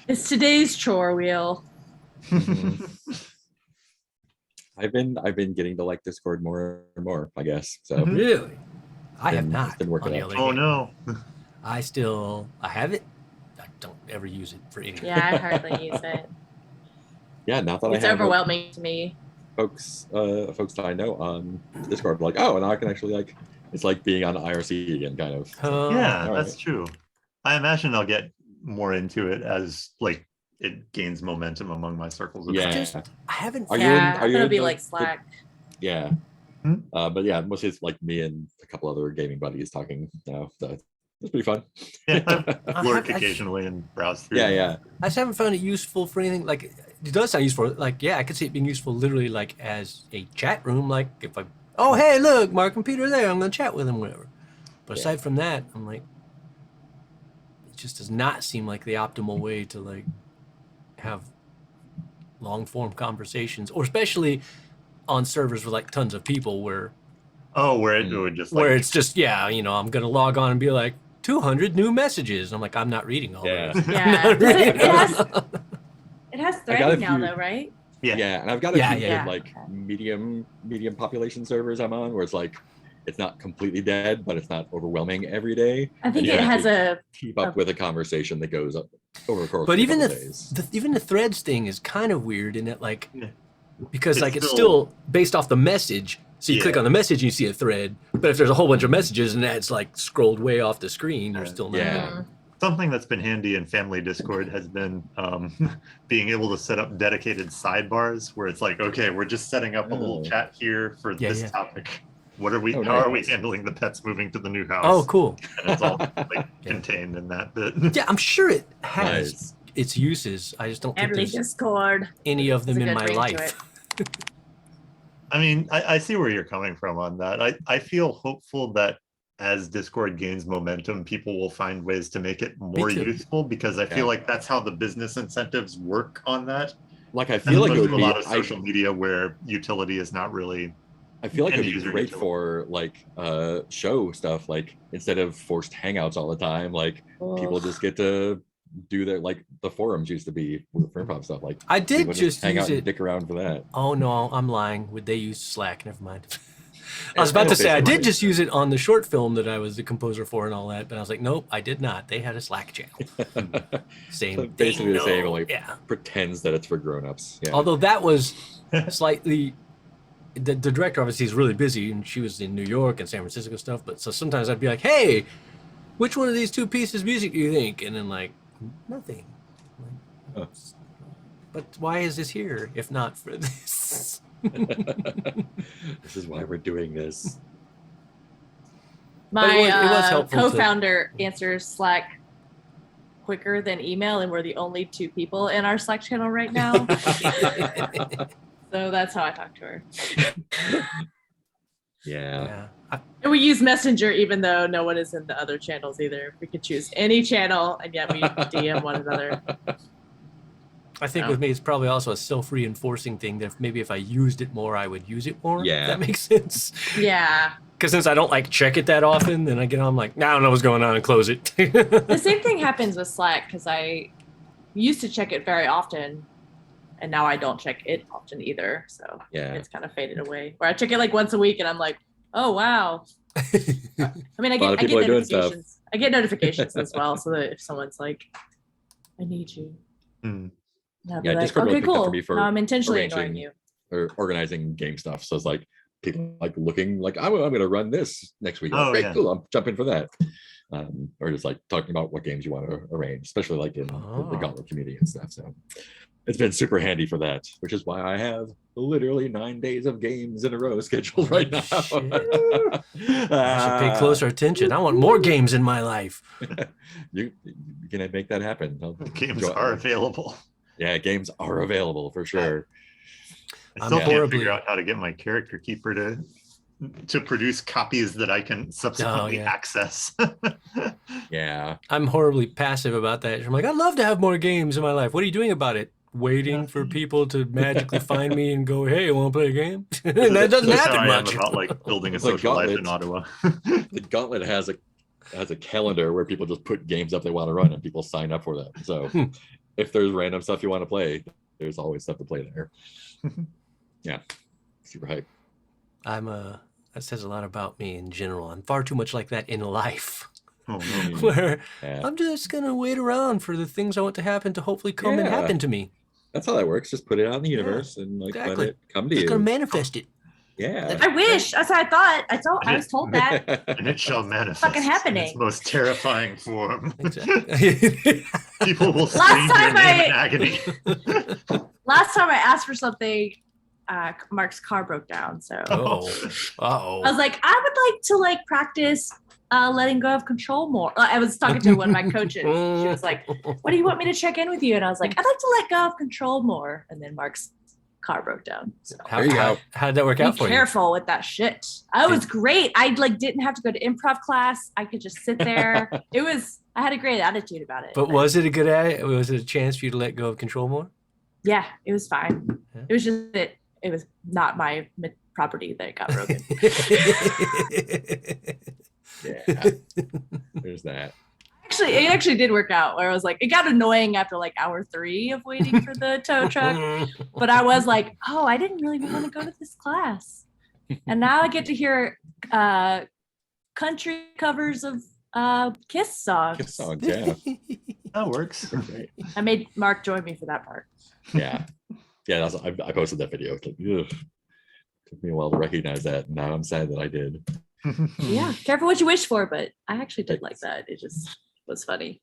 It's today's chore wheel. I've been getting to like Discord more and more, I guess. So Really? I have not. It's been working out. Oh no. I have it. I don't ever use it for anything. Yeah, I hardly use it. Yeah, not that It's I have overwhelming to me. folks that I know on Discord like, oh, and I can actually like, it's like being on IRC again, kind of. Yeah, that's true. I imagine I'll get more into it as like it gains momentum among my circles. Yeah, I haven't. Are you it'll be like Slack. Yeah, but yeah, mostly it's like me and a couple other gaming buddies talking now. So it's pretty fun. Yeah, I lurk occasionally and browse through. Yeah. I just haven't found it useful for anything. Like, it does sound useful. Like, yeah, I could see it being useful literally like as a chat room. Like, if oh, hey, look, Mark and Peter are there. I'm going to chat with them, whatever. But aside from that, I'm like, it just does not seem like the optimal way to like have long form conversations, or especially on servers with like tons of people where it would just like, where it's just I'm going to log on and be like 200 new messages. I'm like, I'm not reading all those. Yeah. It has threading now though, right? Yeah, and I've got a few like medium population servers I'm on where it's like it's not completely dead, but it's not overwhelming every day. I think it has a keep up with a conversation that goes up over the course. But of even days. even the threads thing is kind of weird in it, like because it's still based off the message. So you click on the message and you see a thread, but if there's a whole bunch of messages and that's like scrolled way off the screen, you're still not. Something that's been handy in family Discord has been being able to set up dedicated sidebars where it's like, okay, we're just setting up a little chat here for this topic. What are we? How are we handling the pets moving to the new house? Oh, cool. And it's all like contained in that bit. Yeah, I'm sure it has its uses. I just don't think there's Discord. any of them in my life. I mean, I see where you're coming from on that. I feel hopeful that as Discord gains momentum, people will find ways to make it more useful, because I feel like that's how the business incentives work on that. Like, I feel like it would be a lot of social media where utility is not really. I feel like it would be great for like show stuff, like instead of forced hangouts all the time, like people just get to do their, like the forums used to be for improv stuff. Like I did just hang use out it. and dick around for that. Oh no, I'm lying. Would they use Slack? Never mind. I was about to say I did just use it on the short film that I was the composer for and all that, but I was like, nope, I did not. They had a Slack channel. Same, so basically the same, only yeah. pretends that it's for grown-ups. Yeah. Although that was slightly. The director obviously is really busy, and she was in New York and San Francisco stuff. But so sometimes I'd be like, "Hey, which one of these two pieces of music do you think?" And then like, nothing. Like, but why is this here if not for this? This is why we're doing this. My it was helpful co-founder answers Slack quicker than email, and we're the only two people in our Slack channel right now. So that's how I talk to her. Yeah. And we use Messenger even though no one is in the other channels either. We could choose any channel and yet we DM one another. I think with me it's probably also a self-reinforcing thing that maybe if I used it more, I would use it more. Yeah. If that makes sense. Yeah. Because since I don't like check it that often, then I get on like, I don't know what's going on, and close it. The same thing happens with Slack because I used to check it very often. And now I don't check it often either. So it's kind of faded away. Where I check it like once a week and I'm like, oh, wow. I mean, I get notifications. I get notifications as well. So that if someone's like, I need you. I'll be like, Discord okay, cool. For me for now I'm intentionally ignoring you. Or organizing game stuff. So it's like people like looking like, I'm going to run this next week. Oh, great, cool. I'm jumping for that. Or just like talking about what games you want to arrange, especially like in the Gauntlet community and stuff. So it's been super handy for that, which is why I have literally 9 days of games in a row scheduled right now. I should pay closer attention. I want more games in my life. You can make that happen. Games are available. Yeah, games are available for sure. I still can't figure out how to get my character keeper to produce copies that I can subsequently access. Yeah. I'm horribly passive about that. I'm like, I'd love to have more games in my life. What are you doing about it? Waiting for people to magically find me and go, hey, want to play a game? And that doesn't happen much. About like building a social life in Ottawa. The Gauntlet has has a calendar where people just put games up they want to run and people sign up for them. So if there's random stuff you want to play, there's always stuff to play there. Yeah, super hype. That says a lot about me in general. I'm far too much like that in life. Oh, no. Where I'm just gonna wait around for the things I want to happen to hopefully come and happen to me. That's how that works. Just put it out in the universe and like let it come to you. Just gonna manifest it. Yeah. I wish. That's what I thought. I was told that. And it shall manifest. Fucking happening. In its most terrifying form. Exactly. People will scream your name in agony. Last time I asked for something, Mark's car broke down. So I was like, I would like to like practice letting go of control more. I was talking to one of my coaches. She was like, what do you want me to check in with you? And I was like, I'd like to let go of control more. And then Mark's car broke down. So How did that work out for you? Be careful with that shit. I was great. I like didn't have to go to improv class. I could just sit there. I had a great attitude about it. But was it a chance for you to let go of control more? Yeah, it was fine. Yeah. It was just that it was not my property that got broken. Yeah. There's that. It actually did work out where I was like, it got annoying after like hour 3 of waiting for the tow truck. But I was like, oh, I didn't really want to go to this class. And now I get to hear country covers of Kiss songs. Kiss songs, yeah. That works. Right. I made Mark join me for that part. Yeah. Yeah, I posted that video. It's like, ugh. Took me a while to recognize that. Now I'm sad that I did. Yeah, careful what you wish for, but I actually did like that. It just was funny.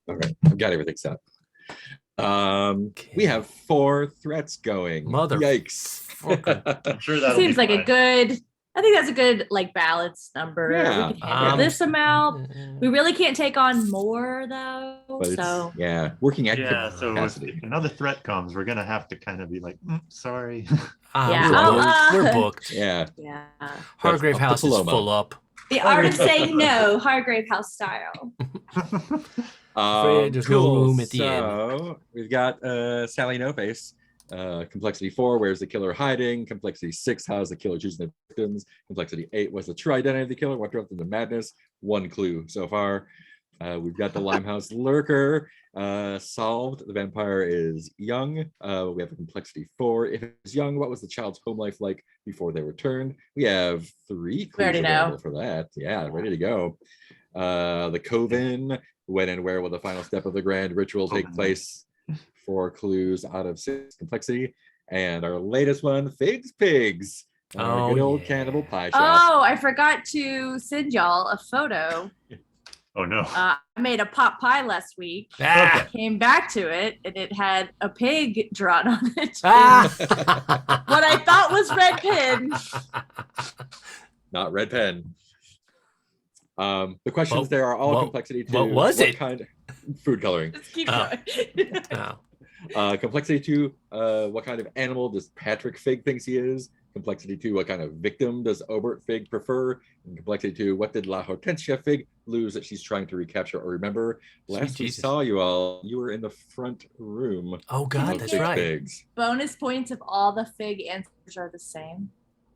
All right, I've got everything set. We have 4 threats going. Yikes. I'm sure that seems like a good. I think that's a good like balance number. Yeah. We can handle this amount. We really can't take on more though. But yeah, working at capacity. If another threat comes, we're gonna have to kind of be like, sorry. We're booked. Yeah. Yeah. Hargrave House is full up. The art of saying no, Hargrave House style. There's no room at the end. We've got Sally No Face. Complexity 4, where's the killer hiding? Complexity 6, how's the killer choosing the victims? Complexity 8, what's the true identity of the killer? What drove them to madness? 1 clue so far. We've got the Limehouse Lurker solved. The vampire is young. We have a complexity 4. If it's young, what was the child's home life like before they returned? We have 3 clues available for that. Yeah, ready to go. The Coven, when and where will the final step of the grand ritual take place? 4 clues out of 6 complexity. And our latest one, Figs Pigs. Good old cannibal pie shop. Oh, I forgot to send y'all a photo. Oh no. I made a pot pie last week. Came back to it and it had a pig drawn on it. What I thought was red pen. Not red pen. The questions there are all complexity 2. What was it? Kind of food coloring. Just keep going. Complexity 2, what kind of animal does Patrick Fig thinks he is? Complexity 2, what kind of victim does Obert Fig prefer? And complexity 2, what did La Hortensia Fig lose that she's trying to recapture or remember? Last we saw you all, you were in the front room. Oh God, that's right. Figs. Bonus points if all the Fig answers are the same.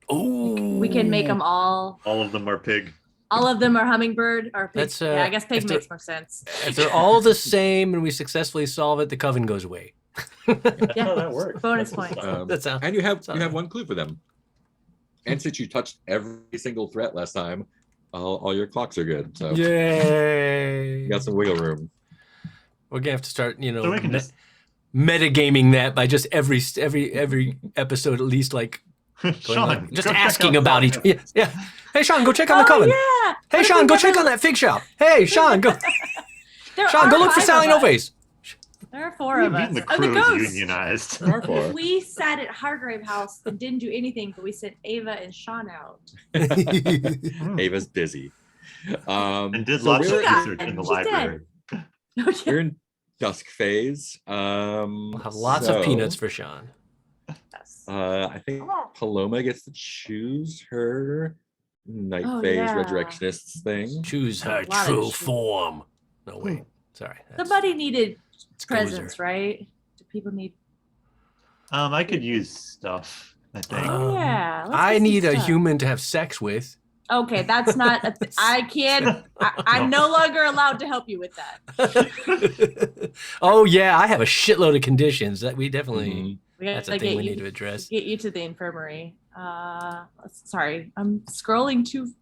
Oh, we can make them all. All of them are pig. All of them are hummingbird or pig. That's, yeah, I guess pig makes more sense. If they're all the same and we successfully solve it, the coven goes away. Yeah, that works. Bonus points. And you have 1 clue for them. And since you touched every single threat last time, all your clocks are good. So yay! You got some wiggle room. We're gonna have to start, So we can just metagaming that by just every episode at least like Sean, just asking about each. Yeah. Hey Sean, go check on the coven. Yeah. Hey Sean, go check on that fig shop. Hey Sean, go. Sean, go look for Sally No Face. There are 4 of us. The Oh, the crew's ghosts. unionized. We sat at Hargrave House and didn't do anything, but we sent Ava and Sean out. Ava's busy. And did lots of research in the library. We're in dusk phase. We'll have lots of peanuts for Sean. I think Paloma gets to choose her night phase resurrectionists thing. Choose her true form. No, wait. Sorry. Somebody needed presents, right? Do people need? I could use stuff. I think. Yeah. I need a human to have sex with. Okay, that's not. I can't. I'm no longer allowed to help you with that. Oh yeah, I have a shitload of conditions that we definitely. We That's a thing we need to address. Get you to the infirmary. Sorry, I'm scrolling too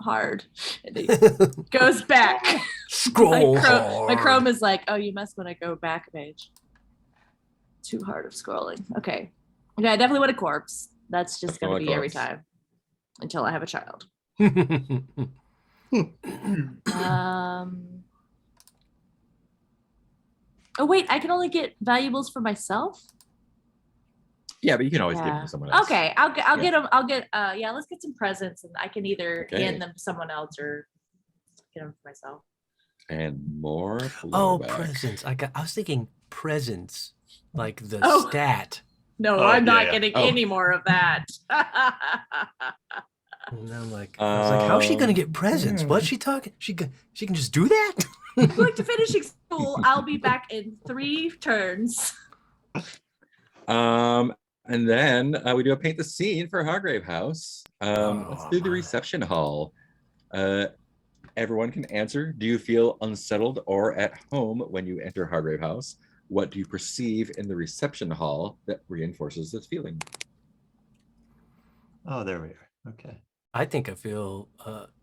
hard. It goes back. Scroll my Chrome is like, oh, you must want to go back a page. Too hard of scrolling. Okay. I definitely want a corpse. That's just gonna be every time until I have a child. Oh wait, I can only get valuables for myself. Yeah, but you can always give them to someone else. Okay, I'll get them. Let's get some presents, and I can either hand them to someone else or get them for myself. And more. Presents. I was thinking presents, like the stat. No, I'm not getting any more of that. And I'm like, I was like, how's she gonna get presents? What's she talking? She can just do that? If you like to finishing school, I'll be back in 3 turns. And then we do a paint the scene for Hargrave House. Let's do the reception hall. Everyone can answer. Do you feel unsettled or at home when you enter Hargrave House? What do you perceive in the reception hall that reinforces this feeling? Oh, there we are. Okay. I think I feel.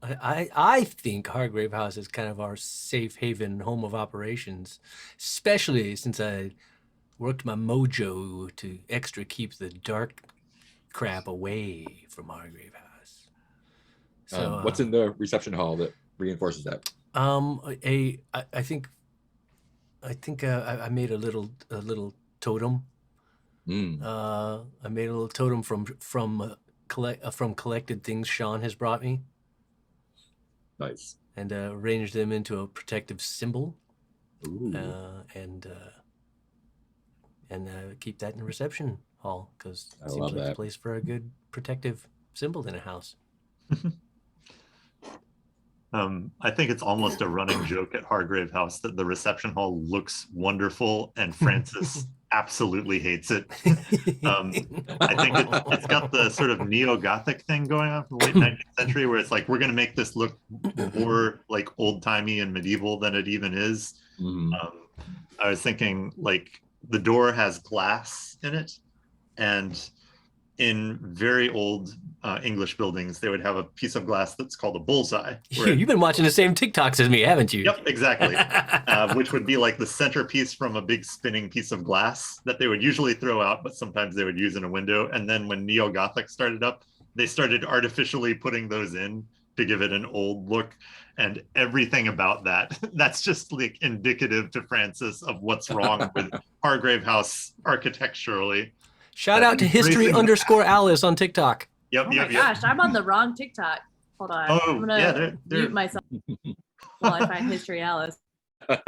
I think Hargrave House is kind of our safe haven, home of operations, especially since I worked my mojo to extra keep the dark crap away from Hargrave House. So, what's in the reception hall that reinforces that? I think I made a little totem. I made a little totem from collected things Sean has brought me. Nice. And arranged them into a protective symbol. Ooh. And keep that in the reception hall because it seems like a place for a good protective symbol in a house. I think it's almost a running joke at Hargrave House that the reception hall looks wonderful and Francis absolutely hates it. I think it's got the sort of neo-Gothic thing going on from the late 19th century where it's like, we're going to make this look more like old-timey and medieval than it even is. I was thinking like the door has glass in it, and in very old English buildings, they would have a piece of glass that's called a bullseye. You've been watching the same TikToks as me, haven't you? Yep, exactly. Which would be like the centerpiece from a big spinning piece of glass that they would usually throw out, but sometimes they would use in a window. And then when Neo-Gothic started up, they started artificially putting those in to give it an old look. And everything about that's just like indicative to Francis of what's wrong with Hargrave House architecturally. Shout out to history_Alice on TikTok. Yep, oh my gosh, I'm on the wrong TikTok. Hold on. I'm gonna mute myself while I find History Alice.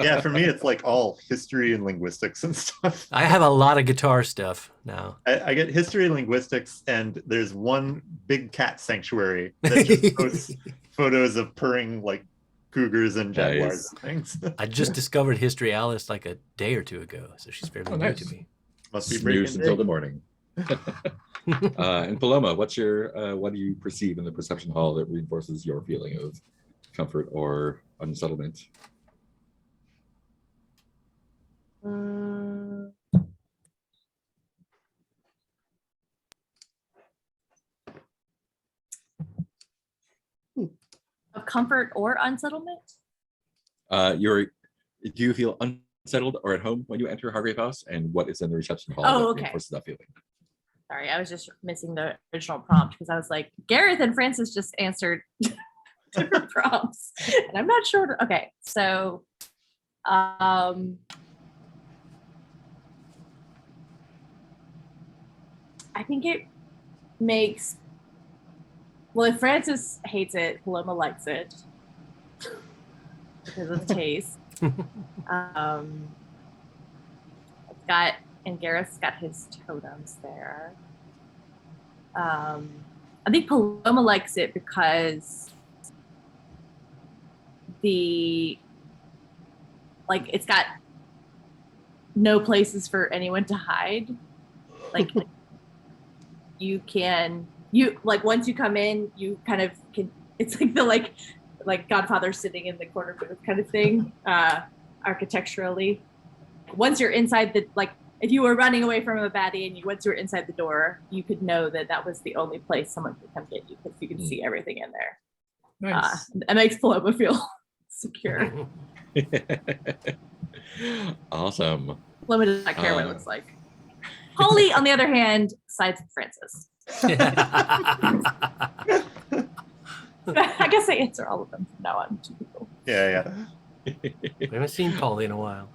Yeah, for me, it's like all history and linguistics and stuff. I have a lot of guitar stuff now. I get history and linguistics, and there's one big cat sanctuary that just posts photos of purring like cougars and jaguars and things. I just discovered History Alice like a day or two ago, so she's fairly new to me. Must be news until the morning. And Paloma, what do you perceive in the perception hall that reinforces your feeling of comfort or unsettlement? Of comfort or unsettlement? Do you feel unsettled or at home when you enter Hargrave House, and what is in the reception hall that reinforces that feeling? Sorry, I was just missing the original prompt because I was like, Gareth and Francis just answered different prompts, and I'm not sure. Okay, so I think it makes, well, if Francis hates it, Paloma likes it because of the taste. And Gareth's got his totems there. I think Paloma likes it because it's got no places for anyone to hide. Like you like once you come in, you kind of can. It's like the like Godfather sitting in the corner booth kind of thing, architecturally. Once you're inside the like. If you were running away from a baddie and once you were inside the door, you could know that was the only place someone could come get you because you can see everything in there. Nice. It makes Paloma feel secure. Awesome. Paloma does not care what it looks like. Holly, on the other hand, sides with Francis. I guess I answer all of them from now on. To people. Yeah. We haven't seen Polly in a while.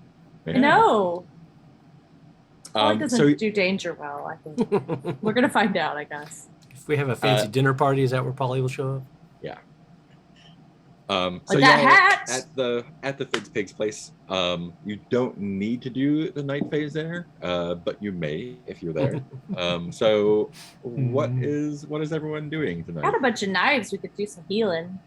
Yeah. No. Polly doesn't do danger well, I think. We're going to find out, I guess. If we have a fancy dinner party, is that where Polly will show up? Yeah. So that hat at the Figs Pigs place, you don't need to do the night phase there, but you may if you're there. So what is everyone doing tonight? Got a bunch of knives. We could do some healing.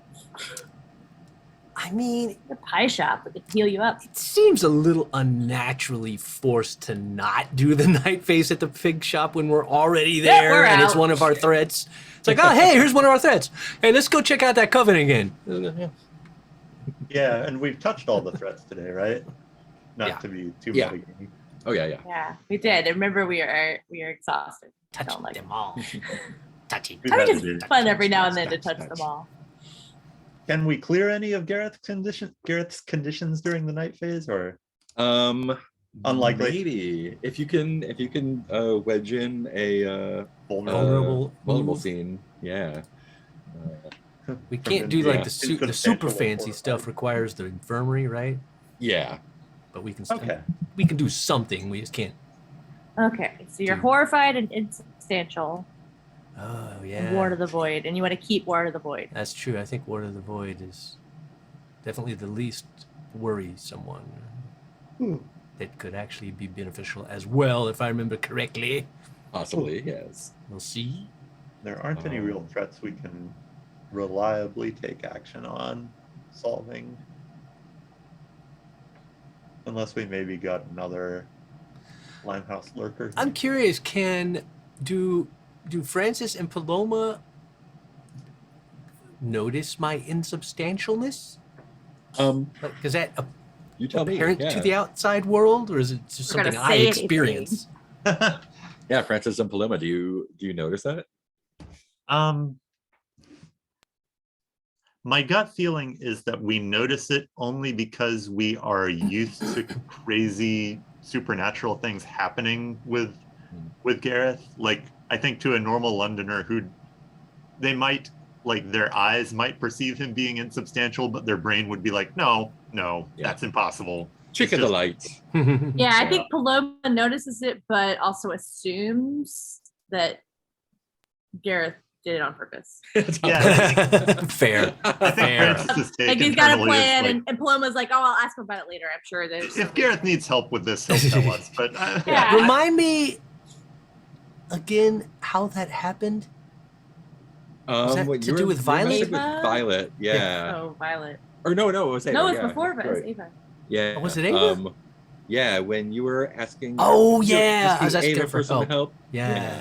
I mean, the pie shop, we could heal you up. It seems a little unnaturally forced to not do the night phase at the pig shop when we're already there and it's one of our threats. It's like, oh, hey, here's one of our threats. Hey, let's go check out that coven again. Yeah, and we've touched all the threats today, right? Not to be too many. Oh yeah. Yeah, we did. And remember, we are exhausted. Touching them all. Touching. I think it's fun every now and then to touch them all. Can we clear any of Gareth's conditions during the night phase, or unlikely? Maybe if you can wedge in a vulnerable scene. Yeah. We can't do like the super fancy stuff. Requires the infirmary, right? Yeah. But we can do something. We just can't. Okay, so you're horrified and insubstantial. Oh, yeah. Ward of the Void, and you want to keep Ward of the Void. That's true. I think Ward of the Void is definitely the least worrisome one. That could actually be beneficial as well, if I remember correctly. Possibly, yes. We'll see. There aren't any real threats we can reliably take action on solving. Unless we maybe got another Limehouse lurker. I'm curious, do Francis and Paloma notice my insubstantiational? Is that apparent to the outside world, or is it just something I experience? Yeah, Francis and Paloma, do you notice that? My gut feeling is that we notice it only because we are used to crazy supernatural things happening with Gareth. Like, I think to a normal Londoner they might, like, their eyes might perceive him being insubstantial, but their brain would be like, no, that's impossible. Trick of the light. Yeah, I think Paloma notices it, but also assumes that Gareth did it on purpose. Fair. I think Francis is like he's got a plan, and Paloma's like, oh, I'll ask him about it later. I'm sure there's. If Gareth needs help with this, he'll tell us. But remind me again how that happened. Was that to do with Violet? Violet, yeah. Oh, Violet. Or no, it was Ava. No, it was before, but it was Ava. Yeah. Oh, was it Ava? Yeah, when you were asking. Oh, yeah. I was asking Ava for some help. Yeah.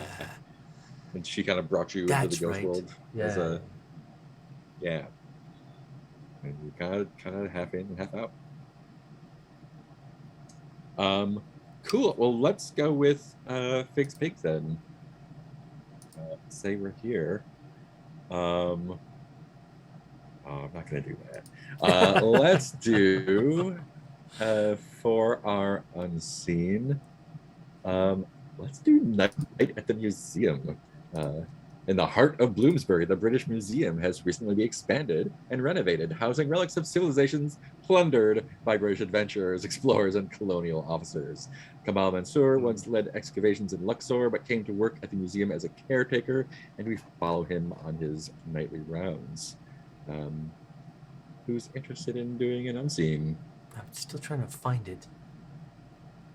And she kind of brought you into the ghost world. Yeah. And you kind of half in and half out. Cool. Well, let's go with Figs Pigs then. Say we're here. I'm not going to do that. Let's do for our unseen. Let's do Night at the Museum. In the heart of Bloomsbury, the British Museum has recently been expanded and renovated, housing relics of civilizations plundered by British adventurers, explorers, and colonial officers. Kamal Mansour once led excavations in Luxor, but came to work at the museum as a caretaker, and we follow him on his nightly rounds. Who's interested in doing an unseen? I'm still trying to find it.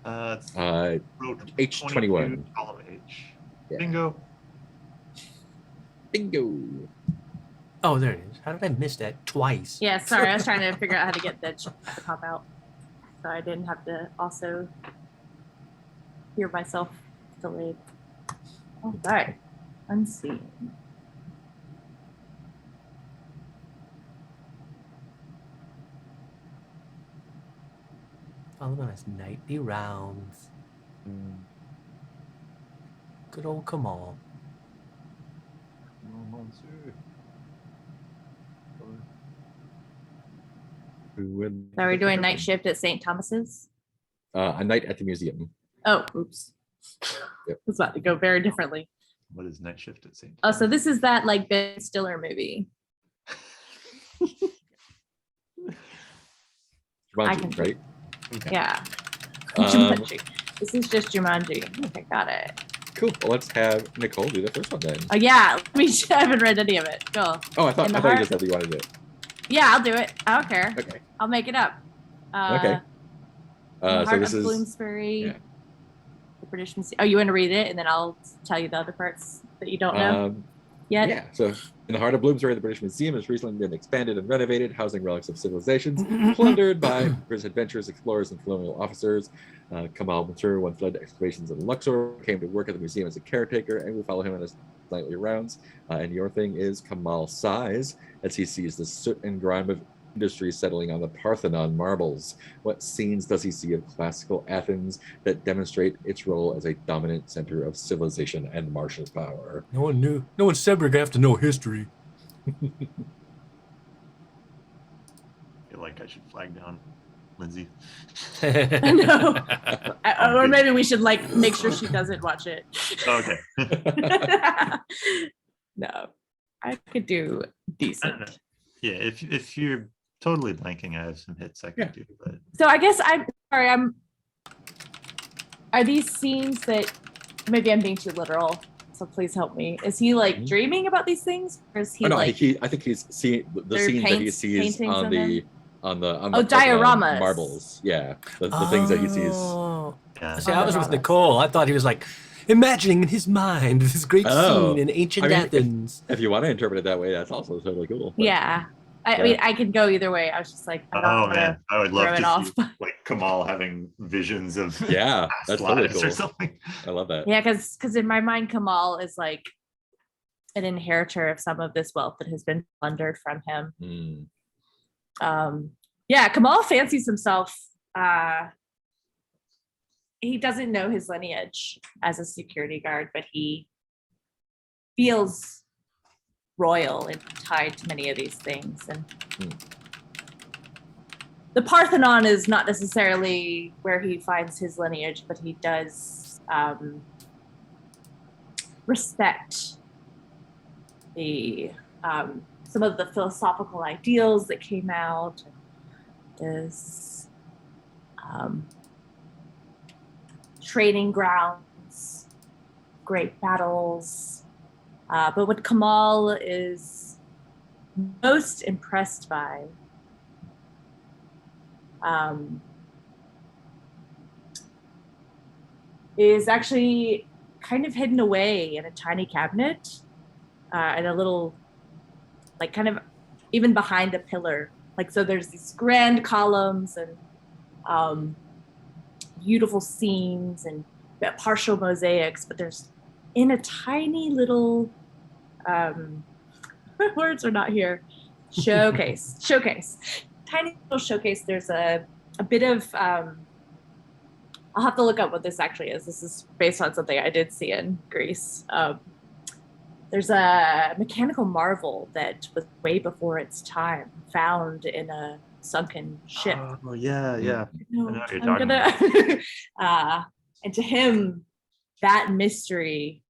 It's H21. H. Yeah. Bingo. Oh, there it is. How did I miss that twice? Yeah, sorry. I was trying to figure out how to get that to pop out, so I didn't have to also hear myself delayed. All right. Unseen. Follow him on his nightly rounds. Good old Kamal. Are we doing night shift at St. Thomas's? A night at the museum. Oh, oops. Yep. I was about to go very differently. What is night shift at St. Oh, so this is that like Ben Stiller movie. Jumanji, right? Yeah. Um, Jumanji. This is just Jumanji. Okay, got it. Cool. Well, let's have Nicole do the first one then. Oh yeah, I haven't read any of it. Go. Oh, I thought you heart- just said that you wanted it. Yeah, I'll do it. I don't care. Okay. I'll make it up. Okay. The So Heart this of is Bloomsbury. yeah. The British Museum. Oh, you want to read it, and then I'll tell you the other parts that you don't know yet. Yeah. So in the heart of Bloomsbury, the British Museum has recently been expanded and renovated, housing relics of civilizations plundered by British adventurers, explorers, and colonial officers. Kamal Mansur once led excavations in Luxor, came to work at the museum as a caretaker, and we follow him on his nightly rounds. And your thing is Kamal sighs as he sees the soot and grime of industry settling on the Parthenon marbles. What scenes does he see of classical Athens that demonstrate its role as a dominant center of civilization and martial power? No one said we're gonna have to know history. I feel like I should flag down Lindsay. I know. Or maybe we should like make sure she doesn't watch it. Okay. No, I could do decent. Yeah, if you're totally blanking, I have some hits I can do. But So I guess I'm sorry. Are these scenes that maybe I'm being too literal? So please help me. Is he like dreaming about these things, or is he no, like? I think he's seeing the scenes that he sees on the dioramas. marbles. Yeah, the things that he sees. yeah. See, I was with Nicole. I thought he was like imagining in his mind this great scene in ancient Athens. If you want to interpret it that way, that's also totally cool. But, Yeah. I mean, I could go either way. I was just like, oh man, I would love to see off. like Kamal having visions of yeah, that's totally cool. or something. I love that. Yeah, because in my mind, Kamal is like an inheritor of some of this wealth that has been plundered from him. Yeah, Kamal fancies himself. He doesn't know his lineage as a security guard, but he feels royal and tied to many of these things. And the Parthenon is not necessarily where he finds his lineage, but he does respect the some of the philosophical ideals that came out. There's training grounds, great battles. But what Kamal is most impressed by is actually kind of hidden away in a tiny cabinet and a little, like kind of even behind a pillar. Like, so there's these grand columns and beautiful scenes and partial mosaics, but there's in a tiny little words are not here. Showcase. Tiny little showcase. There's a bit of I'll have to look up what this actually is. This is based on something I did see in Greece. There's a mechanical marvel that was way before its time, found in a sunken ship. Oh yeah. I know what you're I'm talking gonna and to him, that mystery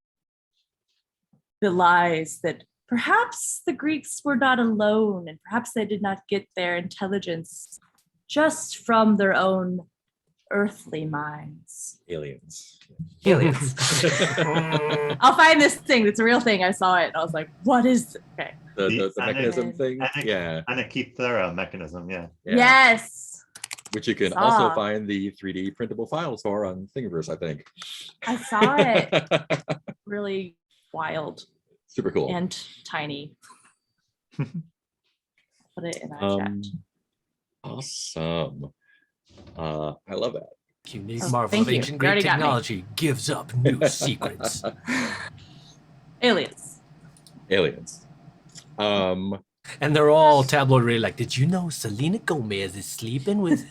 belies that perhaps the Greeks were not alone, and perhaps they did not get their intelligence just from their own earthly minds. Aliens. I'll find this thing. It's a real thing. I saw it. And I was like, what is it? Okay. The mechanism thing? Yeah. Anarchithera mechanism, yeah. Yes. Which you can also find the 3D printable files for on Thingiverse, I think. I saw it. Really wild. Super cool. And tiny. Put it in our chat. Awesome. I love that. Unique marvel of ancient great technology gives up new secrets. Aliens. Aliens. And they're all tabloid ready, like, did you know Selena Gomez is sleeping with...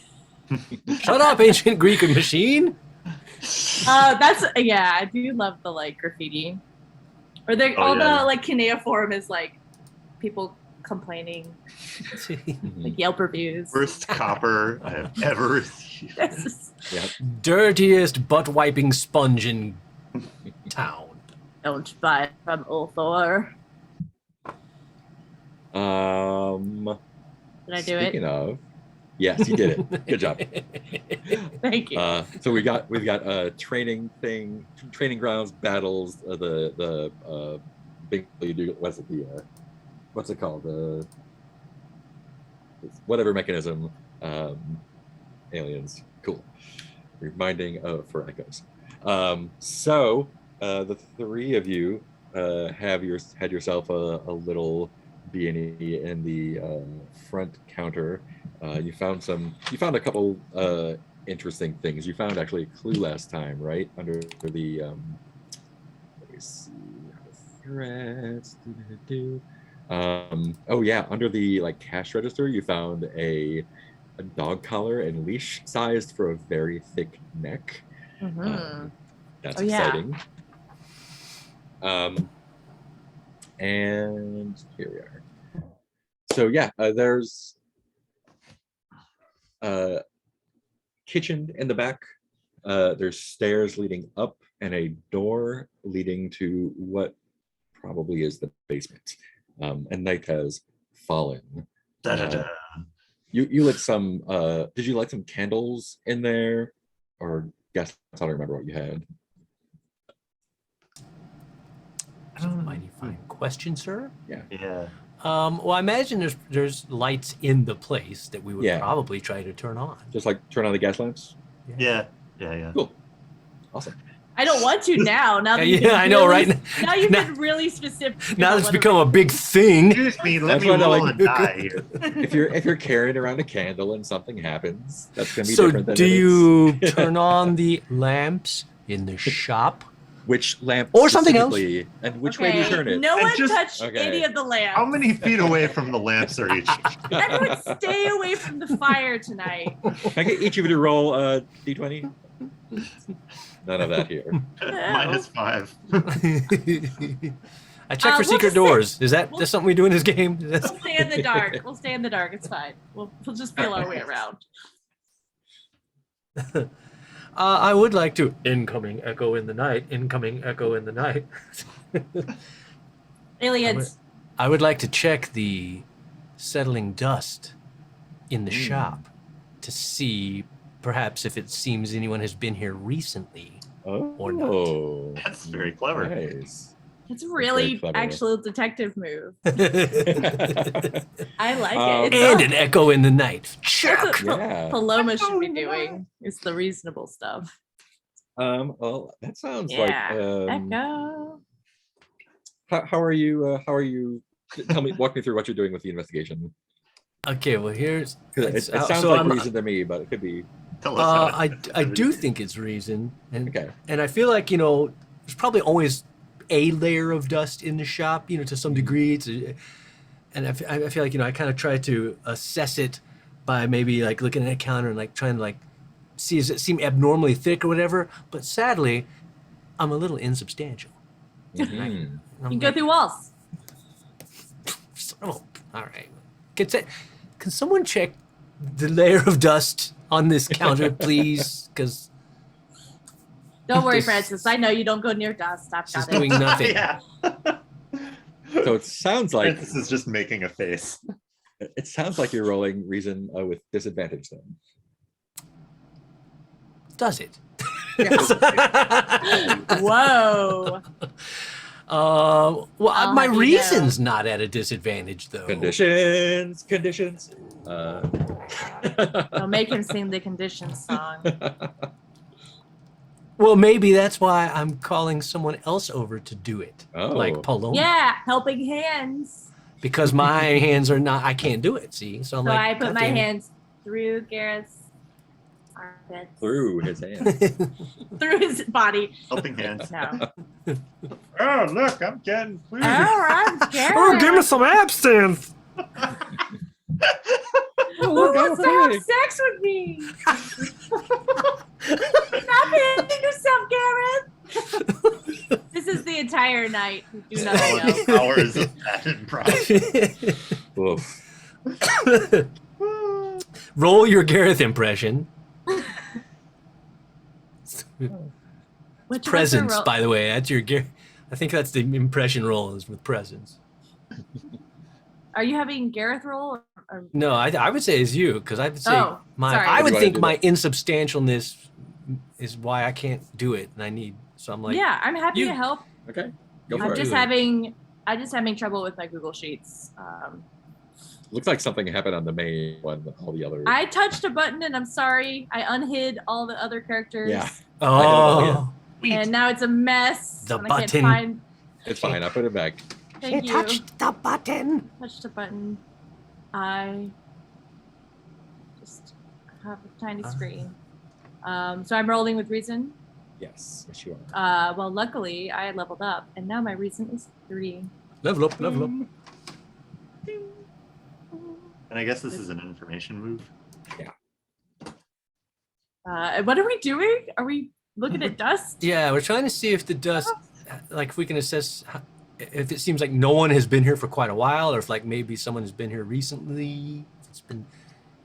Shut up, ancient Greek machine! I do love the, like, graffiti. Or the like, cuneiform is, like, people complaining. Like, Yelp reviews. Worst copper I have ever seen. Dirtiest butt-wiping sponge in town. Don't buy it from Ulthor. Did I do it? Speaking of, yes, you did it. Good job. Thank you. So we've got training grounds, battles, the big you do. What's it called? Whatever mechanism. Aliens. Cool. Reminding for echoes. So the three of you had yourself a little B&E in the front counter. You found a couple interesting things. You found actually a clue last time, right? Under the let me see, threats. Under the like cash register, you found a dog collar and leash sized for a very thick neck. That's exciting. And here we are. So there's kitchen in the back. There's stairs leading up and a door leading to what probably is the basement. And night has fallen. You lit some. Did you light some candles in there, or guess I don't remember what you had. I don't know any fine question, sir. Yeah. Well, I imagine there's lights in the place that we would probably try to turn on. Just like turn on the gas lamps? Yeah. Cool. Awesome. I don't want to now. Now that I know, right? Now you've been really specific. Now it's become a big thing. Excuse me, let me roll and die here. If you're carrying around a candle and something happens, that's gonna be so different than do you turn on the lamps in the shop? Which lamp or something else? And which way do you turn it? No one touch any of the lamps. How many feet away from the lamps are each? Everyone stay away from the fire tonight. Can I get each of you to roll D20? None of that here. -5. I check for secret doors. Is that something we do in this game? We'll stay in the dark. We'll stay in the dark. It's fine. We'll just feel our way around. I would like to incoming echo in the night. Incoming echo in the night. Aliens. I would like to check the settling dust in the shop to see perhaps if it seems anyone has been here recently or not. That's very clever. Nice. It's really actual detective move. I like it. And an echo in the night. That's what Paloma should be doing. Is the reasonable stuff. Well, that sounds like echo. How are you? Walk me through what you're doing with the investigation. Okay, well it sounds like reason to me, but it could be. I do think it's reason, and I feel like there's probably always a layer of dust in the shop, to some degree. And I feel like I kind of try to assess it by maybe like looking at a counter and like trying to like see does it seem abnormally thick or whatever. But sadly, I'm a little insubstantial. You can go through walls. All right. Can someone check the layer of dust on this counter, please? Because don't worry, Francis. I know you don't go near dust. Stop doing nothing. So it sounds like Francis is just making a face. It sounds like you're rolling reason with disadvantage then. Does it? Whoa. My reason's not at a disadvantage though. Conditions. Don't make him sing the conditions song. Well, maybe that's why I'm calling someone else over to do it. Like Paloma. Yeah, helping hands. Because my hands are not, I can't do it, see? So I put my hands through Garrett's Armpits. Through his hand. Through his body. Helping hands. No. Oh, look, I'm getting food. I'm scared. Oh, give me some absinthe. Who wants to have sex with me? Stop hitting yourself, Gareth. This is the entire night. We do nothing else. Hours of that improv. Oof. Roll your Gareth impression. Which Presence, roll? by the way. That's your Gareth. I think that's the impression roll is with presence. Are you having Gareth roll? Or... No, I would say it's you because I would say sorry. I would You wanna think do my that? insubstantialness is why I can't do it, and I need. So I'm like, yeah, I'm happy you- to help. Okay. Go I'm for I'm it. just having trouble with my Google Sheets. Looks like something happened on the main one with all the others. I touched a button and I'm sorry. I unhid all the other characters. Yeah. oh, And now it's a mess. The and I button. can't find. It's fine. I'll put it back. Thank you. the button. Touched a button. I just have a tiny screen. So I'm rolling with reason. Yes. Yes, you are. Well, luckily I leveled up, and now my reason is 3. Level up, level up. And I guess this is an information move. What are we doing? Are we looking at dust? Yeah, we're trying to see if the dust, like if we can assess if it seems like no one has been here for quite a while, or if like maybe someone has been here recently. It's been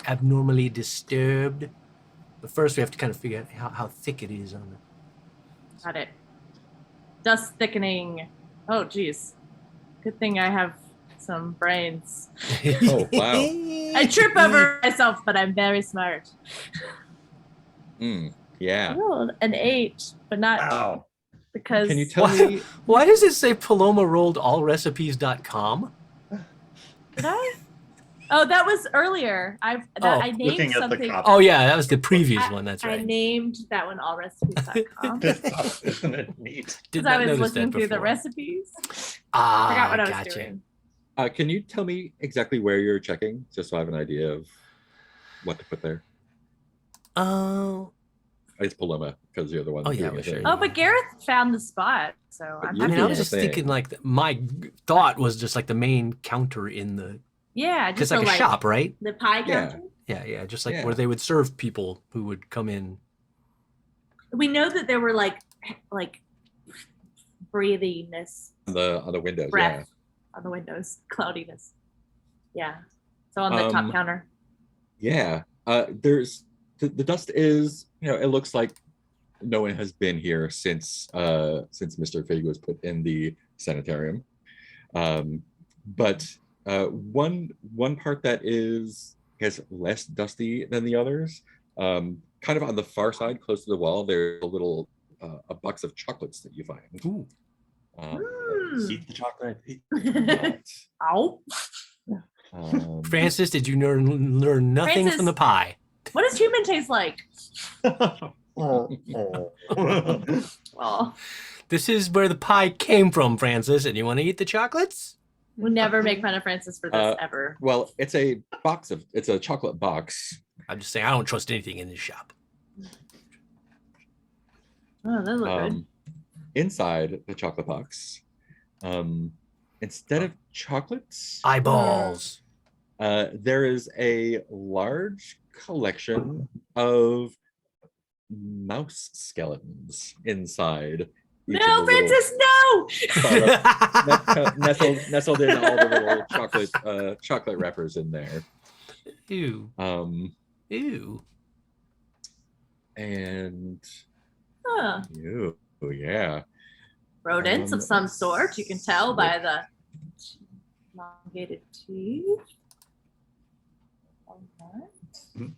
abnormally disturbed. But first we have to kind of figure out how thick it is on it. Got it. Dust thickening. Oh, geez. Good thing I have some brains. Oh, wow. I trip over myself, but I'm very smart. Yeah. I rolled an 8, but not Wow. because. Can you tell me? Why does it say Paloma rolled allrecipes.com? Did I? Oh, that was earlier. I named Looking at the something. copy. Oh yeah, that was the previous one. That's I right. named that one allrecipes.com Isn't it neat? Did because not I was notice looking that through the before. recipes. Ah, Forgot what I was gotcha. doing. Can you tell me exactly where you're checking, just so I have an idea of what to put there? Oh, It's Paloma because you're the one. Oh, yeah, doing we it sure. there. Oh, but Gareth found the spot, so But I'm you're I mean, I doing was the just thing. thinking like my thought was just like the main counter in the yeah, because just like so, a shop, right? the pie Yeah. counter. Yeah, just like Yeah. where they would serve people who would come in. We know that there were like breathiness, on the windows. breath on the windows, cloudiness. Yeah. So on the top counter. Yeah. There's the dust is, it looks like no one has been here since Mr. Fig was put in the sanitarium. But one part that is, I guess, less dusty than the others, kind of on the far side, close to the wall, there's a little a box of chocolates that you find. Ooh. Eat the chocolate. Ow. Francis, did you learn nothing Francis. from the pie? What does human taste like? Oh. Well, This is where the pie came from, Francis. And you want to eat the chocolates? we never make fun of Francis for this ever. Well, it's a chocolate box. I'm just saying, I don't trust anything in this shop. Oh, those look good. Inside the chocolate box, instead of chocolates, Eyeballs. there is a large collection of mouse skeletons inside. each of No, the little Francis, no! nestled in all the little chocolate wrappers in there. Ew. Ew. And Huh. oh yeah. Rodents of some sort. You can tell by the elongated teeth.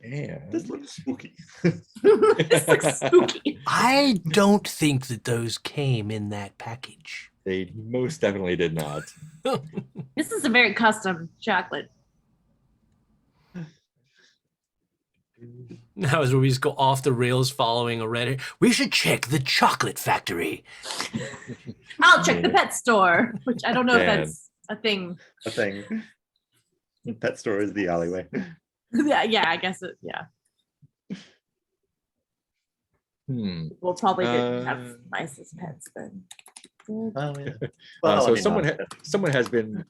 And This looks spooky. This looks spooky. I don't think that those came in that package. they most definitely did not. This is a very custom chocolate. That was where we just go off the rails following a Reddit. We should check the chocolate factory. I'll check the pet store, which I don't know if Man. that's a thing. A thing. Pet store is the alleyway. Yeah, I guess it. Yeah. We'll probably didn't have mice as pets then. So someone has been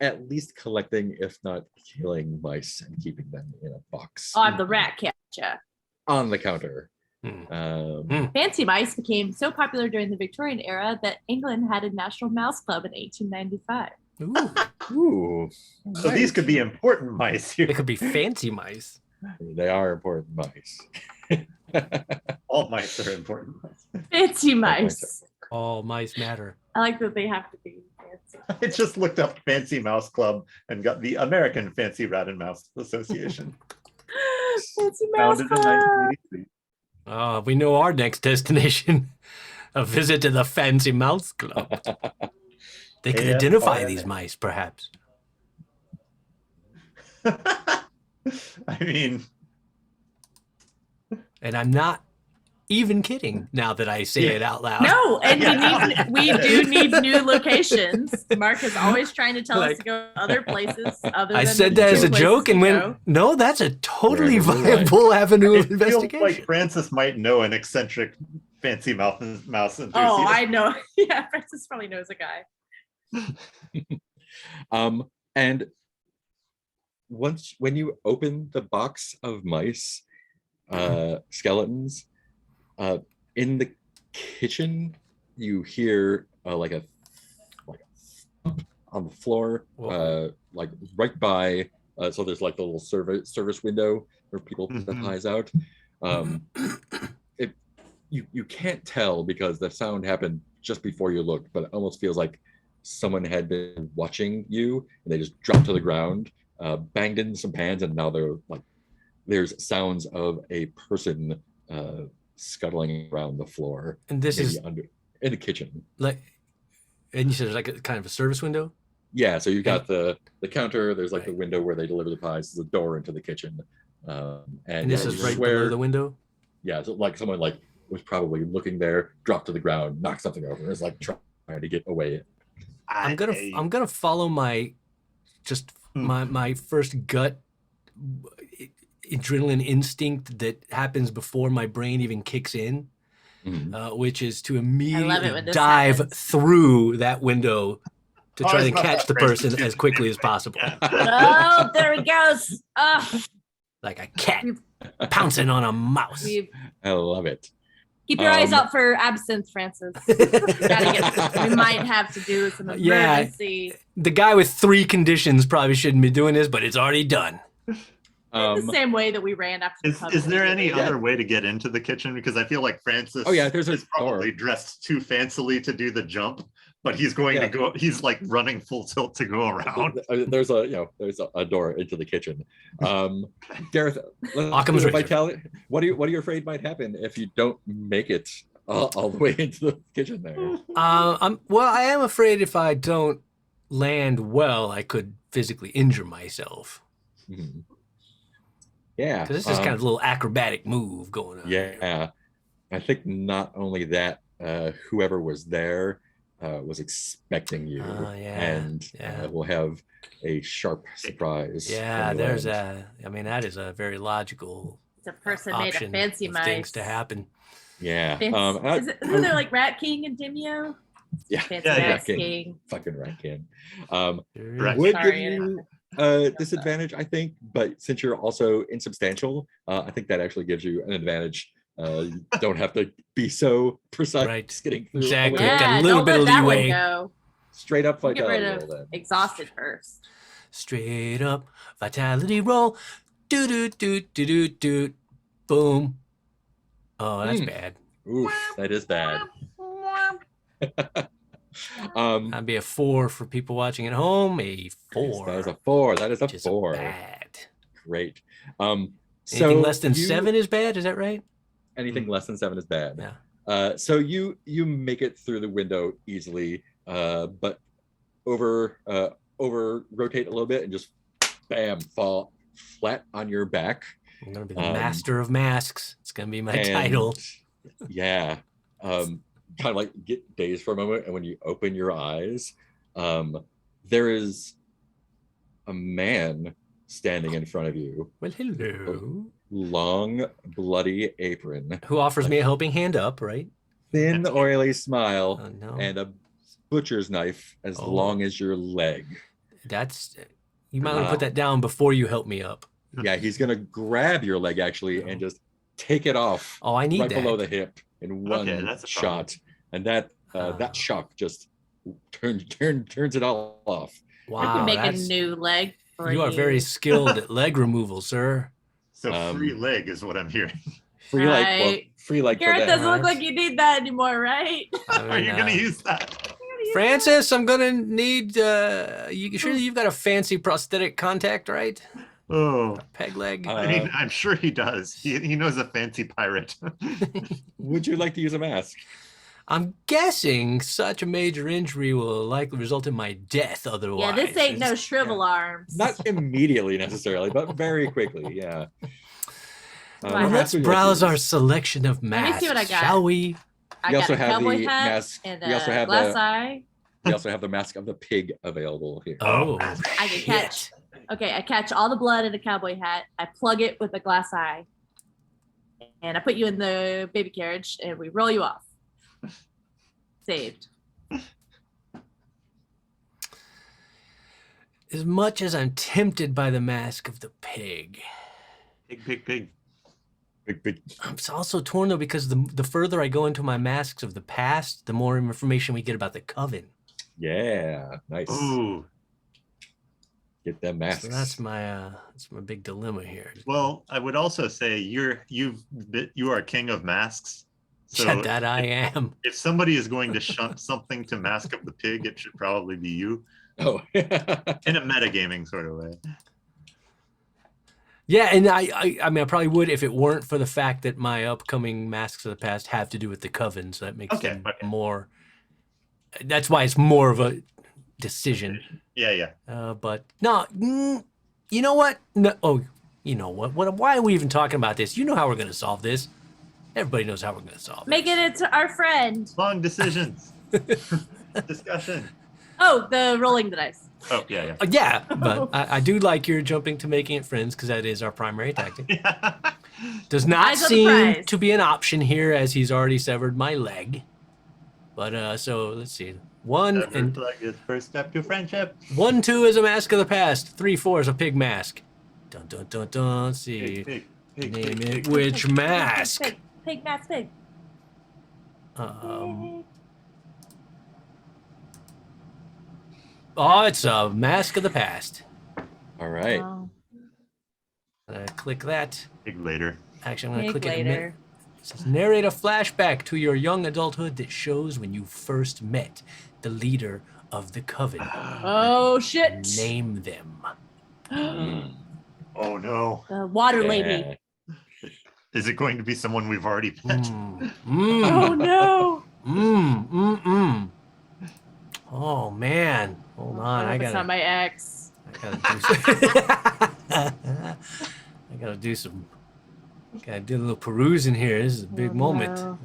at least collecting, if not killing mice and keeping them in a box. Oh, I'm the rat catcher. On the counter. Fancy mice became so popular during the Victorian era that England had a national mouse club in 1895. Ooh. So these could be important mice. They could be fancy mice. They are important mice. All mice are important mice. Fancy mice. All mice matter. I like that they have to be fancy. I just looked up Fancy Mouse Club and got the American Fancy Rat and Mouse Association. Fancy Mouse Founded in Club. 1983. We know our next destination. A visit to the Fancy Mouse Club. They can identify these mice, perhaps. I mean... And I'm not even kidding now that I say it out loud. No, and we do need new locations. Mark is always trying to tell us to go to other places. I said that as a joke and went, no, that's a totally viable avenue of investigation. Feels like Francis might know an eccentric fancy mouse enthusiast. Oh, I know. Yeah, Francis probably knows a guy. And when you open the box of mice skeletons, in the kitchen you hear like a thump on the floor, like right by so there's like the little service window where people put their eyes out. You can't tell because the sound happened just before you looked, but it almost feels like someone had been watching you and they just dropped to the ground, banged in some pans, and now they're like, there's sounds of a person scuttling around the floor. And this is in the kitchen. Like, and you said there's like a kind of a service window? Yeah, so you've got the counter, there's like the window where they deliver the pies, there's a door into the kitchen. And this is right below the window? Yeah, so like someone like was probably looking there, dropped to the ground, knocked something over, and is like trying to get away. I'm gonna follow my my first gut adrenaline instinct that happens before my brain even kicks in, which is to immediately dive through that window to try to catch the person as quickly as possible. Oh, there he goes. Like a cat pouncing on a mouse. I love it. Keep your eyes out for absinthe, Francis. We might have to do some emergency. The guy with 3 conditions probably shouldn't be doing this, but it's already done. The same way that we ran after the pub. Is there any other way to get into the kitchen? Because I feel like Francis is probably dressed too fancily to do the jump, but he's going to go. He's like running full tilt to go around. There's a door into the kitchen. Gareth, Vitality. What are you afraid might happen if you don't make it all the way into the kitchen there? I am afraid if I don't land well, I could physically injure myself. Mm-hmm. Yeah, because this is kind of a little acrobatic move going on. Yeah, I think not only that, whoever was there was expecting you, and will have a sharp surprise. Yeah, there's that is a very logical. It's a person made a fancy mice. Things to happen. Yeah. Isn't there like Rat King and Dimeo? Yeah. Rat King. Fucking Rat King. Would give you disadvantage, I think, but since you're also insubstantial, I think that actually gives you an advantage. You don't have to be so precise. Right. Getting through. Exactly. Got a little bit of leeway. Straight up vitality roll. Get rid of exhausted first. Straight up vitality roll. Do do do do do do. Boom. Oh, that's bad. Oof, that is bad. That'd be a 4 for people watching at home. A 4. That is a 4. That is a 4. Bad. Great. Anything less than 7 is bad. Is that right? Anything less than 7 is bad. Yeah. So you make it through the window easily, but over rotate a little bit and just bam, fall flat on your back. I'm gonna be the master of masks. It's gonna be my title. Yeah. Kind of like get dazed for a moment, and when you open your eyes, there is a man standing in front of you. Well, hello. long, bloody apron. Who offers me a helping hand up, right? Thin, oily smile, Oh, no. and a butcher's knife as long as your leg. You might want to put that down before you help me up. Yeah, he's gonna grab your leg actually and just take it off. Oh, I need right that. below the hip in one shot, and that shock just turns it all off. Wow, I can make a new leg. You are very skilled at leg removal, sir. So free leg is what I'm hearing. Free leg. Well, free leg. Garrett doesn't look like you need that anymore, right? Are you gonna use that? Francis, I'm gonna need. You sure you've got a fancy prosthetic contact, right? Oh, a peg leg. I mean, I'm sure he does. He knows a fancy pirate. Would you like to use a mask? I'm guessing such a major injury will likely result in my death. Otherwise, yeah, this ain't no shrivel arms. Not immediately necessarily, but very quickly. Yeah. Let's browse our selection of masks. Let me see what I got. Shall we? I got a cowboy hat mask. And we also have glass eye. We also have the mask of the pig available here. Oh, I can catch. Okay, I catch all the blood in a cowboy hat. I plug it with a glass eye, and I put you in the baby carriage, and we roll you off. Saved. As much as I'm tempted by the mask of the pig. Pig. I'm also torn though because the further I go into my masks of the past, the more information we get about the coven. Yeah, nice. Ooh. Get them masks. So that's my big dilemma here. Well, I would also say you are king of masks. So yeah, that I am. If somebody is going to shunt something to Mask of the Pig, it should probably be you. Oh, in a metagaming sort of way. Yeah, and I mean, I probably would if it weren't for the fact that my upcoming Masks of the Past have to do with the coven, so that makes them more. That's why it's more of a decision. Yeah. But no, you know what? No, you know what? Why are we even talking about this? You know how we're going to solve this. Everybody knows how we're going to solve it. Make it our friend. Long decisions. Discussion. Oh, the rolling the dice. Oh, yeah. Yeah, but I do like your jumping to making it friends because that is our primary tactic. Yeah. Does not seem to be an option here as he's already severed my leg. But so let's see. 1 and is first step to friendship. 1, 2 is a mask of the past. 3, 4 is a pig mask. Dun dun dun dun. Let's see. Pig, Name it. Which mask? Pig mask. Pig. Oh, it's a mask of the past. All right. Click that. Pig later. Actually, I'm going to click it. It says, narrate a flashback to your young adulthood that shows when you first met the leader of the coven. Oh, shit. Name them. Oh, no. The water lady. Is it going to be someone we've already met? Oh, no. Oh, man. Hold on. I It's not my ex. I gotta do some. Gotta do a little perusing here. This is a big moment. No.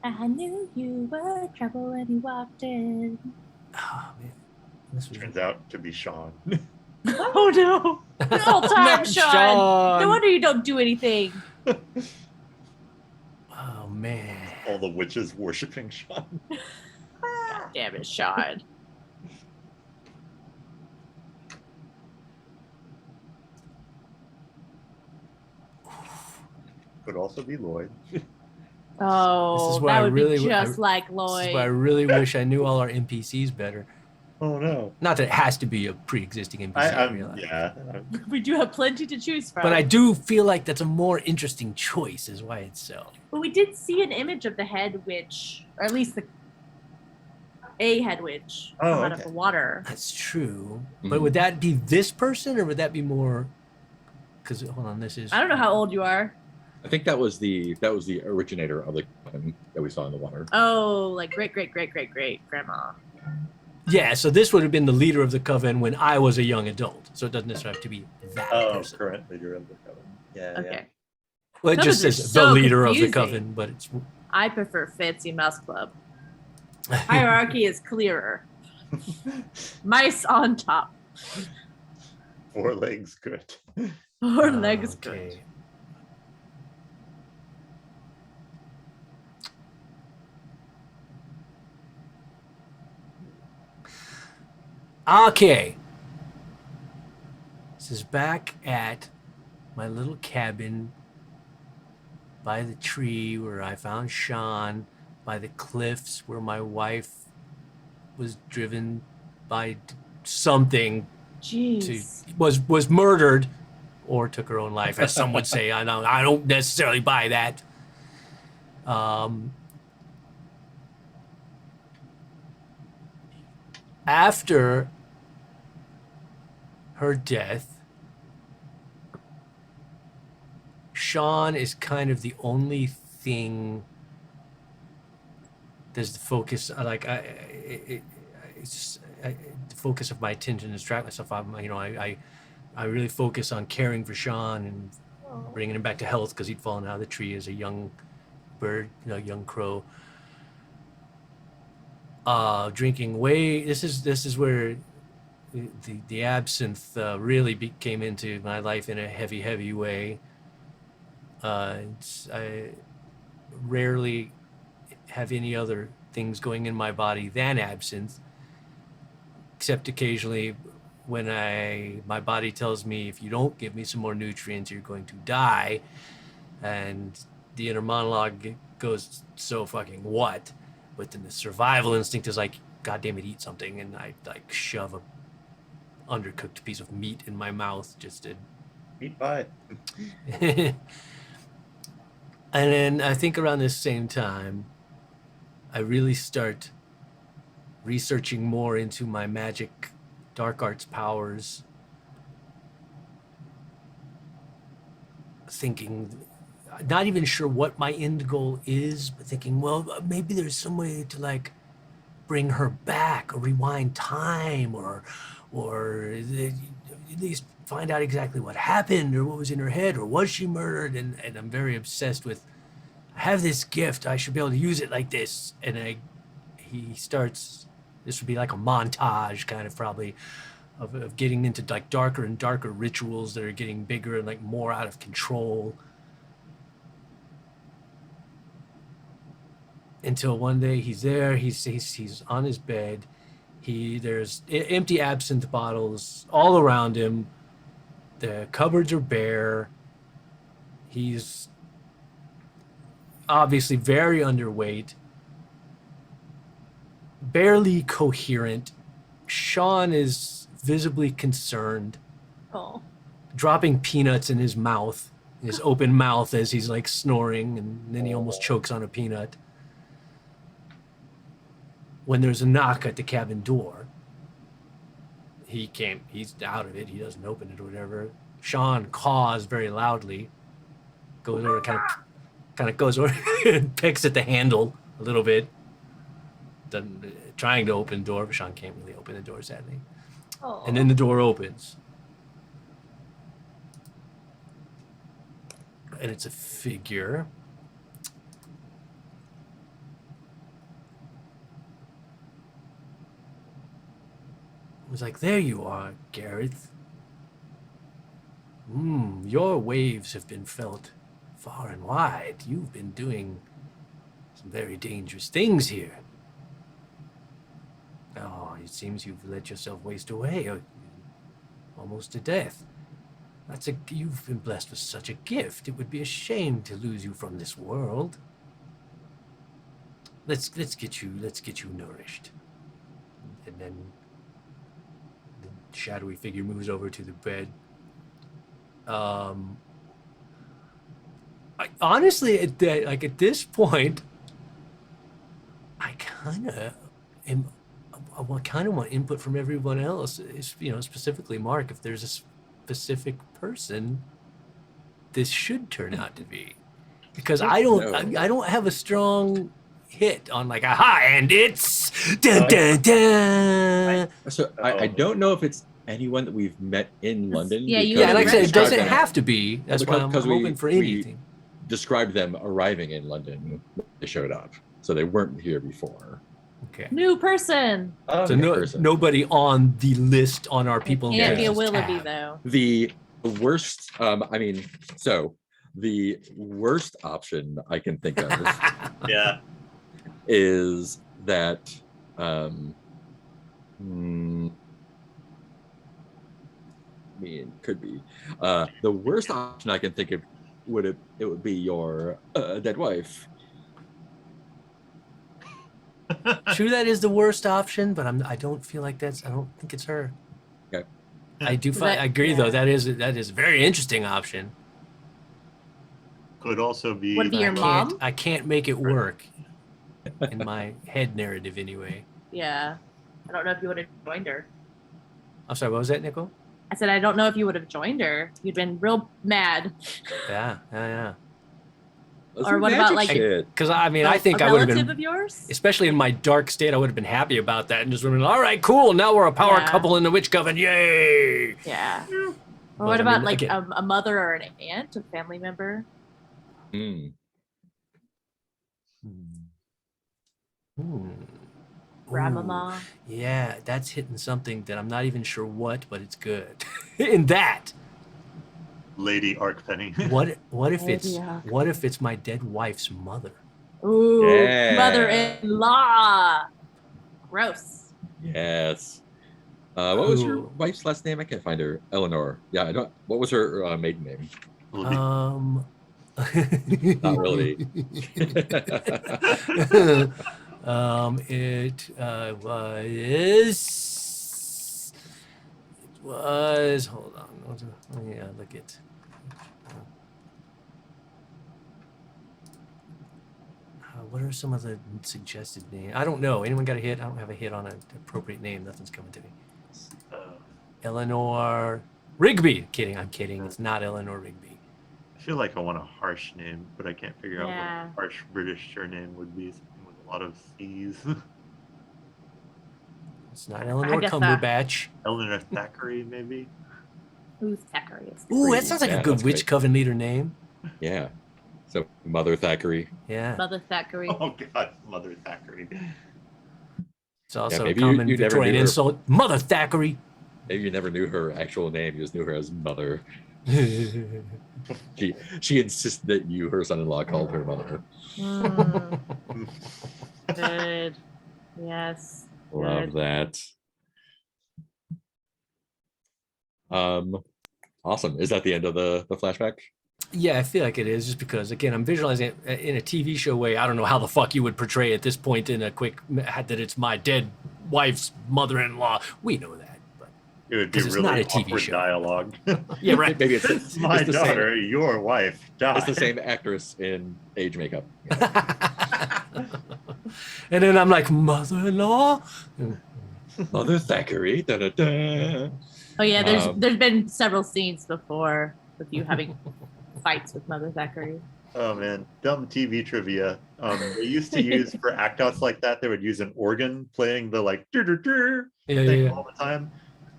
I knew you were trouble when you walked in. Oh, man. This was... Turns out to be Sean. Oh no! This whole time, Sean. No wonder you don't do anything. Oh man! All the witches worshiping Sean. God damn it, Sean. Could also be Lloyd. Oh, this is where that I would really, be just like Lloyd. This is why I really wish I knew all our NPCs better. Oh no! Not that it has to be a pre-existing NPC. Yeah. We do have plenty to choose from. But I do feel like that's a more interesting choice, is why it's so. But we did see an image of the head witch, or at least a head witch come out of the water. That's true. Mm-hmm. But would that be this person, or would that be more? Because hold on, this is. I don't know how old you are. I think that was the originator of the coven that we saw in the water. Oh, like great grandma. Yeah, so this would have been the leader of the coven when I was a young adult. So it doesn't necessarily have to be that person. Current leader of the coven. Yeah. Okay. Yeah. Well, it just says the leader of the coven, but it's. I prefer Fancy Mouse Club. Hierarchy is clearer. Mice on top. 4 legs good. 4 legs good. Okay. This is back at my little cabin by the tree where I found Sean, by the cliffs where my wife was driven by something. Jeez. Was murdered or took her own life, as some would say. I don't necessarily buy that. After her death, Sean is kind of the only thing that's the focus. The focus of my attention to distract myself. I really focus on caring for Sean and bringing him back to health because he'd fallen out of the tree as a young bird, young crow. Drinking way. This is where the absinthe really came into my life in a heavy way. I rarely have any other things going in my body than absinthe, except occasionally when my body tells me, if you don't give me some more nutrients, you're going to die. And the inner monologue goes, so fucking what? But then the survival instinct is like, God damn it, eat something. And I like shove a undercooked piece of meat in my mouth just to meat pie. And then I think around this same time, I really start researching more into my magic dark arts powers, thinking, not even sure what my end goal is, but thinking, well, maybe there's some way to like bring her back or rewind time or at least find out exactly what happened or what was in her head, or was she murdered? And I'm very obsessed with, I have this gift, I should be able to use it like this. And he starts, this would be like a montage kind of probably of getting into like darker and darker rituals that are getting bigger and like more out of control. Until one day he's there, he's on his bed. There's empty absinthe bottles all around him. The cupboards are bare. He's obviously very underweight, barely coherent. Sean is visibly concerned, dropping peanuts in his mouth, his open mouth as he's like snoring, and then he almost chokes on a peanut. When there's a knock at the cabin door, he's out of it, he doesn't open it or whatever. Sean caws very loudly, goes over, kind of goes over and picks at the handle a little bit, trying to open the door, but Sean can't really open the door, sadly. And then the door opens. And it's a figure. It was like, there you are, Gareth. Your waves have been felt far and wide. You've been doing some very dangerous things here. Oh, it seems you've let yourself waste away, almost to death. You've been blessed with such a gift. It would be a shame to lose you from this world. Let's get you nourished. And then the shadowy figure moves over to the bed. Honestly, at this point, I kind of want input from everyone else. Specifically Mark, if there's a specific person this should turn out to be, because I don't have a strong hit on like, aha, and it's dun, dun, dun. I don't know if it's anyone that we've met in London. Yeah, like I said, it doesn't have to be. That's why I'm hoping for anything. We described them arriving in London when they showed up, so they weren't here before. Okay. New person. So nobody on the list on our people. It can't be a Willoughby though. The worst. So the worst option I can think of. Yeah. Is that I mean, could be the worst option I can think of would be your dead wife. True, that is the worst option, but I don't feel like I don't think it's her. Okay. I agree though. That is a very interesting option. Could also be. Would it be your mom? I can't make it work in my head narrative anyway. Yeah. I don't know if you would have joined her. I'm sorry, what was that, Nicole? I said, I don't know if you would have joined her. You'd been real mad. Yeah. Or what about like? Because I mean, I think I would have been, of yours? especially in my dark state, I would have been happy about that and just been, all right, cool. Now we're a power couple in the witch coven, yay! Yeah. Or what about like a mother or an aunt, a family member? Grandmama. Yeah, that's hitting something that I'm not even sure what, but it's good. In that. Lady Arkpenny. What if it's my dead wife's mother? Ooh, mother-in-law. Gross. Yes. What was your wife's last name? I can't find her. Eleanor. Yeah, I don't. What was her maiden name? Not really. It was. Hold on. Yeah, look it. What are some of the suggested names? I don't know. Anyone got a hit? I don't have a hit on an appropriate name. Nothing's coming to me. Eleanor Rigby. I'm kidding. It's not Eleanor Rigby. I feel like I want a harsh name, but I can't figure out what a harsh British surname would be. Something with a lot of C's. It's not Eleanor Cumberbatch. Eleanor Thackeray, maybe. Who's Thackeray? Ooh, that sounds like a good witch coven leader name. Yeah. So Mother Thackeray. Yeah. Mother Thackeray. Oh God, Mother Thackeray. It's also a common Victorian insult. Mother Thackeray. Maybe you never knew her actual name. You just knew her as Mother. She insisted that her son-in-law, called her Mother. Good. Yes. Love that. Awesome. Is that the end of the flashback? Yeah, I feel like it is, just because, again, I'm visualizing it in a TV show way. I don't know how the fuck you would portray at this point in a quick that it's my dead wife's mother-in-law. We know that, but it would be really not a TV show dialogue. Yeah, right. Maybe it's my daughter, your wife died. It's the same actress in age makeup. And then I'm like, mother-in-law, Mother Thackeray. Da, da, da. Oh yeah, there's been several scenes before with you having fights with Mother Thackeray. Oh man, dumb TV trivia. They used to use for act outs like that, they would use an organ playing the like thing all the time.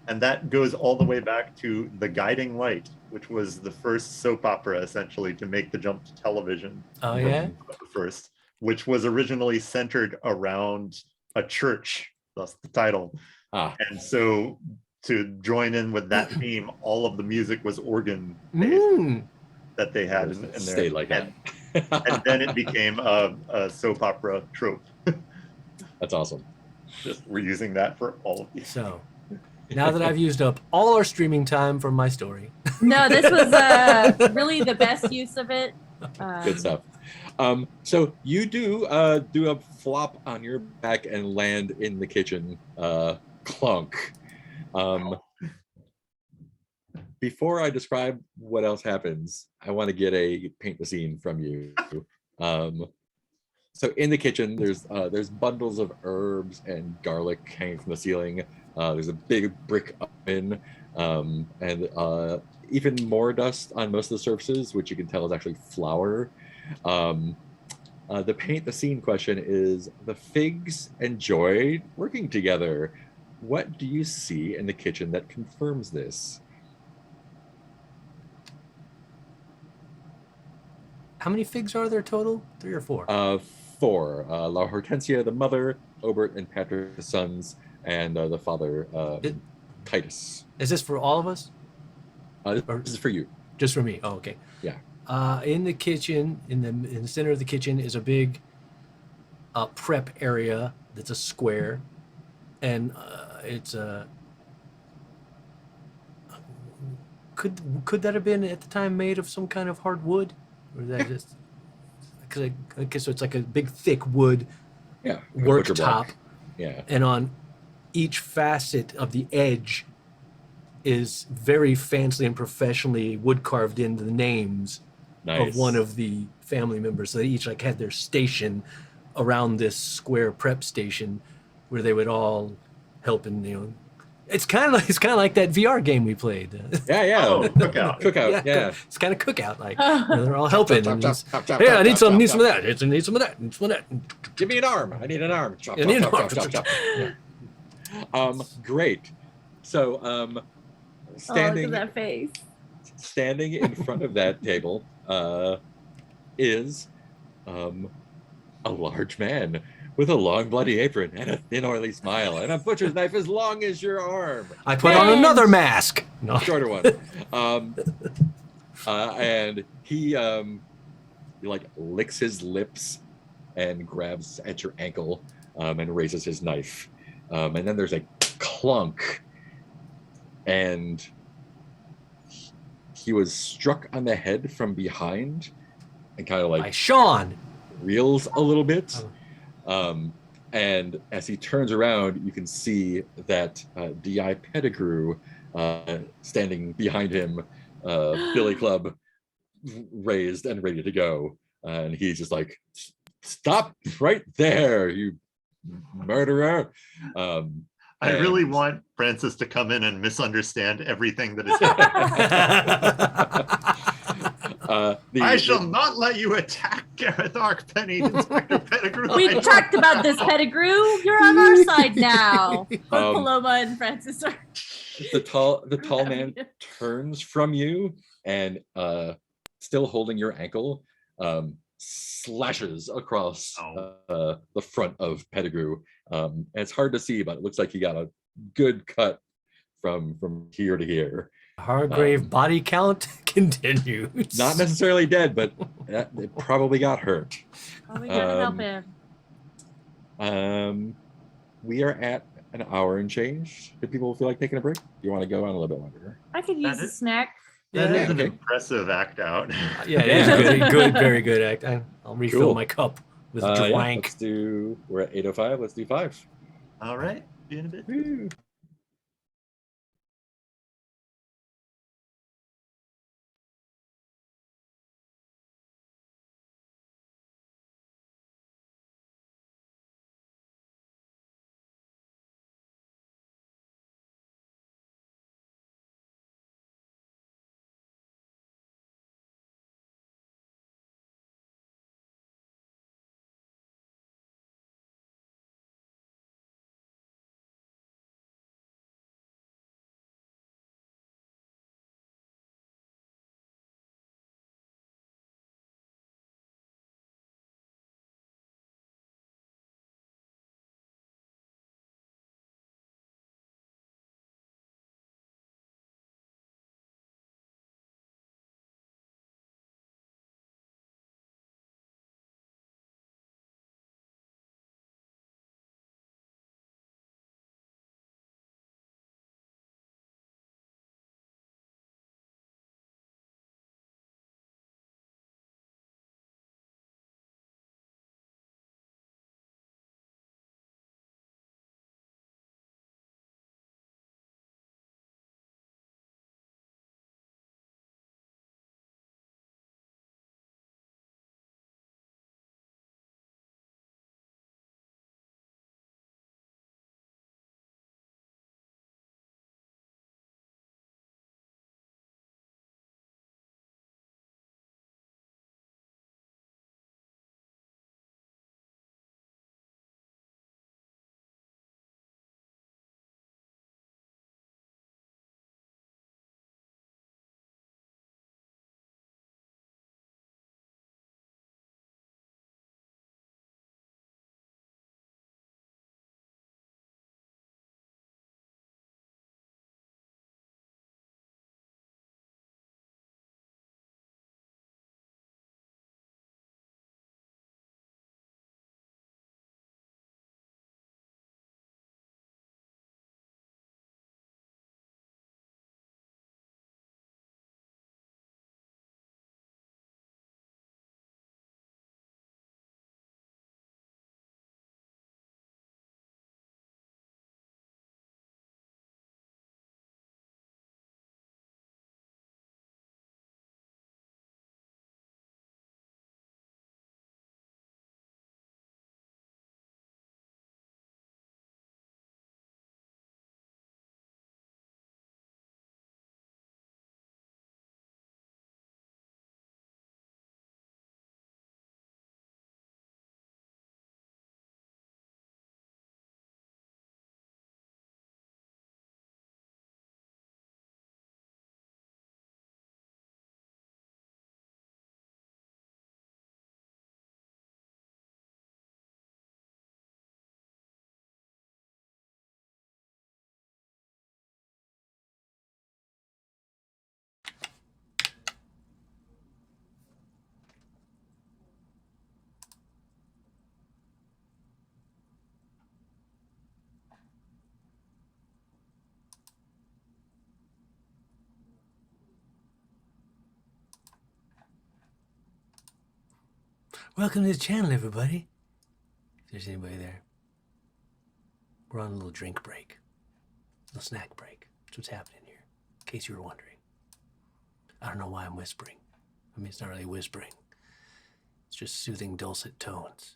And that goes all the way back to The Guiding Light, which was the first soap opera essentially to make the jump to television. Oh yeah. The first, which was originally centered around a church. That's the title. And so to join in with that theme, all of the music was organ based that they had in there. Stayed like that. And then it became a soap opera trope. That's awesome. Just we're using that for all of these. So now that I've used up all our streaming time from my story. No, this was really the best use of it. Good stuff. So you do a flop on your back and land in the kitchen. Clunk. Before I describe what else happens, I want to get a paint the scene from you. So in the kitchen, there's bundles of herbs and garlic hanging from the ceiling. There's a big brick oven, and even more dust on most of the surfaces, which you can tell is actually flour. The paint the scene question is: the figs enjoyed working together. What do you see in the kitchen that confirms this? How many figs are there total? 3 or 4? 4. La Hortensia, the mother, Obert and Patrick's sons, and the father, Titus. Is this for all of us? This is for you. Just for me? Oh, okay. Yeah. In the kitchen, in the center of the kitchen, is a big prep area that's a square, and it's a. Could that have been at the time made of some kind of hard wood, or is that just? Because so it's like a big thick wood. Yeah. Worktop. Yeah. And on each facet of the edge is very fancily and professionally wood carved into the names of one of the family members. So they each like had their station around this square prep station where they would all help in, you know. It's kind of like that VR game we played. Yeah. Oh, cookout. Yeah. It's kind of cookout. Like, you know, they're all helping. Chop, And chop, just, chop, chop, hey, chop, I need chop, some, chop, need some of chop. that. Need some of that. Need some of that. Give me an arm. I need an arm. Chop, I need chop, an chop, arm. chop, chop, chop. Great. So, standing look at that face. Standing in front of that table is a large man with a long bloody apron and a thin oily smile and a butcher's knife as long as your arm. I put on another mask. No. Shorter one. And he like licks his lips and grabs at your ankle and raises his knife. And then there's a clunk, and he was struck on the head from behind and kind of like By Sean. reels a little bit. And as he turns around, you can see that D.I. Pettigrew standing behind him, Billy Club raised and ready to go. And he's just like, stop right there, you murderer. I really want Francis to come in and misunderstand everything that is happening. I shall not let you attack Gareth Arkpenny, Inspector Pettigrew. We talked about this, Pettigrew. You're on our side now. Both Paloma and Francis are. The tall man turns from you and still holding your ankle, slashes across the front of Pettigrew. And it's hard to see, but it looks like he got a good cut from here to here. Hargrave body count continues. Not necessarily dead, but it probably got hurt. Oh, we gotta help him. We are at an hour and change. Do people feel like taking a break? Do you want to go on a little bit longer? I could use a snack. That is an impressive act out. Yeah, it is very good act. I'll refill my cup with drank. We're at 8:05. Let's do 5. All right. See you in a bit. Woo. Welcome to the channel, everybody. If there's anybody there. We're on a little drink break. A little snack break. That's what's happening here, in case you were wondering. I don't know why I'm whispering. I mean, it's not really whispering. It's just soothing, dulcet tones.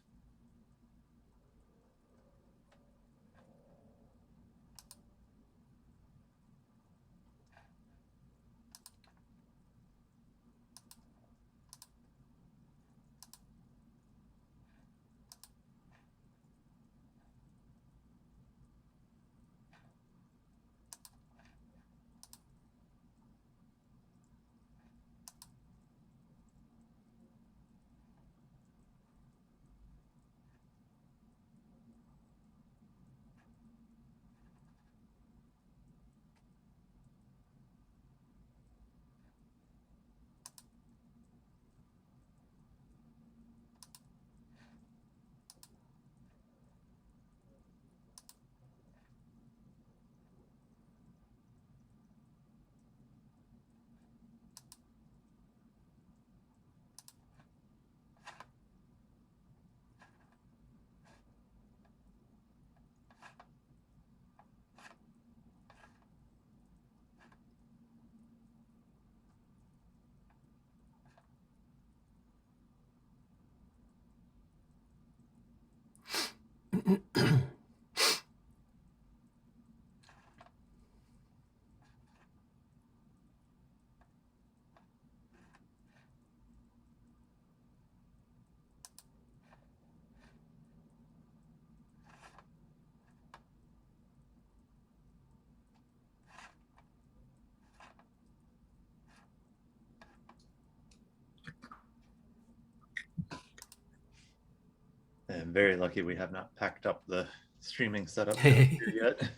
I'm very lucky we have not packed up the streaming setup yet.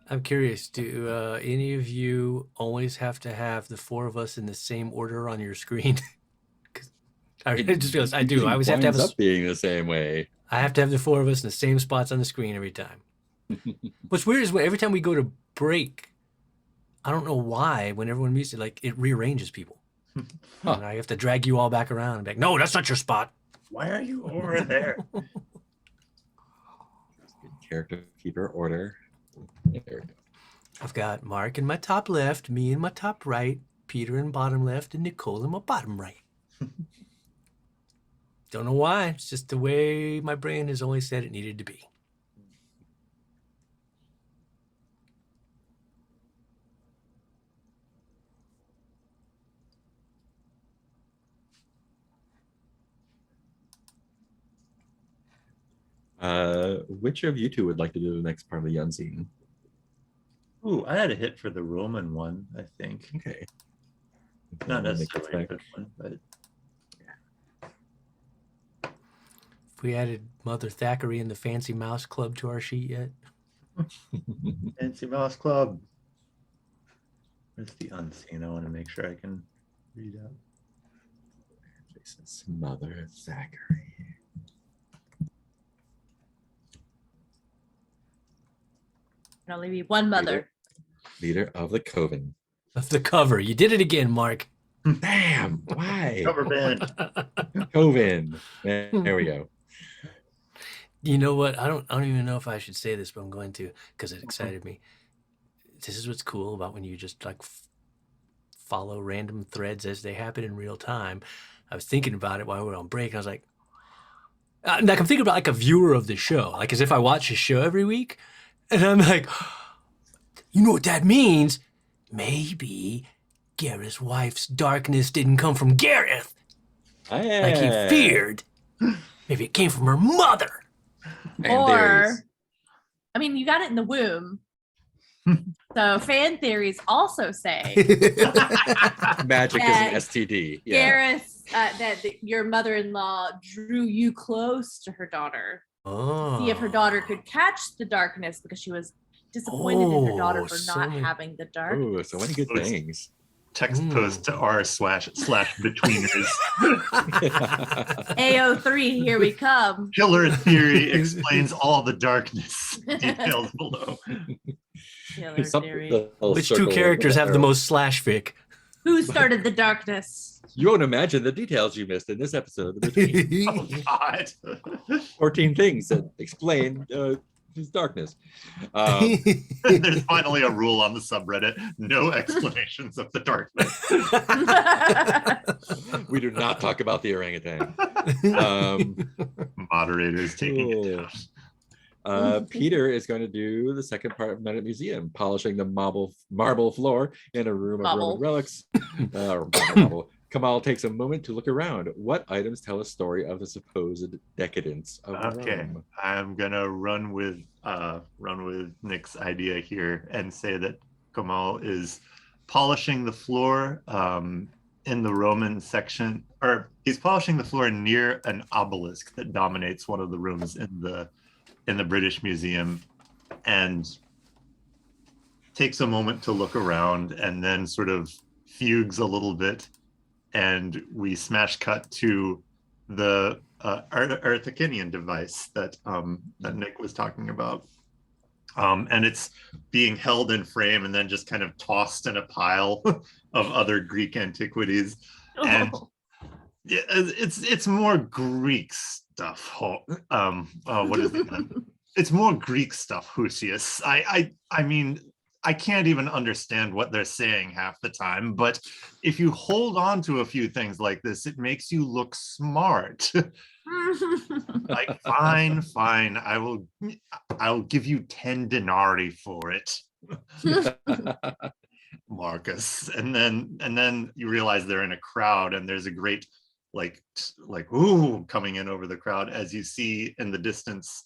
I'm curious, do any of you always have to have the four of us in the same order on your screen? 'Cause I just realized I do. I always have to have up being the same way. I have to have the four of us in the same spots on the screen every time. What's weird is when every time we go to break, I don't know why, when everyone mutes it, like it rearranges people. Huh. And I have to drag you all back around and be like, no, that's not your spot. Why are you over there? Character keeper order. There we go. I've got Mark in my top left, me in my top right, Peter in bottom left, and Nicole in my bottom right. Don't know why. It's just the way my brain has always said it needed to be. Which of you two would like to do the next part of the unseen? Ooh, I had a hit for the Roman one, I think. Okay. Not necessarily a good one, but If we added Mother Thackeray and the Fancy Mouse Club to our sheet yet? Fancy Mouse Club. Where's the unseen? I want to make sure I can read out. Jason's Mother Thackeray. I'll leave you one mother. Leader of the Coven. Of the cover. You did it again, Mark. Damn, why? Cover band. Coven. There we go. You know what? I don't even know if I should say this, but I'm going to because it excited me. This is what's cool about when you just like follow random threads as they happen in real time. I was thinking about it while we were on break. And I was like I'm thinking about like a viewer of the show, like as if I watch the show every week. And I'm like, you know what that means? Maybe Gareth's wife's darkness didn't come from Gareth, like he feared. Maybe it came from her mother. Or, I mean, you got it in the womb. So fan theories also say magic is an STD. Yeah. Gareth, that your mother-in-law drew you close to her daughter. Oh. See if her daughter could catch the darkness because she was disappointed in her daughter for not having the dark. Oh, so many good things. Text post to r//betweeners. AO3, here we come. Killer theory explains all the darkness. Details below. Killer theory. Which two characters have the most slash fic? Who started the darkness? You won't imagine the details you missed in this episode of The Between. Oh God. 14 things that explain his darkness. There's finally a rule on the subreddit: no explanations of the darkness. We do not talk about the orangutan. Moderators taking it down. Peter is going to do the second part of Night at Museum, polishing the marble floor in a room of Roman relics. Kamal takes a moment to look around. What items tell a story of the supposed decadence of Rome? I'm gonna run with Nick's idea here and say that Kamal is polishing the floor in the Roman section, or he's polishing the floor near an obelisk that dominates one of the rooms in the British Museum, and takes a moment to look around and then sort of fugues a little bit, and we smash cut to the Arthakinian device that Nick was talking about. And it's being held in frame and then just kind of tossed in a pile of other Greek antiquities. And it's more Greek stuff. What is it? It's more Greek stuff, Husius. I mean, I can't even understand what they're saying half the time, but if you hold on to a few things like this, it makes you look smart. Like, fine, I'll give you 10 denarii for it. Marcus. And then you realize they're in a crowd, and there's a great like ooh coming in over the crowd as you see in the distance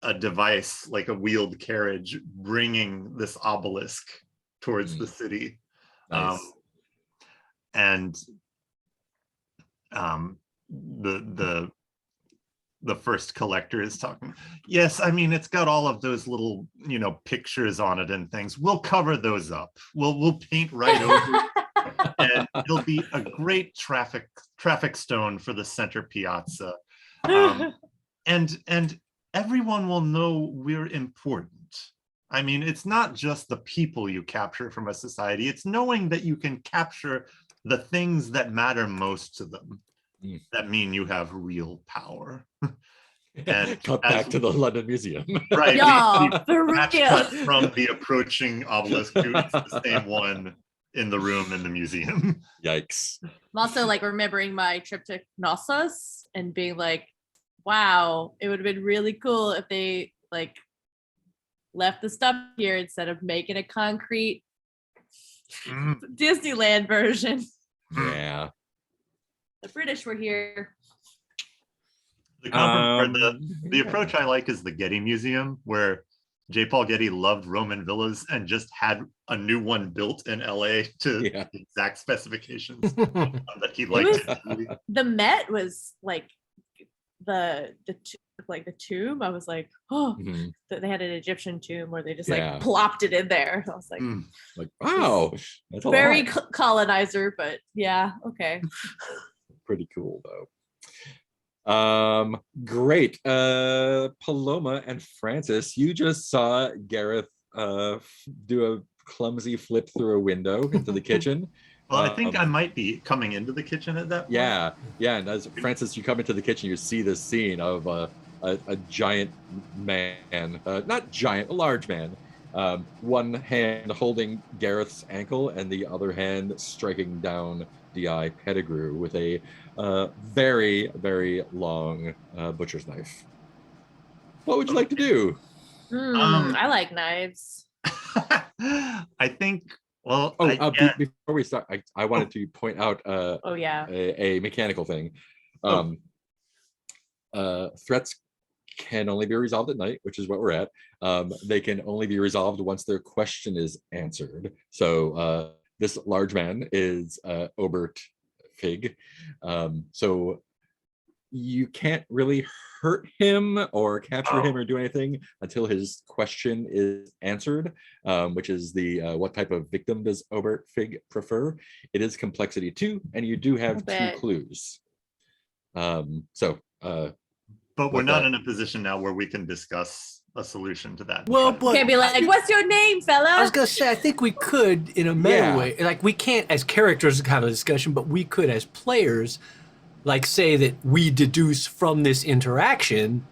a device like a wheeled carriage bringing this obelisk towards the city. Nice. And the first collector is talking. Yes, I mean, it's got all of those little, pictures on it and things. We'll cover those up. We'll paint right over it, and it'll be a great traffic stone for the center piazza. And everyone will know we're important. I mean, it's not just the people you capture from a society. It's knowing that you can capture the things that matter most to them. That mean you have real power. And cut back to the London Museum. Right. Cut from the approaching obelisk to the same one in the room in the museum. Yikes. I'm also remembering my trip to Knossos and being like, wow, it would have been really cool if they left the stuff here instead of making a concrete Disneyland version. Yeah. The British were here. The approach I like is the Getty Museum, where J. Paul Getty loved Roman villas and just had a new one built in LA to the exact specifications that he liked. The Met was the tomb. I was like, oh, they had an Egyptian tomb where they just plopped it in there. I was like, wow, that's very colonizer, but yeah, okay. Pretty cool though. Great. Paloma and Francis, you just saw Gareth do a clumsy flip through a window into the kitchen. Well, I think I might be coming into the kitchen at that point. Yeah. And as Francis, you come into the kitchen, you see this scene of a giant man, not giant, a large man. One hand holding Gareth's ankle and the other hand striking down D.I. Pettigrew with a very, very long butcher's knife. What would you like to do? I like knives. I think, before we start, I wanted to point out a mechanical thing. Threats can only be resolved at night, which is what we're at. They can only be resolved once their question is answered. So this large man is Obert Fig. So you can't really hurt him or capture him or do anything until his question is answered, which is the what type of victim does Obert Fig prefer? It is complexity 2, and you do have 2 clues. But we're not in a position now where we can discuss a solution to that. Well, but Can't be like, what's your name, fella? I was gonna say, I think we could in a meta Yeah. way. Like we can't as characters have a discussion, but we could as players, like say that we deduce from this interaction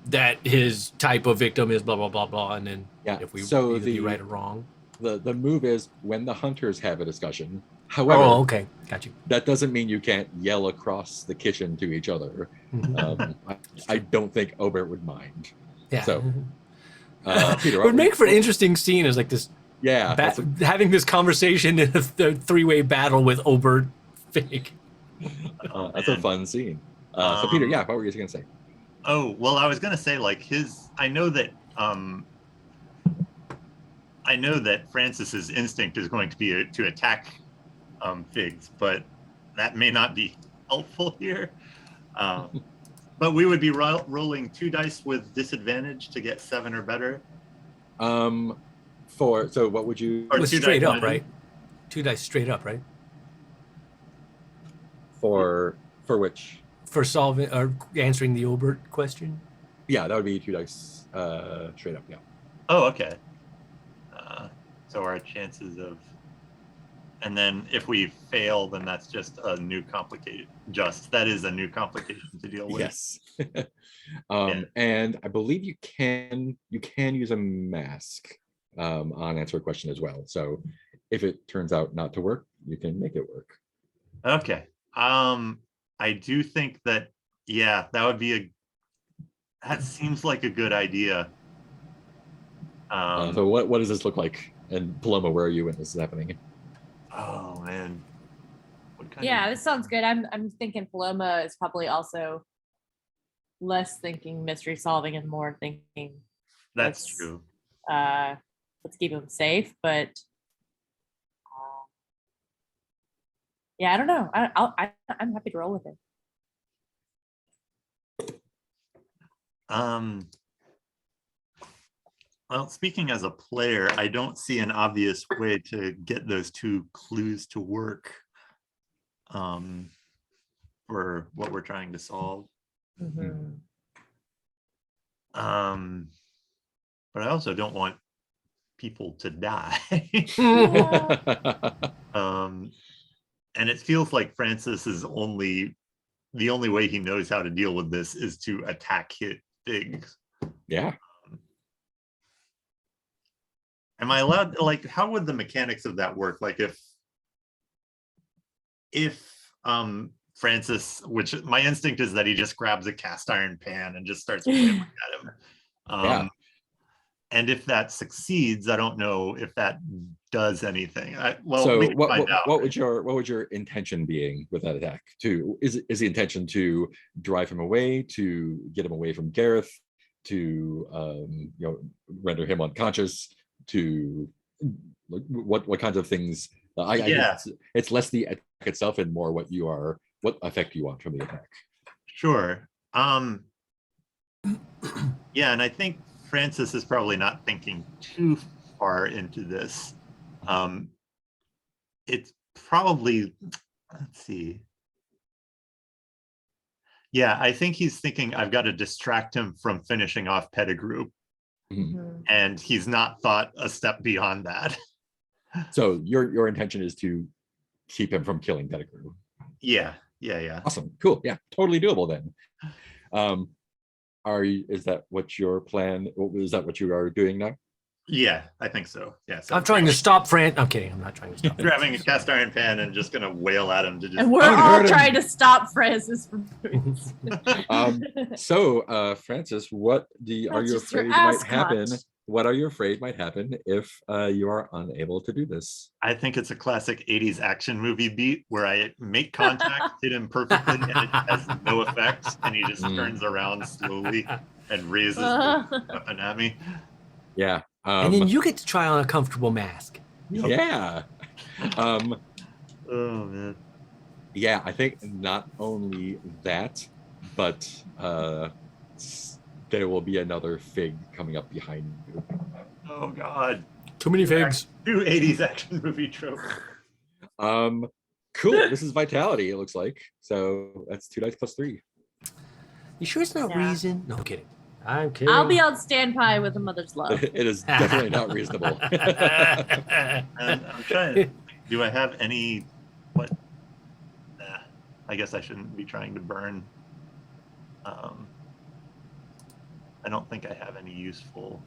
that his type of victim is blah blah blah blah, and then if we either be right or wrong. The move is when the hunters have a discussion. However, okay, got you. That doesn't mean you can't yell across the kitchen to each other. I don't think Obert would mind. Yeah. So, Peter, it would make for an interesting scene as like this. Yeah, having this conversation in a three-way battle with Obert Fig. That's a fun scene. So, Peter, what were you going to say? Oh, well, I was going to say like I know that Francis's instinct is going to be to attack Figs, but that may not be helpful here. But we would be rolling 2 dice with disadvantage to get 7 or better. So what would you? Or straight up, right? 2 dice straight up, right? For which? For solving or answering the Obert question. Yeah, that would be 2 dice straight up. Yeah. Oh, okay. So our chances of, and then if we fail, then that's just a new complication. That is a new complication to deal with. Yes. And I believe you can use a mask on answer a question as well. So if it turns out not to work, you can make it work. Okay. I do think that that seems like a good idea. So what does this look like? And Paloma, where are you when this is happening? Oh man. This sounds good. I'm thinking Paloma is probably also less thinking mystery solving and more thinking. That's true. Let's keep him safe, but I don't know. I'm happy to roll with it. Well, speaking as a player, I don't see an obvious way to get those 2 clues to work for what we're trying to solve. But I also don't want people to die. And it feels like Francis is the only way he knows how to deal with this is to attack Figs. Yeah. Am I allowed, like, how would the mechanics of that work? Like if Francis, which my instinct is that he just grabs a cast iron pan and just starts whipping at him. And if that succeeds, I don't know if that does anything. What would your intention being with that attack? Is the intention to drive him away, to get him away from Gareth, to render him unconscious, to what kinds of things? I guess it's less the attack itself and more what effect you want from the attack. Sure. And I think Francis is probably not thinking too far into this. It's probably, let's see. Yeah, I think he's thinking I've got to distract him from finishing off Pettigrew. And he's not thought a step beyond that. So your intention is to keep him from killing Pettigrew. Yeah. Awesome. Cool. Yeah, totally doable then. Is that what your plan? Is that what you are doing now? Yeah, I think so. Yeah. So I'm trying to stop I'm kidding. I'm not trying to stop. Grabbing a cast iron pan and just gonna wail at him to just. And we're all trying to stop Francis from doing this. So, Francis, what are you afraid might happen? What are you afraid might happen if you are unable to do this? I think it's a classic 80s action movie beat where I make contact, hit him perfectly, and it has no effect, and he just turns around slowly and raises the weapon at me. Yeah. And then you get to try on a comfortable mask. Yeah. Oh, man. Yeah, I think not only that, but there will be another Fig coming up behind you. Oh God. Too many Figs. 2 80s action movie tropes. Cool. This is Vitality, it looks like. So that's 2 dice plus 3. You sure it's not reason? No, I'm kidding. I'm kidding. I'll be on standby with a mother's love. It is definitely not reasonable. And I'm trying. Do I have any? What? Nah, I guess I shouldn't be trying to burn. I don't think I have any useful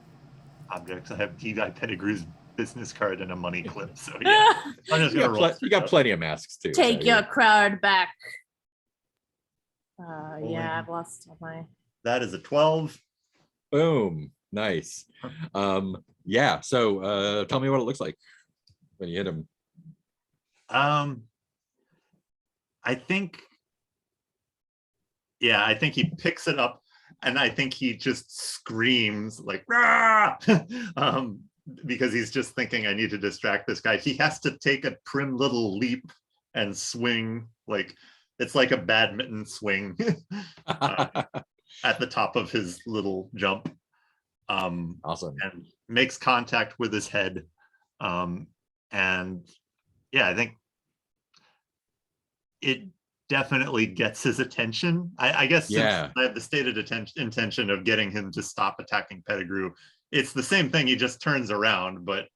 objects. I have D.I. Pettigrew's business card and a money clip. So yeah, I'm just You gonna roll. you got plenty of masks too. Take so, your yeah. crowd back. Rolling. Yeah, I've lost all my. That is a 12. Boom. Nice. Yeah. So tell me what it looks like when you hit him. I think. Yeah, I think he picks it up, and I think he just screams like "Rah!" Because he's just thinking, I need to distract this guy. He has to take a prim little leap and swing like it's like a badminton swing at the top of his little jump. Awesome. And makes contact with his head. And yeah, I think it definitely gets his attention. I guess since I have the stated intention of getting him to stop attacking Pettigrew, it's the same thing. He just turns around, but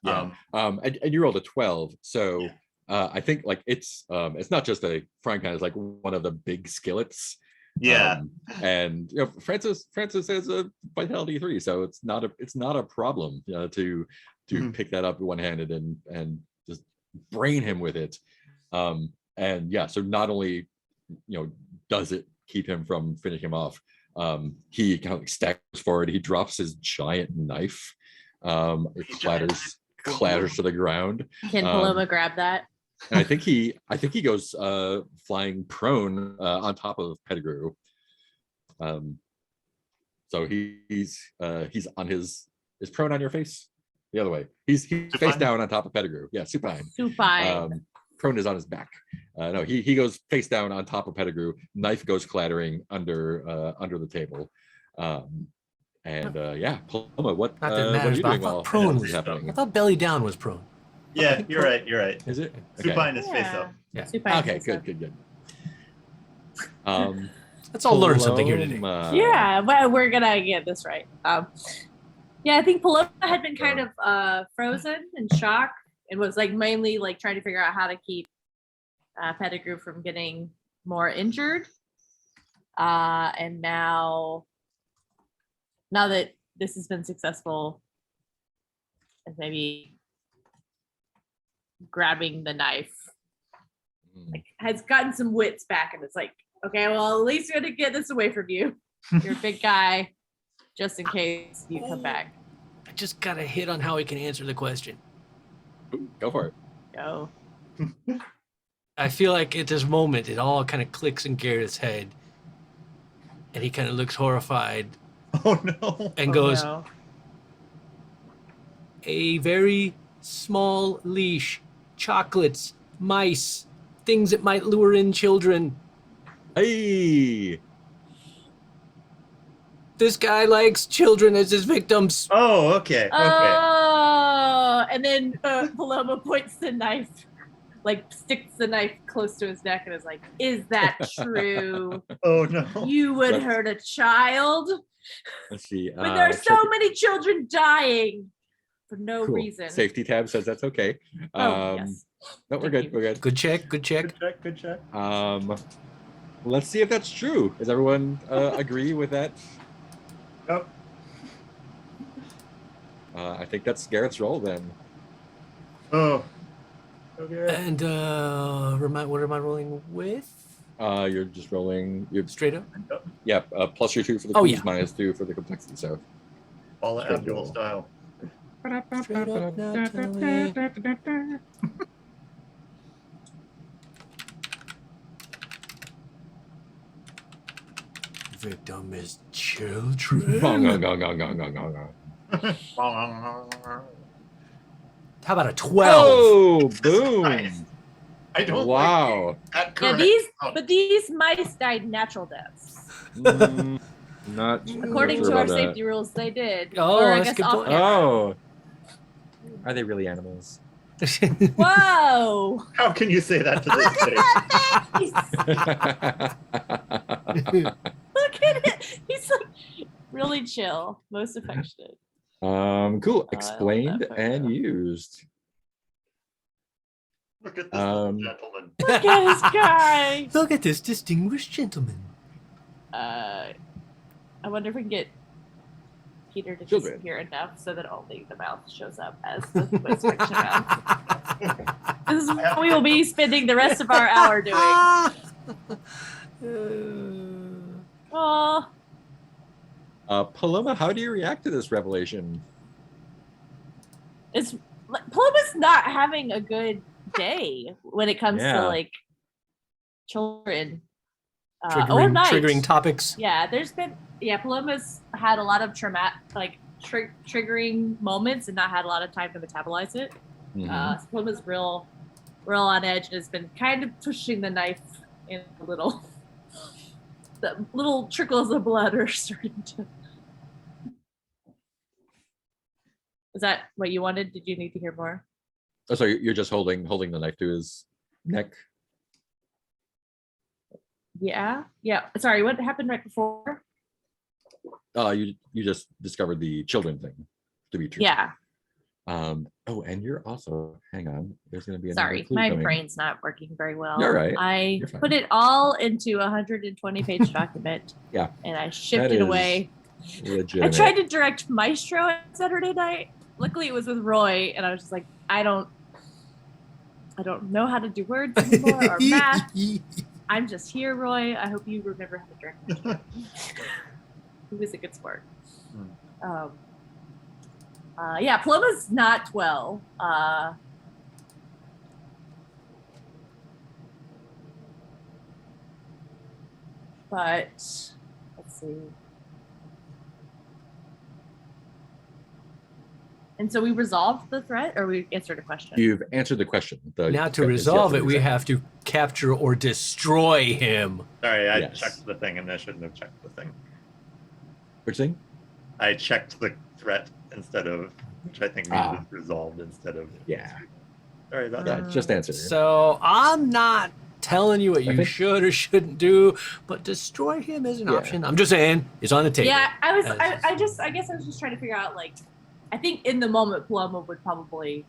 and you rolled a 12, so I think like it's not just a frying pan, it's like one of the big skillets. And you know, Francis has a vitality 3, so it's not a problem to pick that up one-handed and just brain him with it. And yeah, so not only does it keep him from finishing him off, he kind of like staggers forward, he drops his giant knife, it clatters to the ground. Can Paloma grab that? And I think he goes flying prone on top of Pettigrew. So he's on his prone on your face the other way. He's face down on top of Pettigrew. Yeah, supine. Supine. Prone is on his back. No, he goes face down on top of Pettigrew. Knife goes clattering under the table. Yeah, Paloma, what are you doing while prone this is happening? I thought belly down was prone. Yeah, you're right. Is it? Okay. Supine is face up. Yeah. Supine Okay, face up. good. Let's all learn something here today. Yeah, well, we're gonna get this right. Yeah, I think Paloma had been kind of frozen in shock and was like mainly like trying to figure out how to keep Pettigrew from getting more injured. And now that this has been successful, is maybe grabbing the knife, like has gotten some wits back, and it's like, okay, well, at least we're gonna get this away from you. You're a big guy, just in case you come back. I just got a hit on how he can answer the question. Go for it. Go. I feel like at this moment, it all kind of clicks in Garrett's head, and he kind of looks horrified. Oh no! And goes, no. A very small leash, chocolates, mice, things that might lure in children. Hey! This guy likes children as his victims. Oh, okay. Oh, and then Paloma points the knife, like sticks the knife close to his neck, and is like, "Is that true? Oh no! You would hurt a child? Let's see. When there are so many children dying for no Cool. reason." Safety tab says that's okay. Yes. No, we're good. We're good. Good check. Good check. Let's see if that's true. Does everyone agree with that? Yep. I think that's Garrett's roll then. Oh. Okay. And what am I rolling with? You're just rolling. You're Straight up. yeah. Plus your 2 for the Oh, clues, yeah. minus 2 for the complexity. So All Abdul style. Straight up, Natalie. Victim is children. How about a 12? Oh, boom! Nice. I don't Wow. like that Yeah, correct. these mice died natural deaths. Not According sure to our about that. safety rules, they did. Oh, Or I that's guess a good off point. camera. Oh, Are they really animals? Whoa! How can you say that to this day? Look at it. He's like Really chill. Most affectionate. Cool. I Explained love that and photo. used. Look at this little gentleman. Look at this guy. Look at this distinguished gentleman. I wonder if we can get Peter to Children. disappear enough so that only the mouth shows up as the voice fiction mouth. This is what we will be spending the rest of our hour doing. Oh, Paloma, how do you react to this revelation? it's Paloma's not having a good day when it comes to like children or night. Triggering topics. Yeah, there's been Paloma's had a lot of triggering moments and not had a lot of time to metabolize it. So Paloma's real on edge and has been kind of pushing the knife in a little. The little trickles of blood are starting to. Is that what you wanted? Did you need to hear more? Oh, so you're just holding the knife to his neck? Yeah. Sorry, what happened right before? You just discovered the children thing to be true. Yeah. Oh, and you're also, hang on, there's going to be another Sorry, clue my coming. brain's not working very well. You're right. I You're fine. put it all into a 120-page document. Yeah. And I shipped That it is away. Legitimate. I tried to direct Maestro on Saturday night. Luckily, it was with Roy, and I was just like, I don't know how to do words anymore or math. I'm just here, Roy. I hope you remember how to direct Maestro. He was a good sport. Paloma's not well. But let's see. And so we resolved the threat, or we answered a question? You've answered the question. Now to resolve it, we have to capture or destroy him. Sorry, I checked the thing and I shouldn't have checked the thing. Which thing? I checked the threat instead of, which I think means it's resolved instead of. Yeah. Sorry about that. Yeah, just answer. So I'm not telling you what you should or shouldn't do, but destroy him is an option. I'm just saying it's on the table. Yeah, I guess I was just trying to figure out, like, I think in the moment Paloma would probably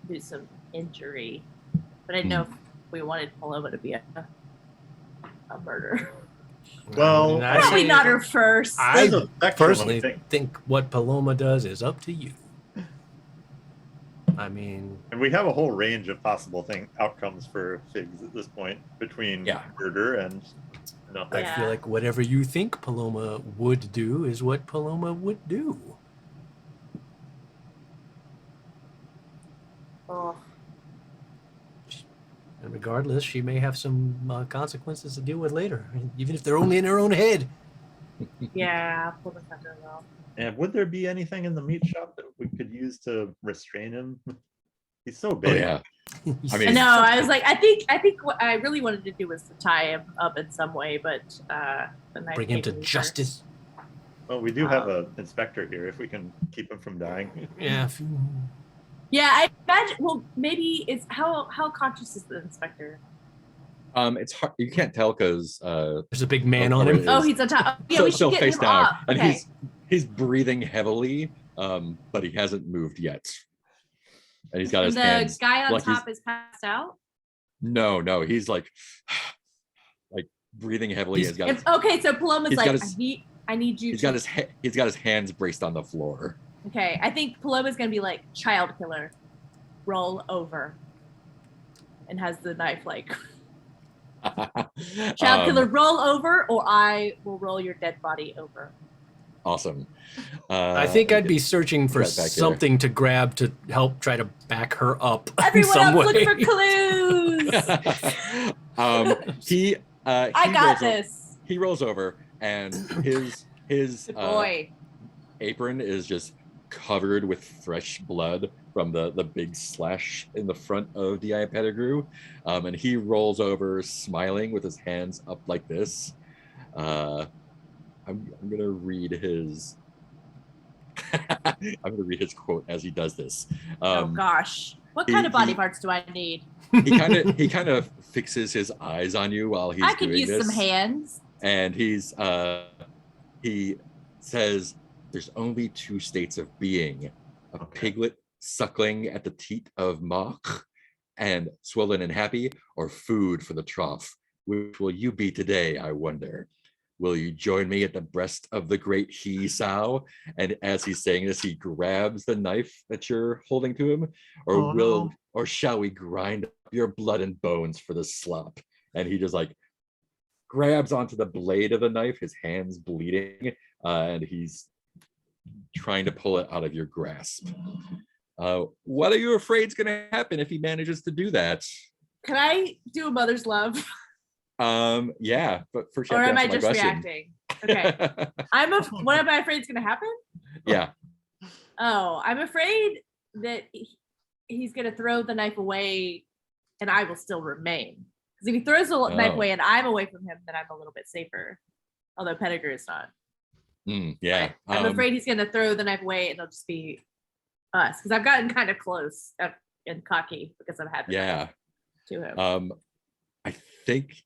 do some injury, but I didn't know if we wanted Paloma to be a murder. Well, probably not her first. I personally think what Paloma does is up to you. I mean, and we have a whole range of possible outcomes for Figs at this point between murder and nothing. I feel like whatever you think Paloma would do is what Paloma would do. Oh. And regardless, she may have some consequences to deal with later, even if they're only in her own head. Yeah, Paloma's not doing well. And would there be anything in the meat shop that we could use to restrain him? He's so big. Oh, yeah. I mean, no, I was like, I think what I really wanted to do was to tie him up in some way, but bring him to justice. Well, we do have an inspector here. If we can keep him from dying. Yeah. Yeah, I imagine. Well, maybe it's how conscious is the inspector? It's hard. You can't tell because there's a big man on him. Oh, he's on top. Yeah, so we should get face him down, up. and Okay. he's breathing heavily, but he hasn't moved yet. And he's got his hands. The guy on like top is passed out. No, he's like breathing heavily. Okay, so Paloma's like, I need you. He's got his hands braced on the floor. Okay, I think Paloma's gonna be like, child killer, roll over, and has the knife like, child killer, roll over, or I will roll your dead body over. Awesome. I think I'd be searching for something to grab to help try to back her up. Everyone in some else, way. look for clues. I got this. He rolls over, and his boy apron is just covered with fresh blood from the big slash in the front of D.I. Pettigrew, and he rolls over smiling with his hands up like this. I'm gonna read his quote as he does this. Oh gosh, what kind of body parts do I need? He kind of fixes his eyes on you while he's doing this. I could use some hands. And he says there's only two states of being: a piglet suckling at the teat of Mach and swollen and happy, or food for the trough. Which will you be today, I wonder? Will you join me at the breast of the great he-sow? And as he's saying this, he grabs the knife that you're holding to him. Or shall we grind up your blood and bones for the slop? And he just like grabs onto the blade of the knife, his hands bleeding, and he's trying to pull it out of your grasp. What are you afraid is going to happen if he manages to do that? Can I do a mother's love? Yeah, but first, or am I just reacting? Okay. What am I afraid is going to happen? Yeah. Oh, I'm afraid that he's going to throw the knife away and I will still remain. Because if he throws the knife away and I'm away from him, then I'm a little bit safer. Although Pettigrew is not. Yeah. I'm afraid he's going to throw the knife away and it'll just be us. Because I've gotten kind of close and cocky because I've had the knife to him. I think,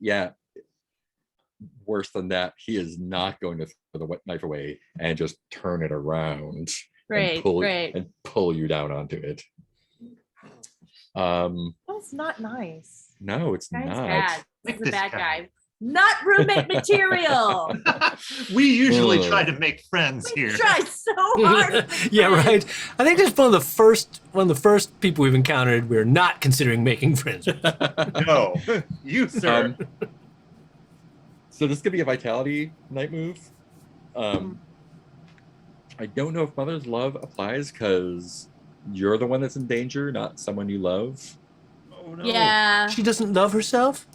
worse than that, he is not going to throw the knife away and just turn it around and pull you down onto it. That's not nice. No, it's not. Bad. This is a bad guy. Not roommate material. We usually try to make friends here. Try so hard. Yeah, right. I think that's one of the first people we've encountered we're not considering making friends with. No, you sir. So this could be a vitality night move. I don't know if Mother's Love applies because you're the one that's in danger, not someone you love. Oh no. Yeah. She doesn't love herself?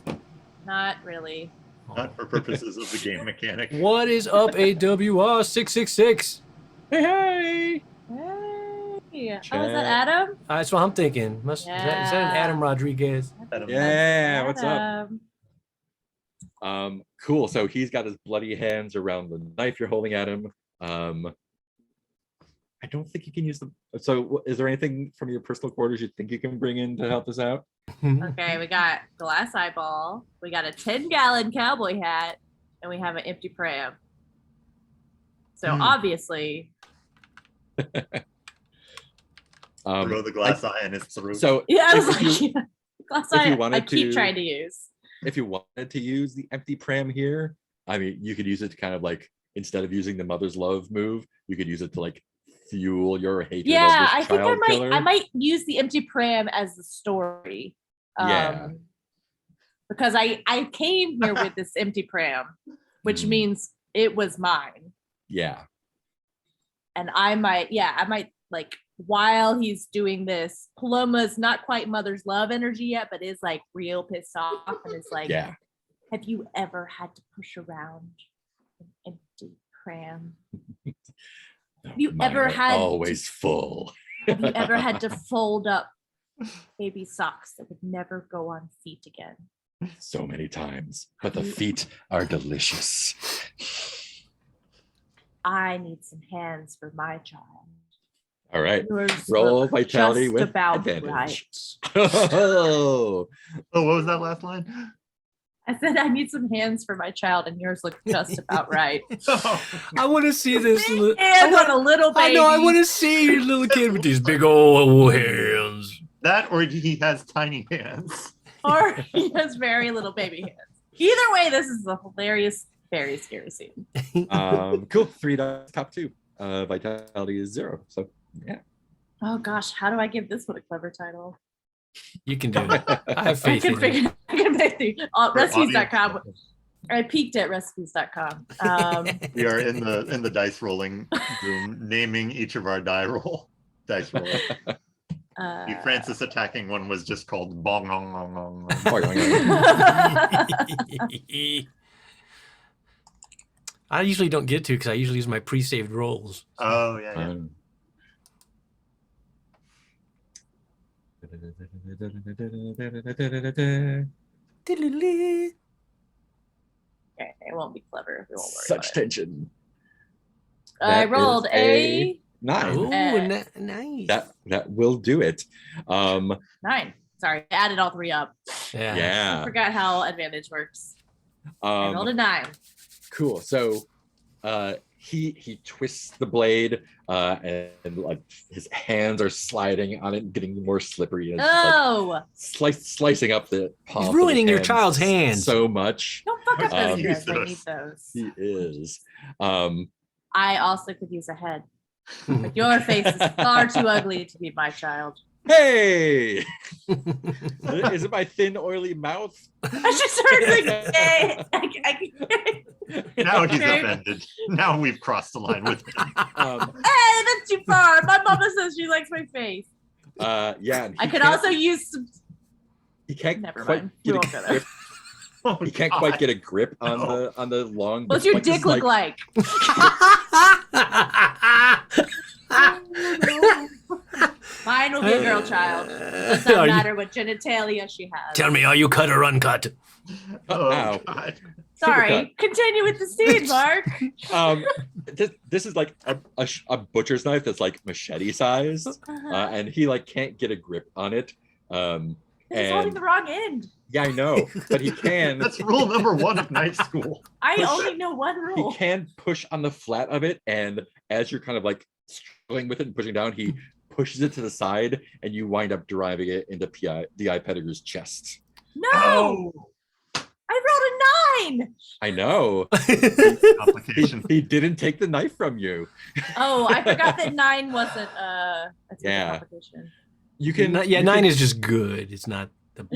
Not really. Not for purposes of the game mechanic. What is up, AWR 666? Hey. Oh, is that Adam? That's what I'm thinking. Is that an Adam Rodriguez? Yeah, what's up? Cool. So he's got his bloody hands around the knife you're holding at him. I don't think you can use them. So is there anything from your personal quarters you think you can bring in to help us out? Okay, we got glass eyeball, we got a 10-gallon cowboy hat, and we have an empty pram. So obviously throw the glass eye in his throat. So yeah, I was like, glass eye I keep trying to use. If you wanted to use the empty pram here, I mean, you could use it to kind of like, instead of using the Mother's Love move, you could use it to like fuel your hatred of this I think killer. I might use the empty pram as the story. Because I came here with this empty pram, which means it was mine. Yeah. And I might like, while he's doing this, Paloma's not quite Mother's Love energy yet, but is like real pissed off and is like, have you ever had to push around an empty pram? Have you ever had always full? Have you ever had to fold up baby socks that would never go on feet again? So many times, but the feet are delicious. I need some hands for my child. All right, Yours roll vitality just with about advantage. Right. Oh, what was that last line? I said I need some hands for my child, and yours look just about right. I want to see this. Hands on a little baby. I know. I want to see your little kid with these big old hands. That, or he has tiny hands. Or he has very little baby hands. Either way, this is a hilarious, very scary scene. Cool. 3 dice, top 2. Vitality is 0. So yeah. Oh gosh, how do I give this one a clever title? You can do it. I have faith in you. I can make the recipes.com. I peeked at recipes.com. We are in the dice rolling room, naming each of our dice roll. The Francis attacking one was just called bong ong ong ong. I usually don't get to because I usually use my pre-saved rolls. Oh yeah. Okay, it won't be clever. We won't worry Such about tension. I rolled a 9. Oh, nice. That will do it. 9. Sorry, I added all 3 up. Yeah. I forgot how advantage works. I rolled a 9. Cool. So he twists the blade, and like his hands are sliding on it and getting more slippery. And it's like slicing up the palm. He's ruining your child's hands so much. Don't fuck up those hands. I need those. He is. I also could use a head. But your face is far too ugly to be my child. Hey! Is it my thin, oily mouth? I just heard Now he's offended. Now we've crossed the line with him. Hey, that's too far. My mama says she likes my face. Yeah. I could also use some. He can't Never quite mind. get a grip. He can't quite get a grip on the long. What's your dick look like? Mine will be a girl child. Does not matter what genitalia she has. Tell me, are you cut or uncut? Oh, God. Sorry. Continue with the scene, Mark. This is like a butcher's knife that's like machete sized, and he like can't get a grip on it. He's holding the wrong end. Yeah, I know, but he can. That's rule number 1 of knife school. I only know one rule. He can push on the flat of it, and as you're kind of like struggling with it and pushing down, he pushes it to the side, and you wind up driving it into D.I. Pettigrew's chest. No! Oh. I rolled a 9! I know. He didn't take the knife from you. Oh, I forgot that 9 wasn't a complication. You can 9 is just good. It's not the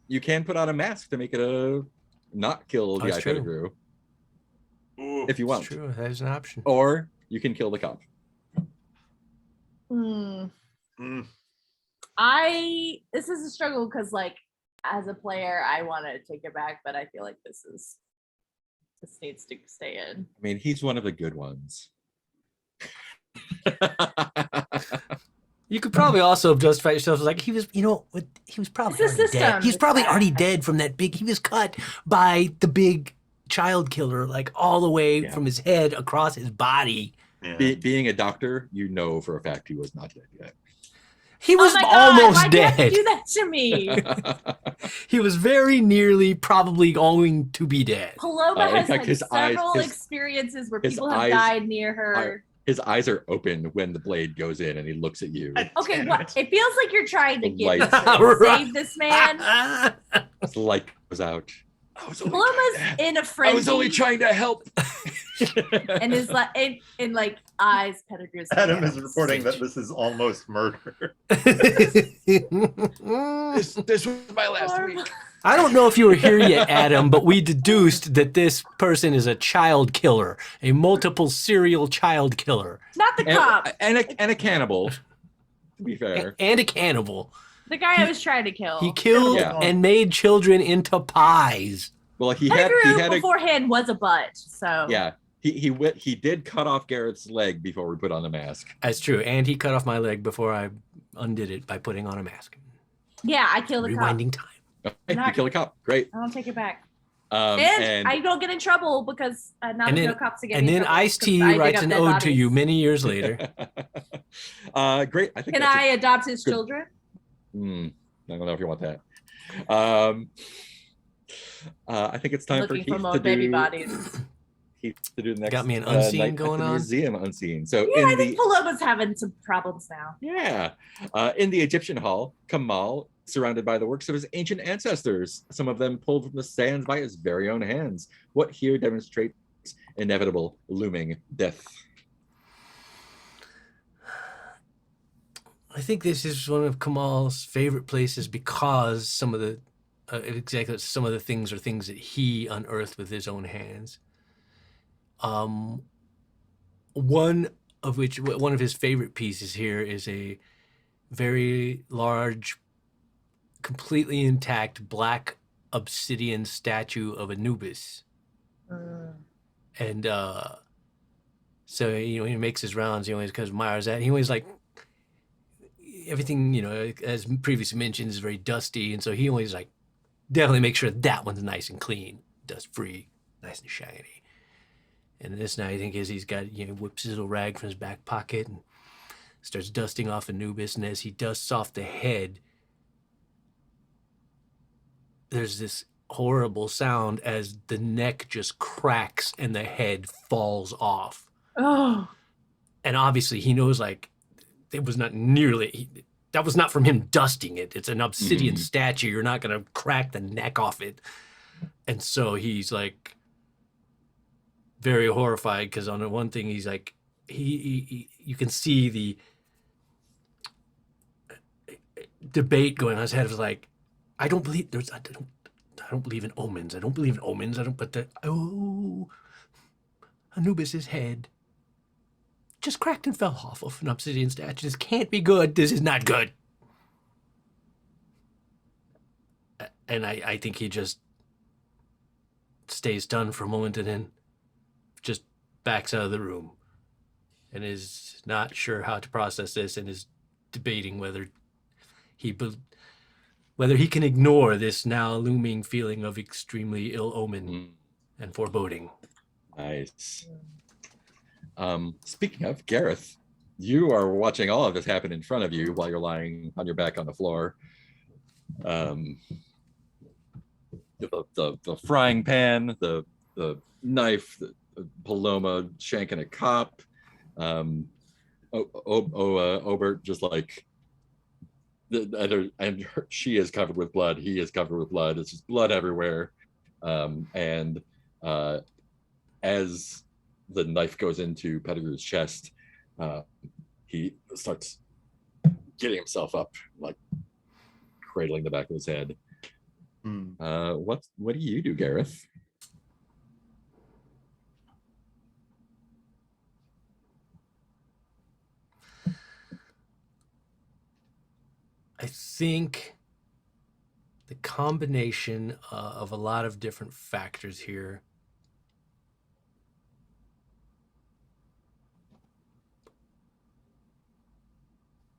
you can put on a mask to make it not kill D.I. Pettigrew. If you want. That's true. That is an option. Or you can kill the cop. This is a struggle because like as a player I want to take it back, but I feel like this needs to stay in. I mean, he's one of the good ones. You could probably also justify yourself as like he was probably already dead. He's probably already dead from that big. He was cut by the big child killer, like all the way from his head across his body. Yeah. Being a doctor, you know for a fact he was not dead yet. He was almost dead. Why did you do that to me? He was very nearly probably going to be dead. Paloma has had several experiences where people have died near her. His eyes are open when the blade goes in and he looks at you. Okay, what? It feels like you're trying to save this man. The light goes out. Paloma's in a frenzy. I was only trying to help. And is like in like eyes Pettigrew's. Adam is reporting that this is almost murder. This was my last week. I don't know if you were here yet, Adam, but we deduced that this person is a child killer, a multiple serial child killer. Not the cop. And a cannibal, to be fair. And a cannibal. The guy I was trying to kill. He killed and made children into pies. Well, he beforehand was a butt, so. Yeah. He did cut off Garrett's leg before we put on the mask. That's true. And he cut off my leg before I undid it by putting on a mask. Yeah, I killed the cop. Rewinding time. Okay, you kill a cop. Great. I don't take it back. And I don't get in trouble because no cops again. And then Ice-T writes an ode to you many years later. Great. I think. Can I adopt his children? I don't know if you want that. I think it's time for Heath more baby bodies. Heath to do the next. Got me an unseen going on. Museum unseen. So yeah, I think Paloma's having some problems now. Yeah, in the Egyptian hall, Kamal, surrounded by the works of his ancient ancestors, some of them pulled from the sands by his very own hands. What here demonstrates inevitable looming death. I think this is one of Kamal's favorite places because some of the things are things that he unearthed with his own hands. One of his favorite pieces here is a very large, completely intact black obsidian statue of Anubis. And so he makes his rounds. He always admires that. He always like everything, as previously mentioned, is very dusty, and so he always like definitely make sure that one's nice and clean, dust free, nice and shiny. And this night, I think, he's got, whips his little rag from his back pocket and starts dusting off Anubis. And as he dusts off the head, there's this horrible sound as the neck just cracks and the head falls off. Oh. And obviously he knows like it was not nearly, that was not from him dusting it. It's an obsidian statue. You're not going to crack the neck off it. And so he's like very horrified because on the one thing he's like, you can see the debate going on his head. It was like, I don't believe in omens. I don't believe in omens. Anubis's head just cracked and fell off of an obsidian statue. This can't be good. This is not good. And I think he just stays stunned for a moment and then just backs out of the room and is not sure how to process this and is debating whether he can ignore this now looming feeling of extremely ill omen and foreboding. Nice. Speaking of, Gareth, you are watching all of this happen in front of you while you're lying on your back on the floor. The frying pan, the knife, the Paloma shanking a cop. Obert just like she is covered with blood. He is covered with blood. It's just blood everywhere. And as the knife goes into Pettigrew's chest, he starts getting himself up, like cradling the back of his head. What do you do, Gareth? I think the combination of a lot of different factors here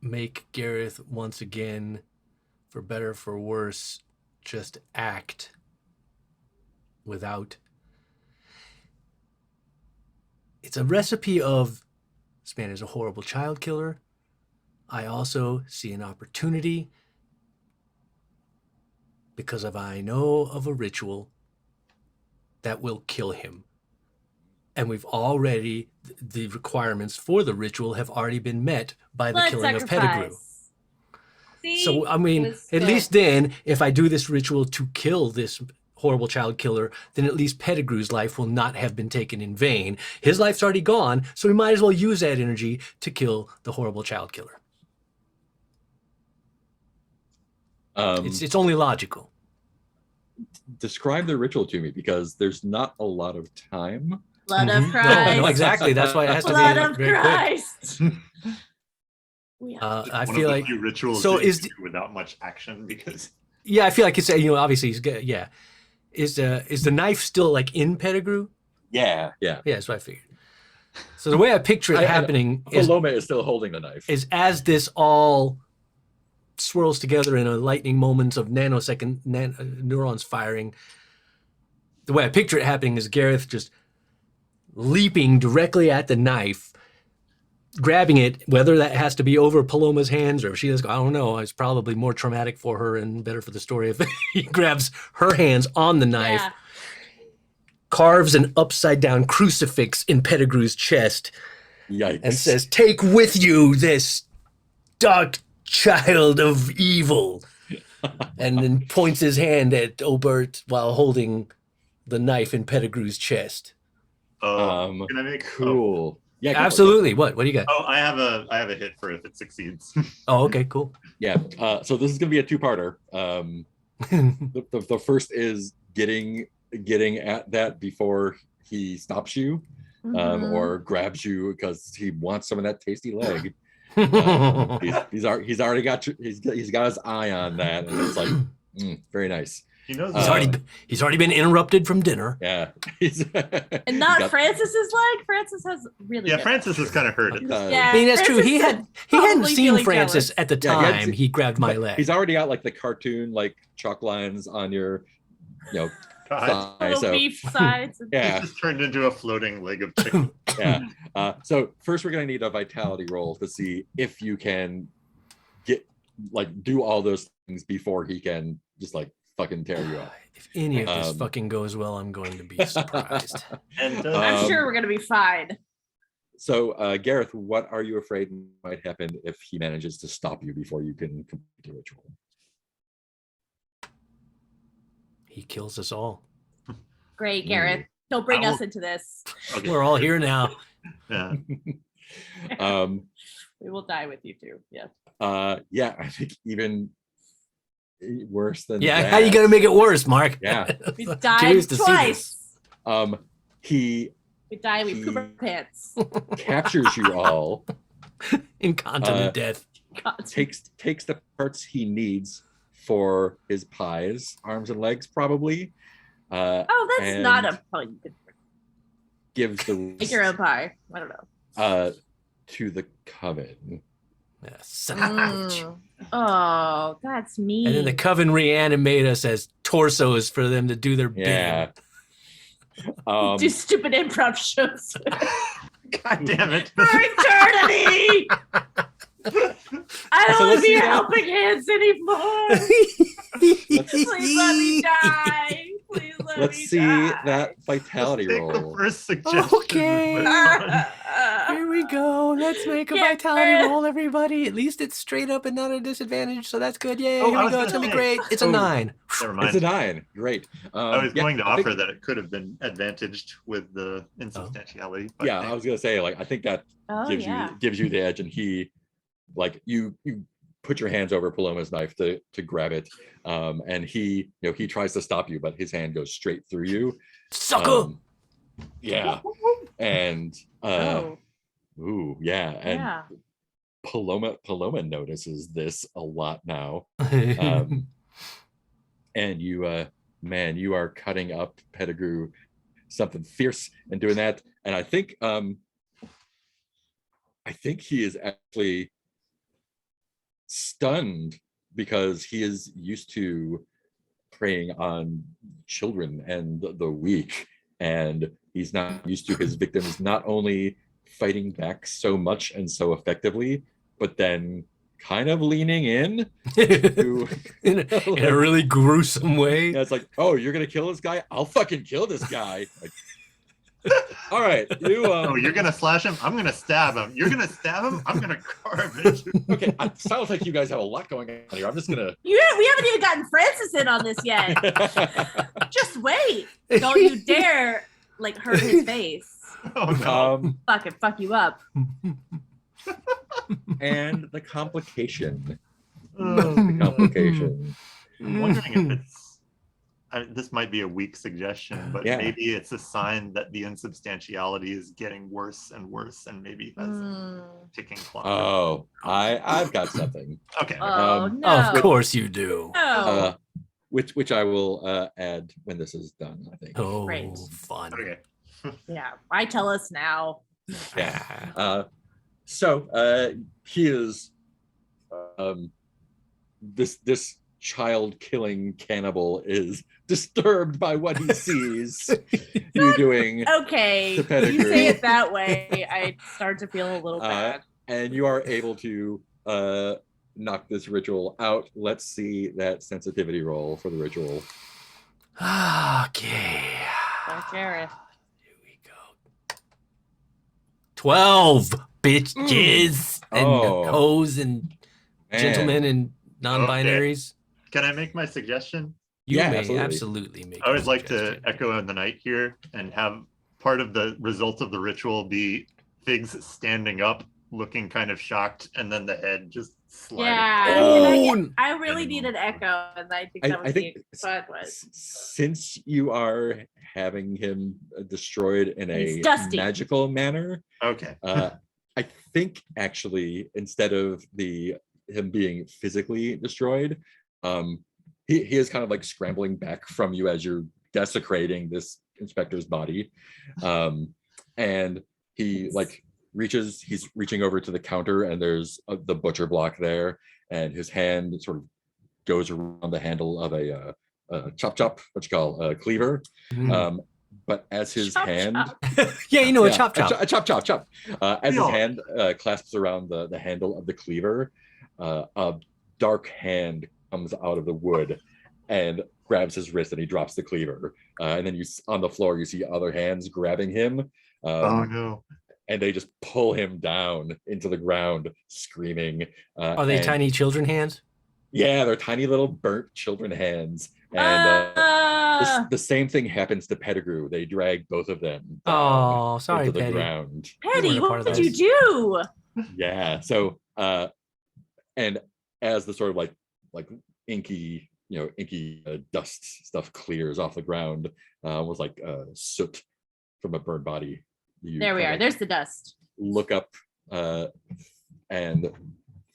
make Gareth once again, for better for worse, just act without. It's a recipe of this man is a horrible child killer. I also see an opportunity because I know of a ritual that will kill him. And we've already, the requirements for the ritual have already been met by the killing of Pettigrew. See? So, I mean, at least then, if I do this ritual to kill this horrible child killer, then at least Pettigrew's life will not have been taken in vain. His life's already gone, so we might as well use that energy to kill the horrible child killer. It's only logical. Describe the ritual to me, because there's not a lot of time. Blood of Christ. No, exactly. That's why it has to Blood be of very Christ. I feel like rituals so is without much action because I feel like it's obviously he's good. Yeah, is the knife still like in Pettigrew? Yeah. That's what I figured. So the way I picture it happening is Paloma is still holding the knife. Is as this all swirls together in a lightning moment of nanosecond neurons firing. The way I picture it happening is Gareth just leaping directly at the knife, grabbing it, whether that has to be over Paloma's hands or if she does, I don't know. It's probably more traumatic for her and better for the story if he grabs her hands on the knife, carves an upside down crucifix in Pettigrew's chest. Yikes. And says, "Take with you this dark child of evil." And then points his hand at Obert while holding the knife in Pettigrew's chest. Can I make cool? Yeah, absolutely. What do you got? I have a hit for if it succeeds. Oh, okay, cool. Yeah. So this is gonna be a two-parter. The first is getting at that before he stops you, or grabs you because he wants some of that tasty leg. He's already got he's got his eye on that, and it's like very nice. He knows he's already been interrupted from dinner. Yeah. And not Francis's leg. Francis has really Francis is kind of hurt. Yeah, I mean, that's Francis true. He hadn't seen Francis jealous. at the time he grabbed my leg. He's already got like the cartoon like chalk lines on your thigh, little beef sides. Yeah, it just turned into a floating leg of chicken. Yeah. So first we're gonna need a vitality roll to see if you can do all those things before he can just like fucking tear you up. If any of this fucking goes well, I'm going to be surprised. And I'm sure we're gonna be fine. So, Gareth, what are you afraid might happen if he manages to stop you before you can complete the ritual? He kills us all. Great, Gareth. Don't bring us into this. Okay. We're all here now. Yeah. We will die with you too. Yes. Yeah, I think even worse than Yeah, that. how you gonna make it worse, Mark? Yeah. We died Curious to see twice. He We die, we poop our pants. captures you all, Incontinent death. takes the parts he needs for his pies, arms and legs, probably. Oh, that's not a pie. You could Gives the make your own pie. I don't know. to the coven. Yeah, savage. Oh, that's mean. And then the coven reanimate us as torsos for them to do their Yeah. bidding. Do stupid improv shows God damn it. for eternity. I don't So want let's to be see your that. helping hands anymore. Please let me die. Please let Let's me see die. that vitality Let's take the roll. first suggestion. Okay. Here we go. Let's make a Yeah. vitality roll, everybody. At least it's straight up and not a disadvantage, so that's good. Yay, Oh, here I we was go. It's gonna gonna be say. great. It's a 9. Never It's a mind. 9. Great. I was Yeah, going to I think- offer that it could have been advantaged with the insubstantiality. But Yeah, I was gonna say, like, I think that Oh, yeah. gives you the edge, and he, like, you put your hands over Paloma's knife to grab it, and he tries to stop you, but his hand goes straight through you. Sucker. Yeah, and Oh, ooh, yeah, and yeah. Paloma notices this a lot now, and you, man, you are cutting up Pettigrew something fierce and doing that, and I think he is actually stunned because he is used to preying on children and the weak, and he's not used to his victims not only fighting back so much and so effectively, but then kind of leaning in to, in a really gruesome way. yeah, it's like, oh, you're gonna kill this guy? I'll fucking kill this guy. Like, all right, you oh, you're gonna slash him? I'm gonna stab him. You're gonna stab him? I'm gonna carve it. okay, it sounds like you guys have a lot going on here. I'm just gonna We haven't even gotten Francis in on this yet. Just wait. Don't you dare like hurt his face. Oh no. Fuck you up. And the complication. Oh, The complication. I'm wondering if it's this might be a weak suggestion, but Yeah. maybe it's a sign that the insubstantiality is getting worse and worse, and maybe that's a ticking clock. Oh, I've got something. Okay. Oh no. Of course you do. No. Which I will add when this is done, I think. Oh, Great. fun. Okay. Yeah. Why tell us now? Yeah. So he is this child killing cannibal is disturbed by what he sees you doing, Okay. To You Pettigrew. say it that way, I start to feel a little bad. and you are able to knock this ritual out. Let's see that sensitivity roll for the ritual. Okay. Oh, Jared. Here we go. 12 bitches and Oh. hoes and Man. gentlemen and non-binaries. Can I make my suggestion? You Yeah, may absolutely. absolutely make. I a would like to suggestion. echo in the night here and have part of the result of the ritual be Figs standing up, looking kind of shocked, and then the head just sliding. Yeah. Oh. I really need an echo, and I think that I would think be a fun one. since you are having him destroyed in a He's dusty. magical manner, Okay. I think actually instead of him being physically destroyed, he is kind of like scrambling back from you as you're desecrating this inspector's body, and he like he's reaching over to the counter, and there's the butcher block there, and his hand sort of goes around the handle of a a cleaver, Mm. but as his Chop, hand chop. Yeah, you know, a yeah, chop chop. a chop. As his Yeah. hand clasps around the handle of the cleaver, a dark hand comes out of the wood and grabs his wrist, and he drops the cleaver. And then on the floor, you see other hands grabbing him. Oh no. And they just pull him down into the ground, screaming. Are they tiny children hands? Yeah, they're tiny little burnt children hands. And the same thing happens to Pettigrew. They drag both of them down sorry, into the Petty. ground. Petty, what did you do? Yeah. So, and as the sort of like inky, dust stuff clears off the ground, was like soot from a burned body. There we are. There's the dust. Look up, and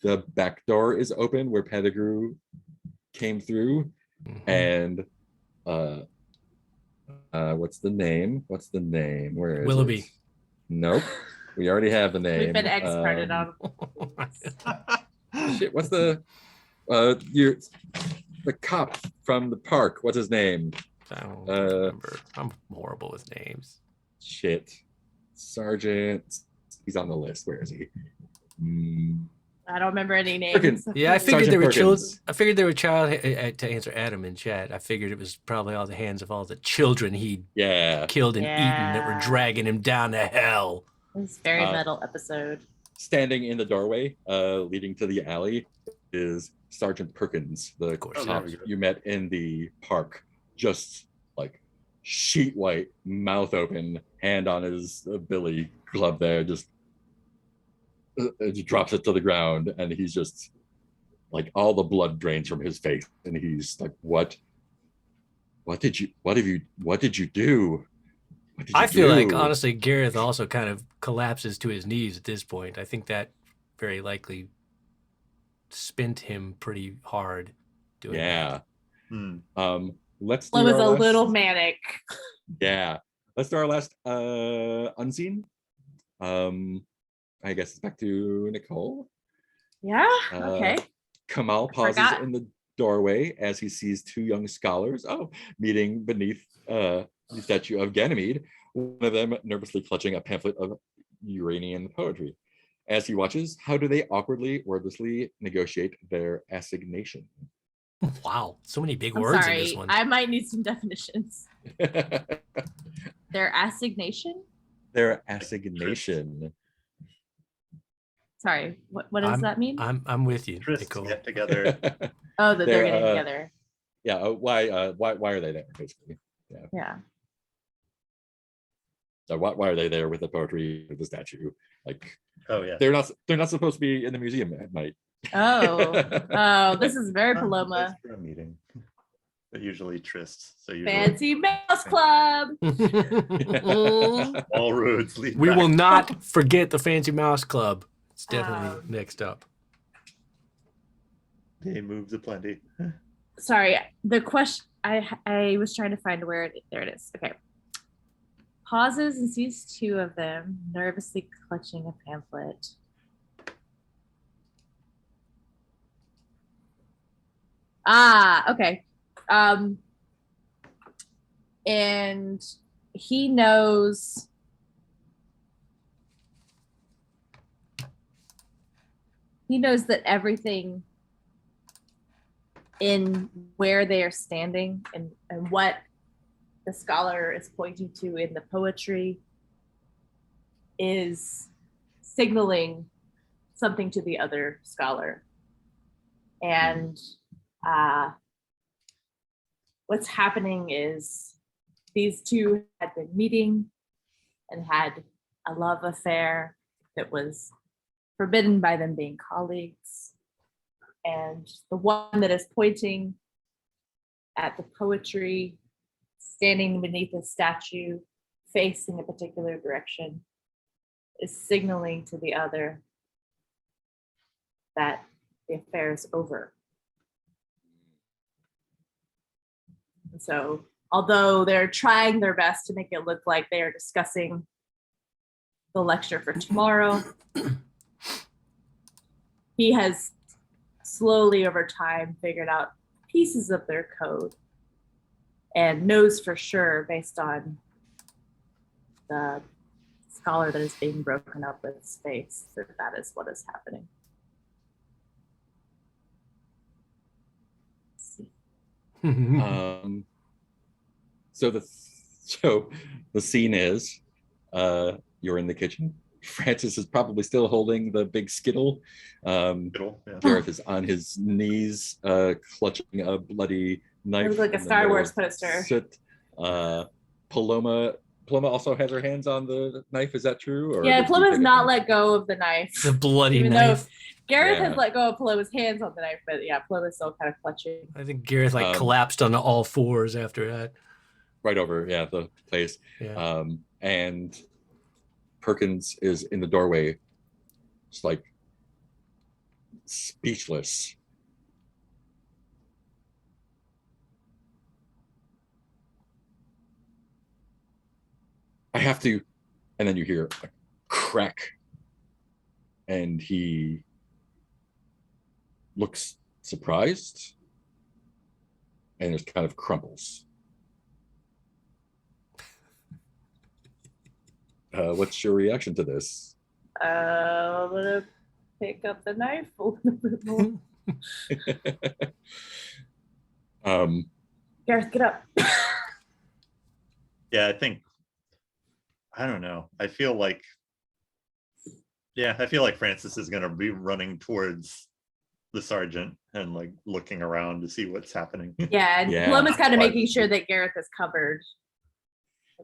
the back door is open where Pettigrew came through. And what's the name? Where is Willoughby? It? Nope. We already have the name. We've been experted on. Shit, what's the cop from the park? What's his name? I don't remember. I'm horrible with names. Shit. Sergeant. He's on the list. Where is he? I don't remember any names. Perkins. Yeah, I figured there were children. Perkins. I figured there were to answer Adam in chat. I figured it was probably all the hands of all the children he killed and eaten that were dragging him down to hell. It's a very metal episode. Standing in the doorway, leading to the alley, is Sergeant Perkins, the cop you met in the park. Just like sheet white, mouth open, hand on his billy club there, just drops it to the ground, and he's just like, all the blood drains from his face, and he's like, what did you do? I feel like, honestly, Gareth also kind of collapses to his knees at this point. I think that very likely spent him pretty hard doing that. Let's do it was a little manic. Yeah. Let's do our last unseen. I guess it's back to Nicole. Yeah. Okay. Kamal pauses in the doorway as he sees two young scholars meeting beneath the statue of Ganymede, one of them nervously clutching a pamphlet of Uranian poetry. As he watches, how do they awkwardly, wordlessly negotiate their assignation? Wow, so many big words in this one. I might need some definitions. Their assignation? Their assignation. Sorry, what does that mean? I'm with you, Nicole. Get together. Oh, that they're getting together. Yeah. Why are they there, basically? Yeah. So why are they there with the poetry of the statue? Like, they're not supposed to be in the museum at night. This is very Paloma. For a meeting, but usually trysts. So Fancy Mouse Club. All roads lead. We will not forget the Fancy Mouse Club. It's definitely next up. They moves aplenty. Sorry, the question I was trying to find where there it is. Okay. Pauses and sees two of them nervously clutching a pamphlet. Okay. And he knows that everything in where they are standing and what the scholar is pointing to in the poetry is signaling something to the other scholar. And what's happening is these two had been meeting and had a love affair that was forbidden by them being colleagues. And the one that is pointing at the poetry, standing beneath a statue, facing a particular direction, is signaling to the other that the affair is over. And so, although they're trying their best to make it look like they are discussing the lecture for tomorrow, he has slowly over time figured out pieces of their code and knows for sure, based on the scholar that is being broken up with space, that is what is happening. So the scene is you're in the kitchen. Francis is probably still holding the big skittle. Gareth is on his knees, clutching a bloody knife. It was like a Star Wars poster. Paloma also has her hands on the knife. Is that true? Or yeah, Paloma's not let go of the knife. The bloody knife. Gareth has let go of Paloma's hands on the knife, but yeah, Paloma's still kind of clutching. I think Gareth collapsed on all fours after that. Right over, the place. Yeah. And Perkins is in the doorway, just like speechless. I have to, and then you hear a crack, and he looks surprised and just kind of crumples. What's your reaction to this? I'm gonna pick up the knife a little bit more. Gareth, get up. Yeah, I don't know. I feel like Francis is gonna be running towards the sergeant and like looking around to see what's happening. Yeah, and Paloma's kind of making sure that Gareth is covered.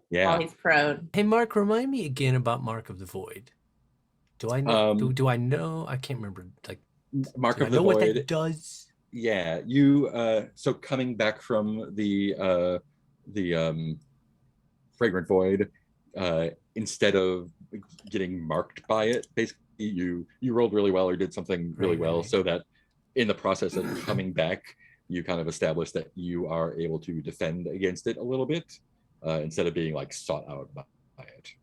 While he's prone. Hey, Mark, remind me again about Mark of the Void. Do I know? Do I know? I can't remember. Like, Mark of the Void. What that does? Yeah, you. So coming back from the Fragrant Void, instead of getting marked by it, basically you rolled really well or did something really well, so that in the process of coming back, you kind of established that you are able to defend against it a little bit. Instead of being like sought out by it.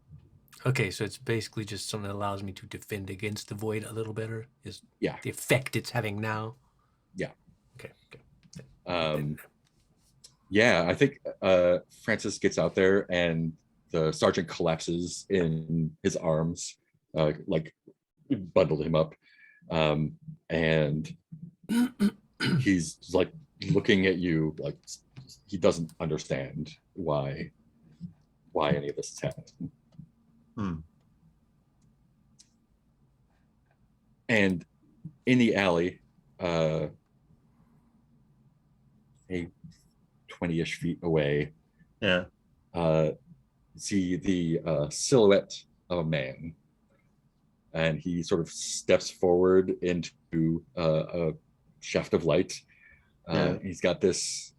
Okay, so it's basically just something that allows me to defend against the void a little better. Is the effect it's having now? Yeah. Okay. I think Francis gets out there and the sergeant collapses in his arms, like bundled him up, and he's like looking at you like he doesn't understand why any of this is happening. And in the alley, a 20-ish feet away, see the silhouette of a man, and he sort of steps forward into a shaft of light. He's got this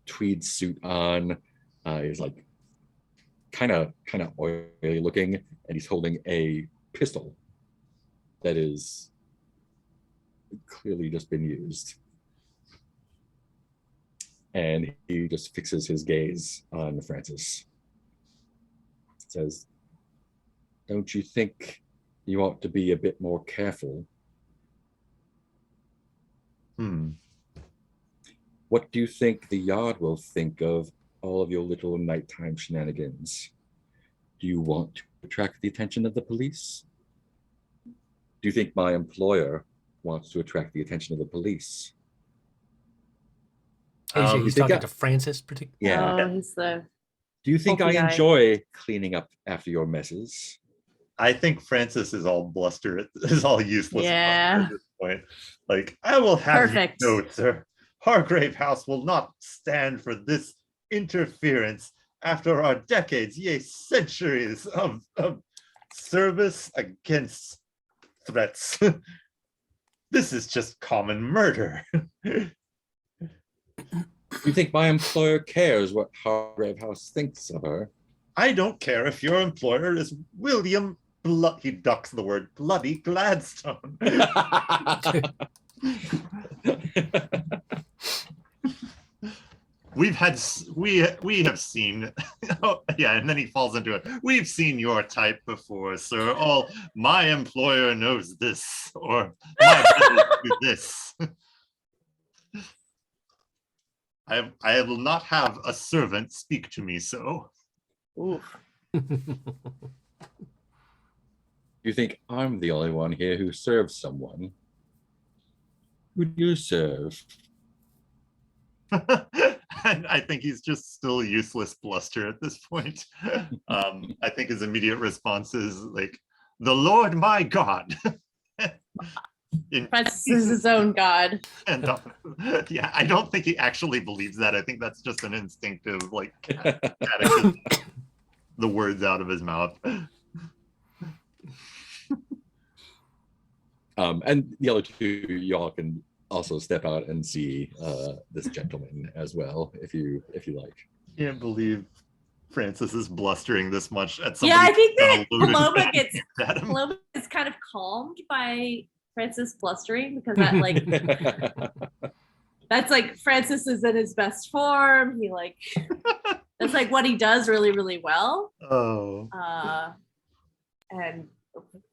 tweed suit on. He's like kind of oily looking, and he's holding a pistol that is clearly just been used. And he just fixes his gaze on Francis. Says, "Don't you think you ought to be a bit more careful?" What do you think the yard will think of all of your little nighttime shenanigans? Do you want to attract the attention of the police? Do you think my employer wants to attract the attention of the police? He's talking to Francis, particularly. Yeah. He's the. Do you think I enjoy cleaning up after your messes? I think Francis is all bluster. Is all useless. Yeah. At this point, like I will have Perfect. you note, sir. Hargrave House will not stand for this interference after our decades, yea, centuries of service against threats. This is just common murder. You think my employer cares what Hargrave House thinks of her? I don't care if your employer is William he ducks the word bloody Gladstone. We have seen, and then he falls into it. We've seen your type before, sir. My employer knows this, or my business do this. I will not have a servant speak to me so. Oof. You think I'm the only one here who serves someone? Who do you serve? And I think he's just still useless bluster at this point. I think his immediate response is like, the Lord my God. Francis is his own god. And yeah, I don't think he actually believes that. I think that's just an instinctive, like, the words out of his mouth. And the other two, y'all can also step out and see this gentleman as well, if you like. Can't believe Francis is blustering this much at somebody. Yeah, I think that Paloma gets kind of calmed by Francis blustering, because that like that's like Francis is in his best form. He like that's like what he does really, really well. Oh. And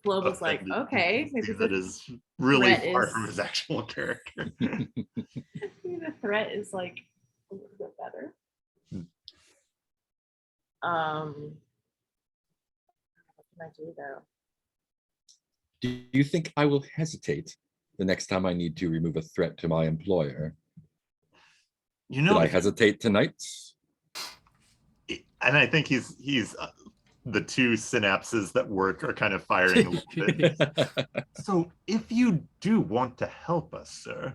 Paloma's like, okay, maybe that is really far from his actual character. Maybe the threat is like a little bit better. What can I do though? Do you think I will hesitate the next time I need to remove a threat to my employer? You know, did I hesitate tonight? And I think he's the two synapses that work are kind of firing a little bit. So if you do want to help us, sir,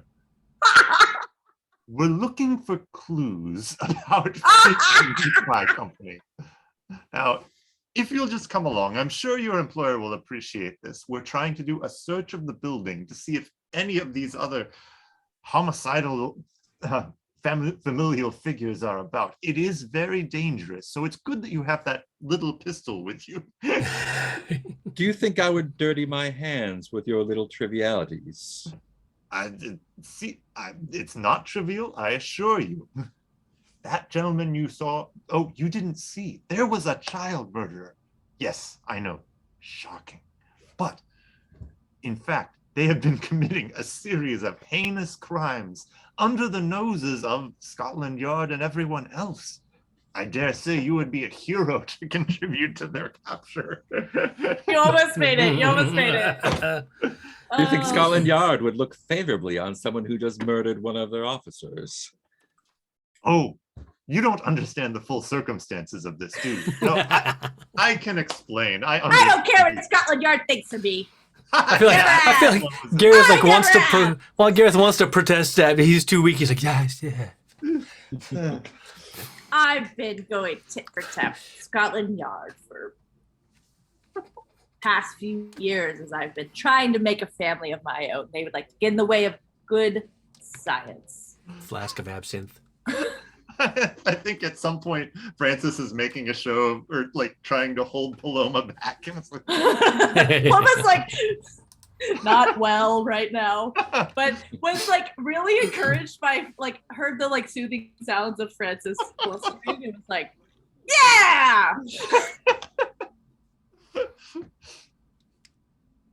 we're looking for clues about my company. Now, if you'll just come along, I'm sure your employer will appreciate this. We're trying to do a search of the building to see if any of these other homicidal familial figures are about. It is very dangerous, so it's good that you have that little pistol with you. Do you think I would dirty my hands with your little trivialities? It's not trivial, I assure you. That gentleman you saw, oh, you didn't see. There was a child murderer. Yes, I know. Shocking. But, in fact, they have been committing a series of heinous crimes under the noses of Scotland Yard and everyone else. I dare say you would be a hero to contribute to their capture. You almost made it. You almost made it. Do you think Scotland Yard would look favorably on someone who just murdered one of their officers? Oh, you don't understand the full circumstances of this, do you? No, I can explain. I don't care what Scotland Yard thinks of me. I feel like Gareth like wants to Gareth wants to protest that, but he's too weak. He's like, yes, yeah. I've been going tit for tat Scotland Yard for past few years as I've been trying to make a family of my own. They would like to get in the way of good science. Flask of absinthe. I think at some point Francis is making a show or like trying to hold Paloma back, and it's like Paloma's like not well right now, but was like really encouraged by like heard the like soothing sounds of Francis blustering and was like, yeah.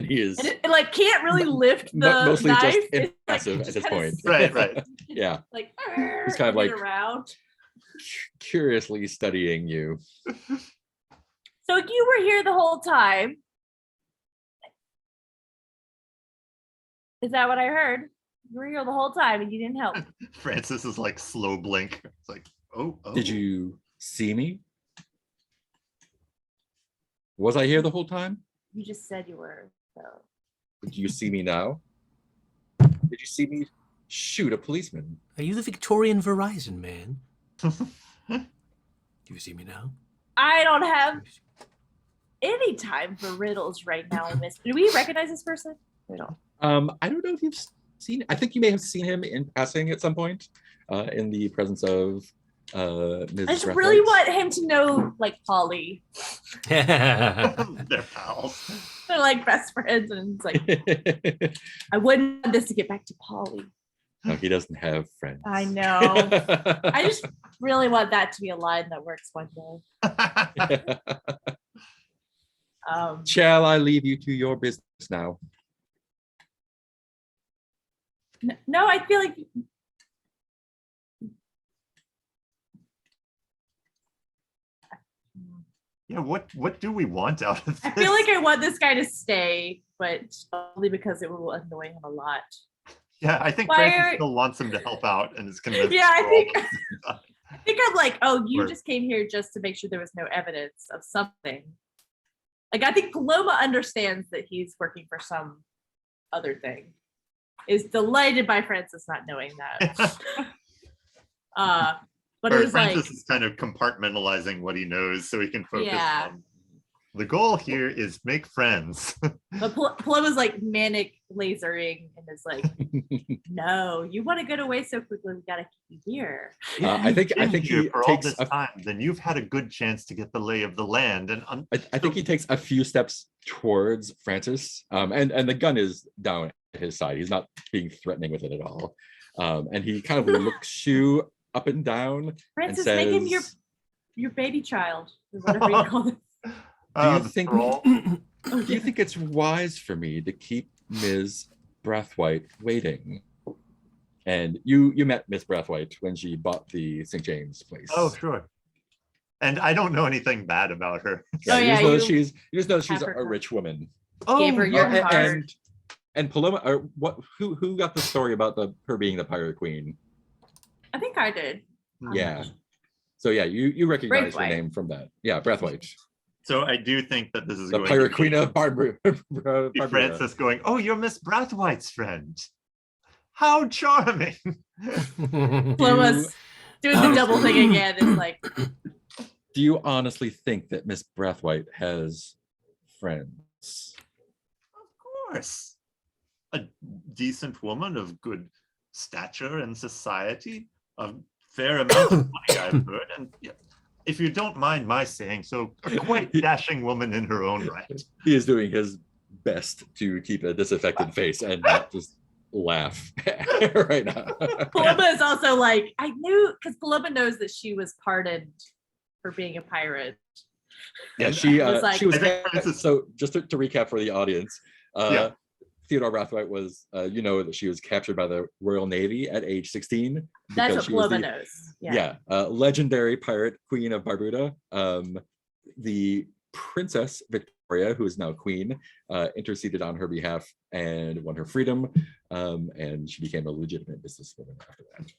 He is and it like can't really lift the mostly knife. just It's, impassive like, at this kind of point. right. Yeah. Like he's kind of like around. Curiously studying you. So you were here the whole time. Is that what I heard? You were here the whole time and you didn't help. Francis is like slow blink. It's like, oh. Did you see me? Was I here the whole time? You just said you were. So. Do you see me now? Did you see me shoot a policeman? Are you the Victorian Verizon man? Do you see me now? I don't have any time for riddles right now, Miss. Do we recognize this person? We don't. I don't know if you've seen. I think you may have seen him in passing at some point, in the presence of Ms. I just Rethright. really want him to know, like Polly. They're pals. They're like best friends, and it's like I wouldn't want this to get back to Polly. No, he doesn't have friends. I know. I just really want that to be a line that works one day. Shall I leave you to your business now? No, I feel like Yeah, what do we want out of this? I feel like I want this guy to stay, but only because it will annoy him a lot. Yeah, I think Why Francis are- still wants him to help out and is convinced. Yeah, I we're all think- on the same side. I think I'm like, oh, you Or- just came here just to make sure there was no evidence of something. Like, I think Paloma understands that he's working for some other thing. Is delighted by Francis not knowing that. But Or it was Francis like, is kind of compartmentalizing what he knows so he can focus Yeah. on the goal here is make friends. but Paloma's like manic lasering and is like, no, you want to get away so quickly, we gotta keep you here. I think Been here he for all takes this time, then you've had a good chance to get the lay of the land. And I think he takes a few steps towards Francis, and the gun is down at his side. He's not being threatening with it at all, and he kind of looks you up and down. Francis, and make him says, your baby child, or whatever you call it. Do you Oh, think it's wise for me to keep Ms. Brathwaite waiting? And you met Miss Brathwaite when she bought the St. James place. Oh, sure. And I don't know anything bad about her. Oh, you yeah, just know that you she's a have her rich woman. Gave her your heart. And Paloma, or what? Who got the story about her being the pirate queen? I think I did. Yeah. So yeah, you recognize her Braithwaite. name from that. Yeah, Brathwaite, So I do think that this is the going pirate to queen be of Barbarossa. Francis going, oh, you're Miss Brathwaite's friend. How charming. Paloma's doing the double thing again. It's like, Do you honestly think that Miss Brathwaite has friends? Of course. A decent woman of good stature in society, a fair amount of money, I've heard. And yeah, if you don't mind my saying so, a quite dashing woman in her own right. He is doing his best to keep a disaffected face and not just laugh right now. Paloma is also like, I knew, because Paloma knows that she was pardoned for being a pirate. Yeah, she was like- she was I think Francis- so just to recap for the audience, Yeah. Theodore Brathwaite was that she was captured by the Royal Navy at age 16. That's because what she was Paloma knows. Yeah. legendary pirate queen of Barbuda. The Princess Victoria, who is now queen, interceded on her behalf and won her freedom, and she became a legitimate businesswoman after that.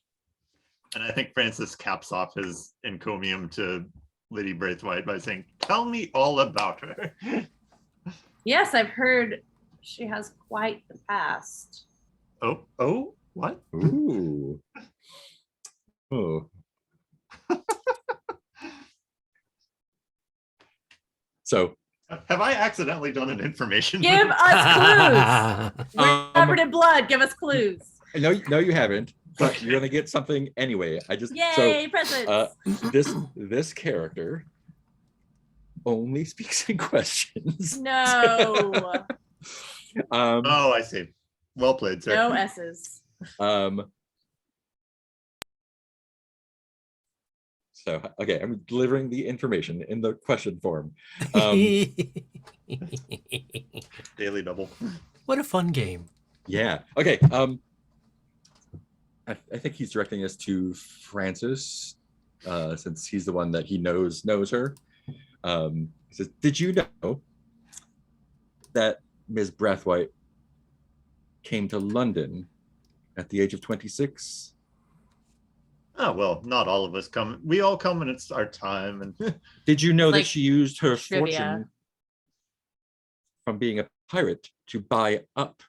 And I think Francis caps off his encomium to Lady Braithwaite by saying, tell me all about her. Yes, I've heard she has quite the past. Oh, what? Ooh. Oh. So Have I accidentally done an information? Give us clues. We're covered in blood. Give us clues. no, you haven't, but you're gonna get something anyway. Yay, presents. This character only speaks in questions. No. Oh, I see. Well played, sir. No S's. So okay, I'm delivering the information in the question form. Daily double. What a fun game. Yeah. Okay. I think he's directing us to Francis, since he's the one that he knows her. He says, "Did you know that Ms. Brathwaite came to London at the age of 26?" Oh, well, not all of us come. We all come when it's our time. And Did you know Like that she used her trivia. fortune from being a pirate to buy up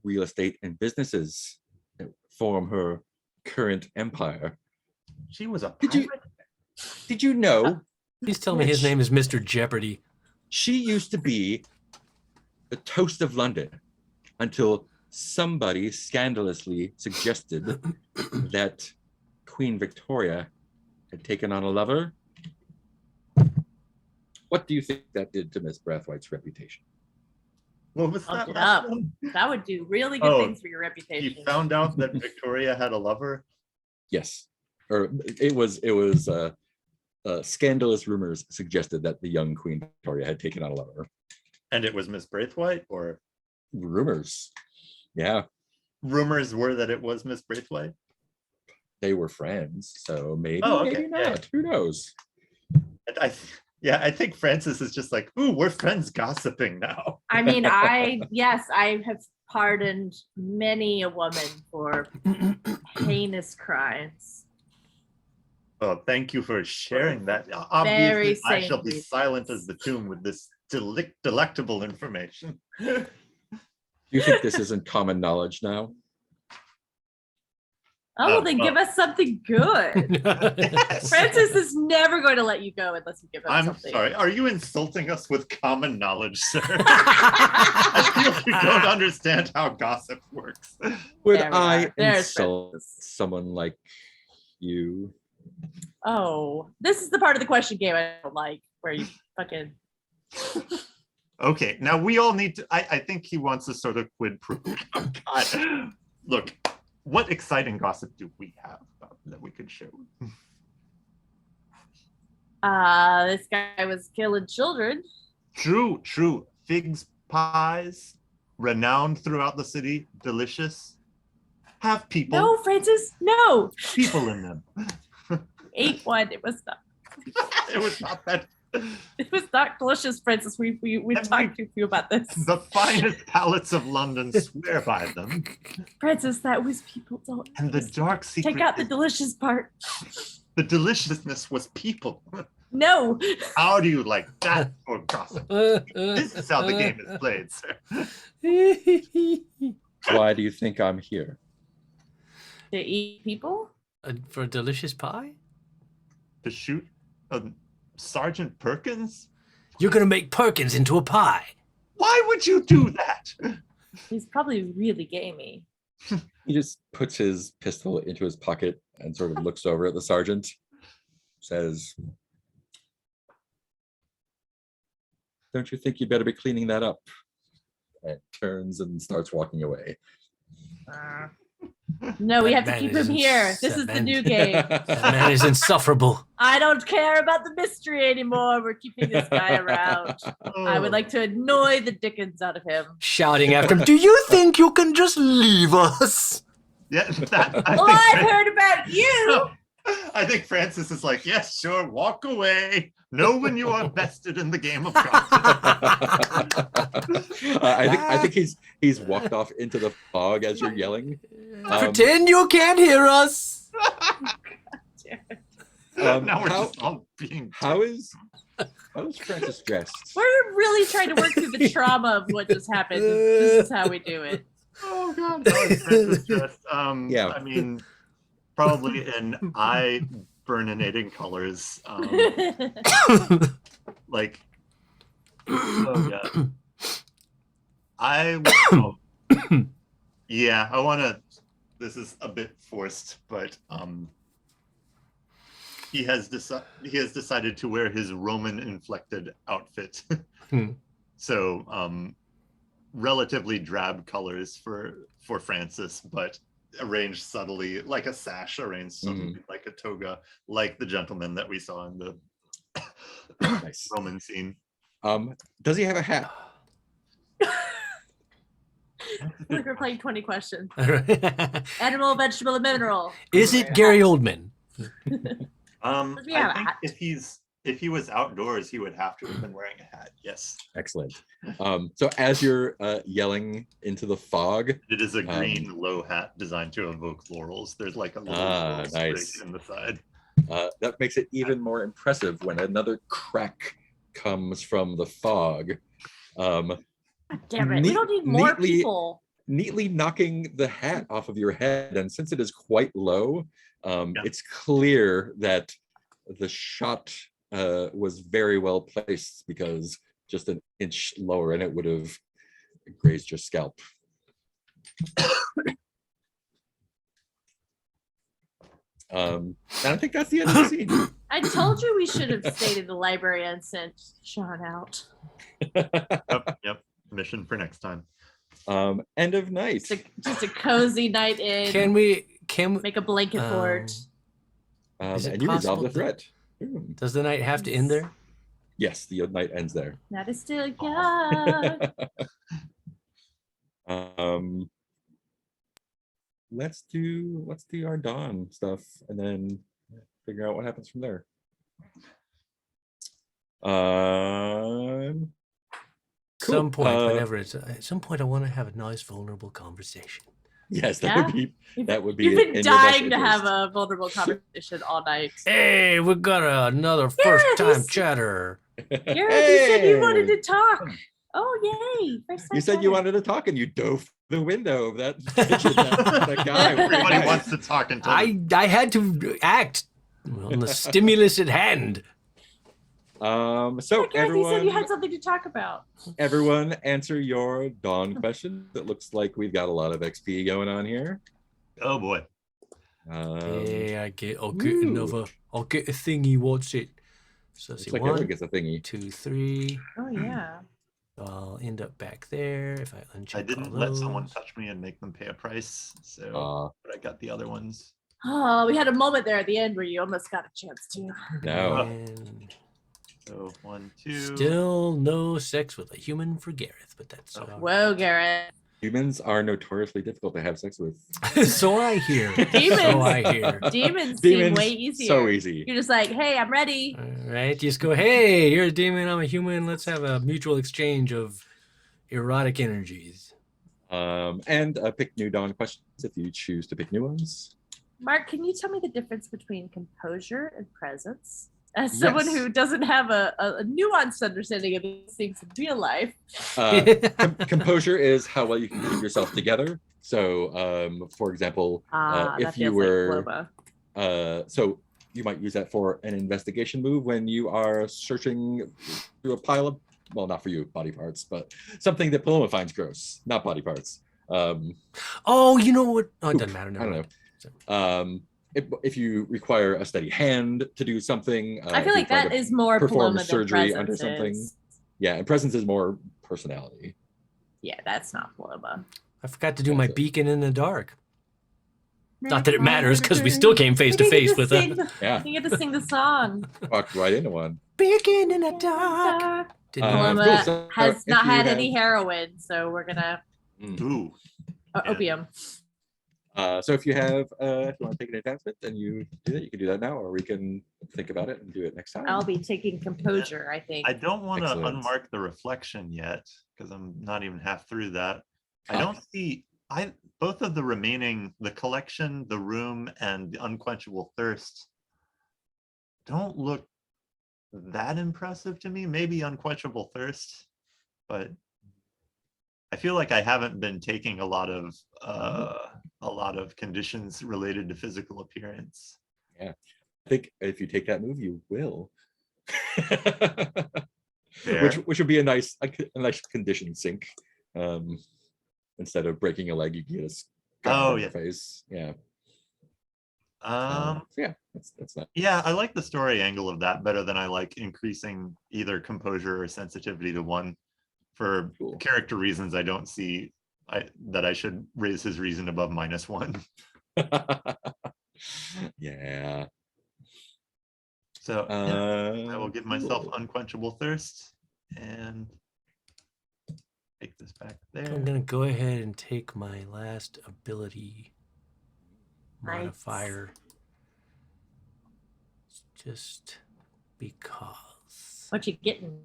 real estate and businesses that form her current empire? she was a Did pirate. Did you know Please tell me his name is Mr. Jeopardy. she used to be the toast of London until somebody scandalously suggested that Queen Victoria had taken on a lover? What do you think that did to Miss Brathwaite's reputation? What was Look that it last up. one? That would do really good Oh, things for your reputation. You found out that Victoria had a lover? Yes, or it was scandalous rumors suggested that the young Queen Victoria had taken on a lover. And it was Miss Braithwaite? Or Rumors, yeah, rumors were that it was Miss Braithwaite? they were friends, so maybe, Oh, okay, maybe not. yeah. Who knows? And I think Francis is just like, ooh, we're friends gossiping now. I mean, I have pardoned many a woman for heinous crimes. Oh, thank you for sharing that. Very Obviously, I shall be savory. silent as the tomb with this delectable information. Do you think this isn't common knowledge now? Oh, well, then give us something good. Yes. Francis is never going to let you go unless you give us I'm something. sorry. Are you insulting us with common knowledge, sir? I feel you don't understand how gossip works. Would There we I are. There's insult Francis. someone like you? Oh, this is the part of the question game I don't like, where you fucking. Okay, now we all need to. I think he wants a sort of quid pro. Oh, God. Look, what exciting gossip do we have that we could share? This guy was killing children. True. Figs pies, renowned throughout the city, delicious. Have people. No, Francis, no. People in them. Ate one. It was not. It was not that. It was not delicious, Francis. We've talked to you about this. The finest palates of London swear by them. Francis, that was people. Don't. And the dark secret. Check out the delicious part. The deliciousness was people. No. How do you like that for gossip? This is how the game is played, sir. Why do you think I'm here? To eat people? For a delicious pie? To shoot Sergeant Perkins? You're gonna make Perkins into a pie. Why would you do that? He's probably really gamey. He just puts his pistol into his pocket and sort of looks over at the sergeant, says, "Don't you think you better be cleaning that up?" And turns and starts walking away. No, we That have to keep man him is here. This is the man- new game. That man is insufferable. I don't care about the mystery anymore. We're keeping this guy around. I would like to annoy the dickens out of him. Shouting after him, do you think you can just leave us? Yeah, that, Well, I've heard about you. I think Francis is like, yes, sure, walk away. Know when you are vested in the game of gossip. I think he's walked off into the fog as you're yelling. Pretend you can't hear us. Now we're just all being. How is Francis dressed? We're really trying to work through the trauma of what just happened. This is how we do it. Oh God, how is Francis dressed? Yeah. I mean, probably in eye-burninating colors. Like, oh yeah. Yeah, I want to. This is a bit forced, but he has decided to wear his Roman-inflected outfit. So relatively drab colors for Francis, but arranged subtly, like a sash, arranged subtly like a toga, like the gentleman that we saw in the Nice. Roman scene. Does he have a hat? Like we're playing 20 questions. Animal, vegetable, and mineral. Is it Gary Oldman? I Yeah, think hat. if he was outdoors, he would have to have been wearing a hat. Yes. Excellent. So as you're yelling into the fog, It is a green low hat designed to evoke laurels. There's like a little laurel nice. sprig in the side. that makes it even more impressive when another crack comes from the fog. Damn it. We don't need more people. Neatly knocking the hat off of your head, and since it is quite low, it's clear that the shot was very well placed, because just an inch lower and it would have grazed your scalp. And I think that's the end of the scene. I told you we should have stayed in the library and sent Sean out. Yep. Mission for next time. End of night. Just a cozy night in. Can we make a blanket fort? Is it And you resolve the possible threat. does the night have to end there? Yes, the night ends there. That is still young. Let's do our dawn stuff and then figure out what happens from there. Some point, Cool. at some point, I want to have a nice, vulnerable conversation. Yes, Yeah. that would be. You've been in your best dying to have interest. a vulnerable conversation all night. Hey, we got another first-time chatter. Gareth, you said you wanted to talk. Oh, yay. You said you wanted to talk and you dove the window of that kitchen, that guy. Everybody wants to talk until I had to act on the stimulus at hand. So Gareth, everyone, you said you had something to talk about. everyone answer your dawn question. It looks like we've got a lot of XP going on here. Oh boy. Yeah, I'll get a thingy. What's it? So see, like everyone gets a thingy. 2, 3. Oh yeah. I'll end up back there if I uncheck. I didn't all let someone those. touch me and make them pay a price, so but I got the other ones. Oh, we had a moment there at the end where you almost got a chance to. No. And So 1, 2. still no sex with a human for Gareth, but that's Whoa, Gareth. Humans are notoriously difficult to have sex with. so I hear. Demons. So I hear. Demons seem way easier. So easy. You're just like, hey, I'm ready. All right, just go. Hey, you're a demon. I'm a human. Let's have a mutual exchange of erotic energies. And pick new dawn questions if you choose to pick new ones. Mark, can you tell me the difference between composure and presence? As someone Yes. who doesn't have a nuanced understanding of these things in real life. Composure is how well you can keep yourself together. So, for example, if you were, so you might use that for an investigation move when you are searching through a pile of, well, not for you, body parts, but something that Paloma finds gross, not body parts. Oh, you know what? Oh, it doesn't matter. I don't know. If you require a steady hand to do something, I feel like that is more perform Paloma surgery than under presence something. is. Yeah, and presence is more personality. Yeah, that's not Paloma. I forgot to do my That's it. beacon in the dark. Not that it matters, because we still came face to face with it. Yeah, You get to sing the song. walked right into one. Beacon in the dark. Didn't know. Paloma Cool, so has if not you had have- any heroin, so we're gonna Ooh. opium. So if you have, if you want to take an advancement, then you do that. You can do that now, or we can think about it and do it next time. I'll be taking composure, I think. I don't want to Excellent. unmark the reflection yet because I'm not even half through that. I don't see both of the remaining, the collection, the room, and the unquenchable thirst don't look that impressive to me. Maybe unquenchable thirst, but I feel like I haven't been taking a lot of conditions related to physical appearance. Yeah, I think if you take that move, you will. Fair. which would be a nice condition sync. Instead of breaking a leg, you get a scar on your face. Yeah. So yeah, that's not. Yeah, I like the story angle of that better than I like increasing either composure or sensitivity to 1 for Cool. character reasons. I don't see that I should raise his reason above -1. Yeah. So yeah, I will give myself cool. unquenchable thirst and take this back there. I'm gonna go ahead and take my last ability Nice. modifier, just because. What you getting?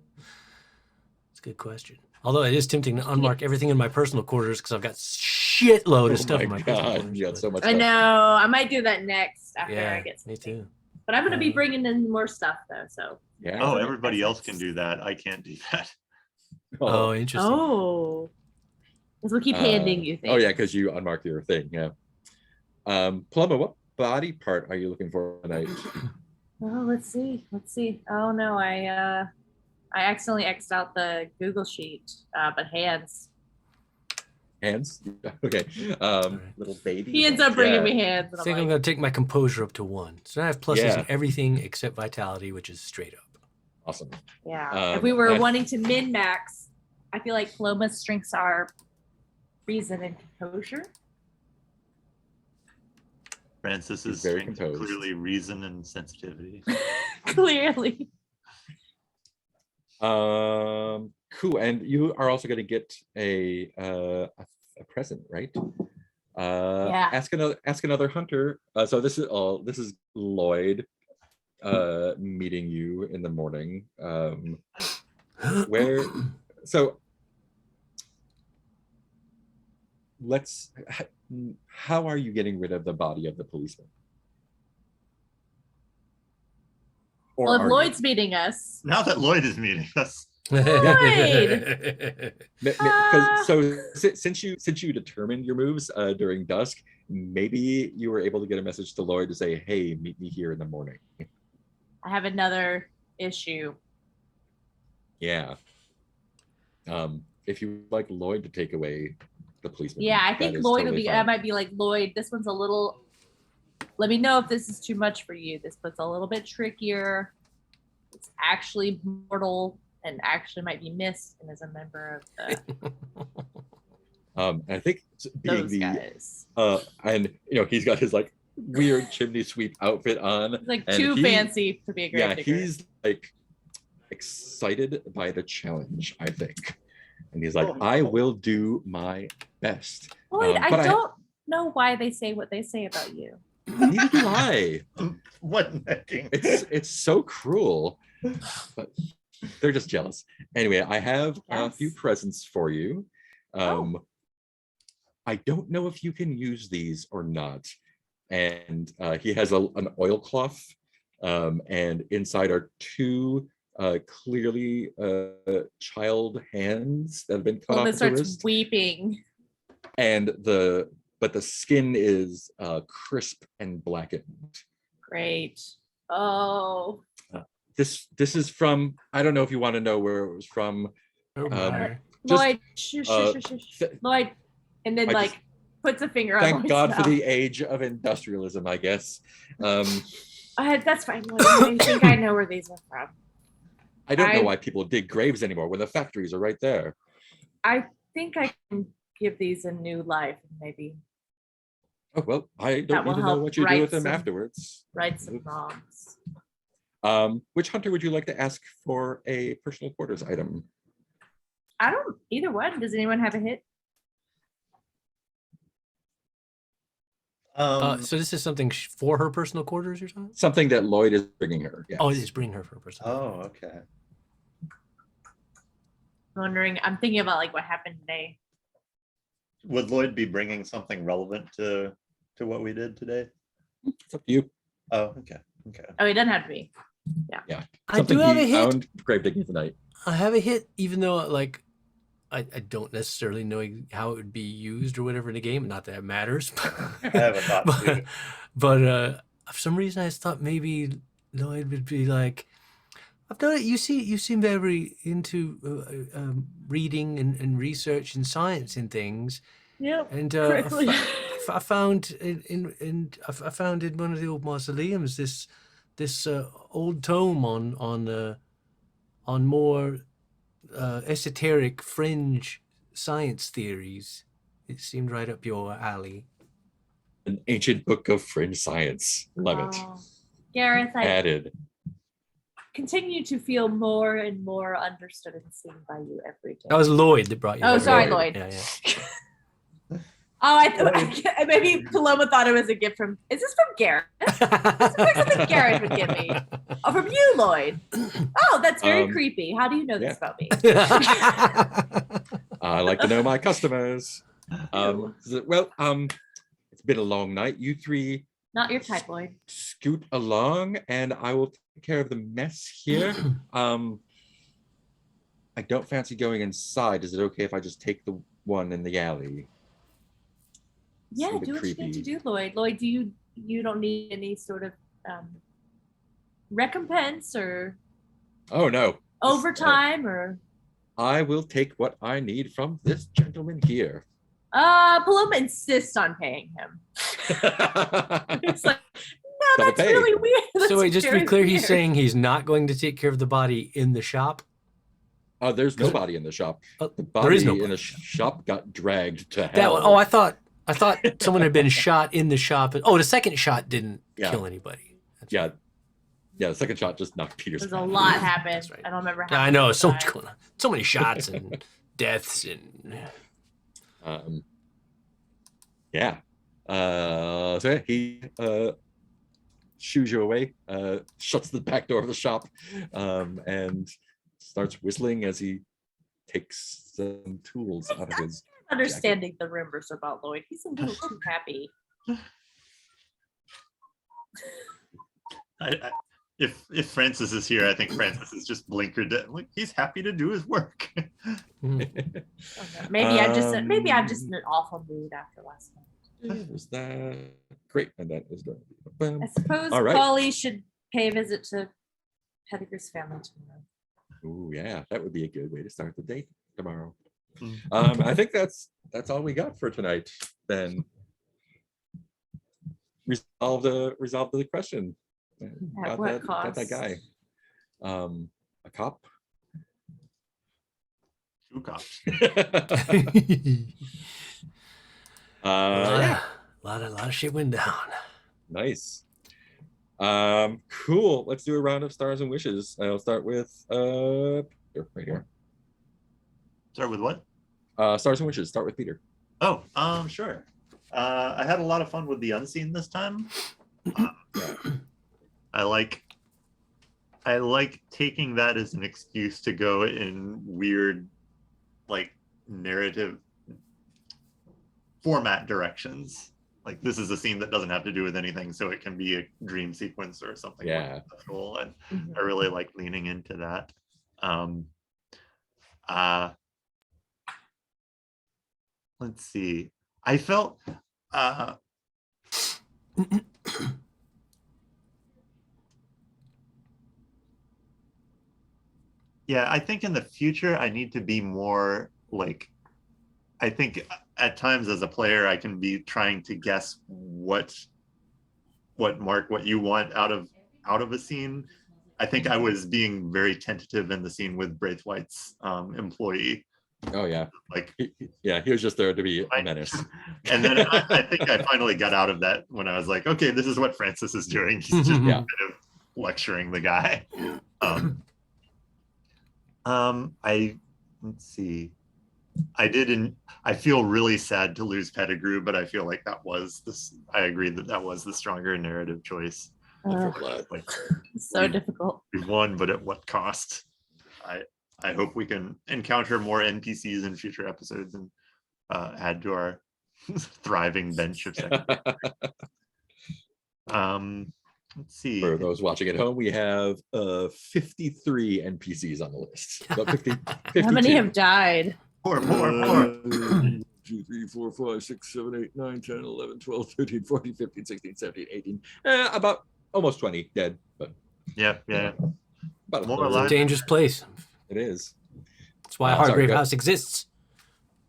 It's a good question. Although it is tempting to unmark everything in my personal quarters because I've got shitload of stuff in my personal quarters. You got so much I stuff. know. I might do that next after Yeah, I get me something. too. But I'm gonna be bringing in more stuff though. So. Yeah. Oh, everybody else can do that. I can't do that. Oh, interesting. Oh. Because we'll keep handing you things. Oh yeah, because you unmarked your thing. Yeah. Paloma, what body part are you looking for tonight? Oh, let's see. Oh no, I accidentally X'd out the Google sheet, but hands. Hands? Okay. Little baby. He ends up bringing Yeah. me hands. And I think I'm I'm like, gonna take my composure up to 1. So now I have pluses Yeah. in everything except vitality, which is straight up. Awesome. yeah. If we were I- wanting to min max, I feel like Paloma's strengths are reason and composure. Francis's very strength, composed. clearly reason and sensitivity. Clearly. Cool. And you are also going to get a present, right? Yeah. Ask another hunter. So this is Lloyd meeting you in the morning. Where so how are you getting rid of the body of the policeman? Or Well, if are Lloyd's meeting us, Now that Lloyd is meeting us, since you determined your moves during dusk, maybe you were able to get a message to Lloyd to say, hey, meet me here in the morning. I have another issue. Yeah. If you would like Lloyd to take away the policeman. Yeah, I think Lloyd totally will be. fine. I might be like, Lloyd, this one's a little. Let me know if this is too much for you. This one's a little bit trickier. It's actually mortal and actually might be missed, and is a member of the. I think being those the guys. and he's got his like weird chimney sweep outfit on. It's like too fancy to be a grave digger. He's like excited by the challenge, I think. And he's like, I will do my best. Lloyd, I don't know why they say what they say about you. Neither do I. what necking? It's so cruel, but they're just jealous. Anyway, I have a few presents for you. I don't know if you can use these or not. And he has an oilcloth, and inside are two clearly child hands that have been cut off. Woman starts weeping. And the skin is crisp and blackened. Great. Oh. This is from, I don't know if you want to know where it was from. Lloyd, shush. Lloyd, and then puts a finger on. Thank God for the age of industrialism, I guess. That's fine, Lloyd. I think I know where these are from. I don't know why people dig graves anymore when the factories are right there. I think I can give these a new life, maybe. Oh, well, I don't need to know what you do with them afterwards. Right some wrongs. Which hunter would you like to ask for a personal quarters item? I don't, either one. Does anyone have a hit? So this is something for her personal quarters or something? Something that Lloyd is bringing her. Yes. Oh, he's bringing her for personal. Oh, okay. I'm thinking about what happened today. Would Lloyd be bringing something relevant to what we did today? It's up to you. Oh, okay. Oh, it doesn't have to be. Yeah. I do have a hit. Found grave digging tonight. I have a hit, even though I don't necessarily know how it would be used or whatever in the game. Not that it matters. I have a thought too. But for some reason, I thought maybe Lloyd would be like, I've noticed you seem very into reading and research and science and things. Yeah. And I found in one of the old mausoleums this old tome on more esoteric fringe science theories. It seemed right up your alley. An ancient book of fringe science. Love it. Gareth, I added. Continue to feel more and more understood and seen by you every day. That was Lloyd that brought you. Oh, sorry, Lloyd. Yeah. Oh, maybe Paloma thought it was a gift from. Is this from Gareth? This looks like something Gareth would give me. Oh, from you, Lloyd. Oh, that's very creepy. How do you know this about me? I like to know my customers. It's been a long night. You three. Not your type, Lloyd. Scoot along, and I will take care of the mess here. I don't fancy going inside. Is it okay if I just take the one in the alley? Yeah, do what you need to do, Lloyd. Lloyd, you don't need any sort of recompense or overtime or. I will take what I need from this gentleman here. Paloma insists on paying him. It's like, no, that's really weird. So wait, just to be clear, he's saying he's not going to take care of the body in the shop? There's no body in the shop. The body in the shop got dragged to hell. I thought someone had been shot in the shop. The second shot didn't kill anybody. Yeah, the second shot just knocked Peter's. There's a lot happened. Right. I don't remember how. I know, so much going on. So many shots and deaths and. So he shoos you away, shuts the back door of the shop, and starts whistling as he takes some tools out of his Understanding the rumors about Lloyd, he's a little too happy. If Francis is here, I think Francis is just blinkered. Like, he's happy to do his work. Okay. Maybe I'm just in an awful mood after last night. Is that great? And that is going to be boom. I suppose All right. Polly should pay a visit to Pettigrew's family tomorrow. Oh yeah, that would be a good way to start the day tomorrow. Mm. I think that's all we got for tonight. Then resolve the question. At what cost? Got that guy. A cop. 2 cops. Yeah. A lot of shit went down. Nice. Cool. Let's do a round of stars and wishes. I'll start with right here. Start with what? Stars and wishes. Start with Peter. Oh, sure. I had a lot of fun with the unseen this time. I like taking that as an excuse to go in weird, like, narrative format directions. Like, this is a scene that doesn't have to do with anything, so it can be a dream sequence or something. Yeah. Like cool. And I really like leaning into that. Let's see. I felt yeah, I think in the future I need to be more like, I think at times as a player I can be trying to guess what Mark, what you want out of a scene. I think I was being very tentative in the scene with Braithwaite's employee. Oh yeah, like he was just there to be a menace. And then I think I finally got out of that when I was like, okay, this is what Francis is doing. He's just kind of lecturing the guy. Let's see. I feel really sad to lose Pettigrew, but I feel like I agree that was the stronger narrative choice. Like, so difficult. We won, but at what cost? I hope we can encounter more NPCs in future episodes and add to our thriving bench of secondary. Let's see. For those watching at home, we have 53 NPCs on the list. So 52. How many have died? More. 2, 3, 4, 5, 6, 7, 8, 9, 10, 11, 12, 13, 14, 15, 16, 17, 18. About almost 20 dead. But yeah. About More It's alive. a dangerous place. It is. That's why Hargrave House exists.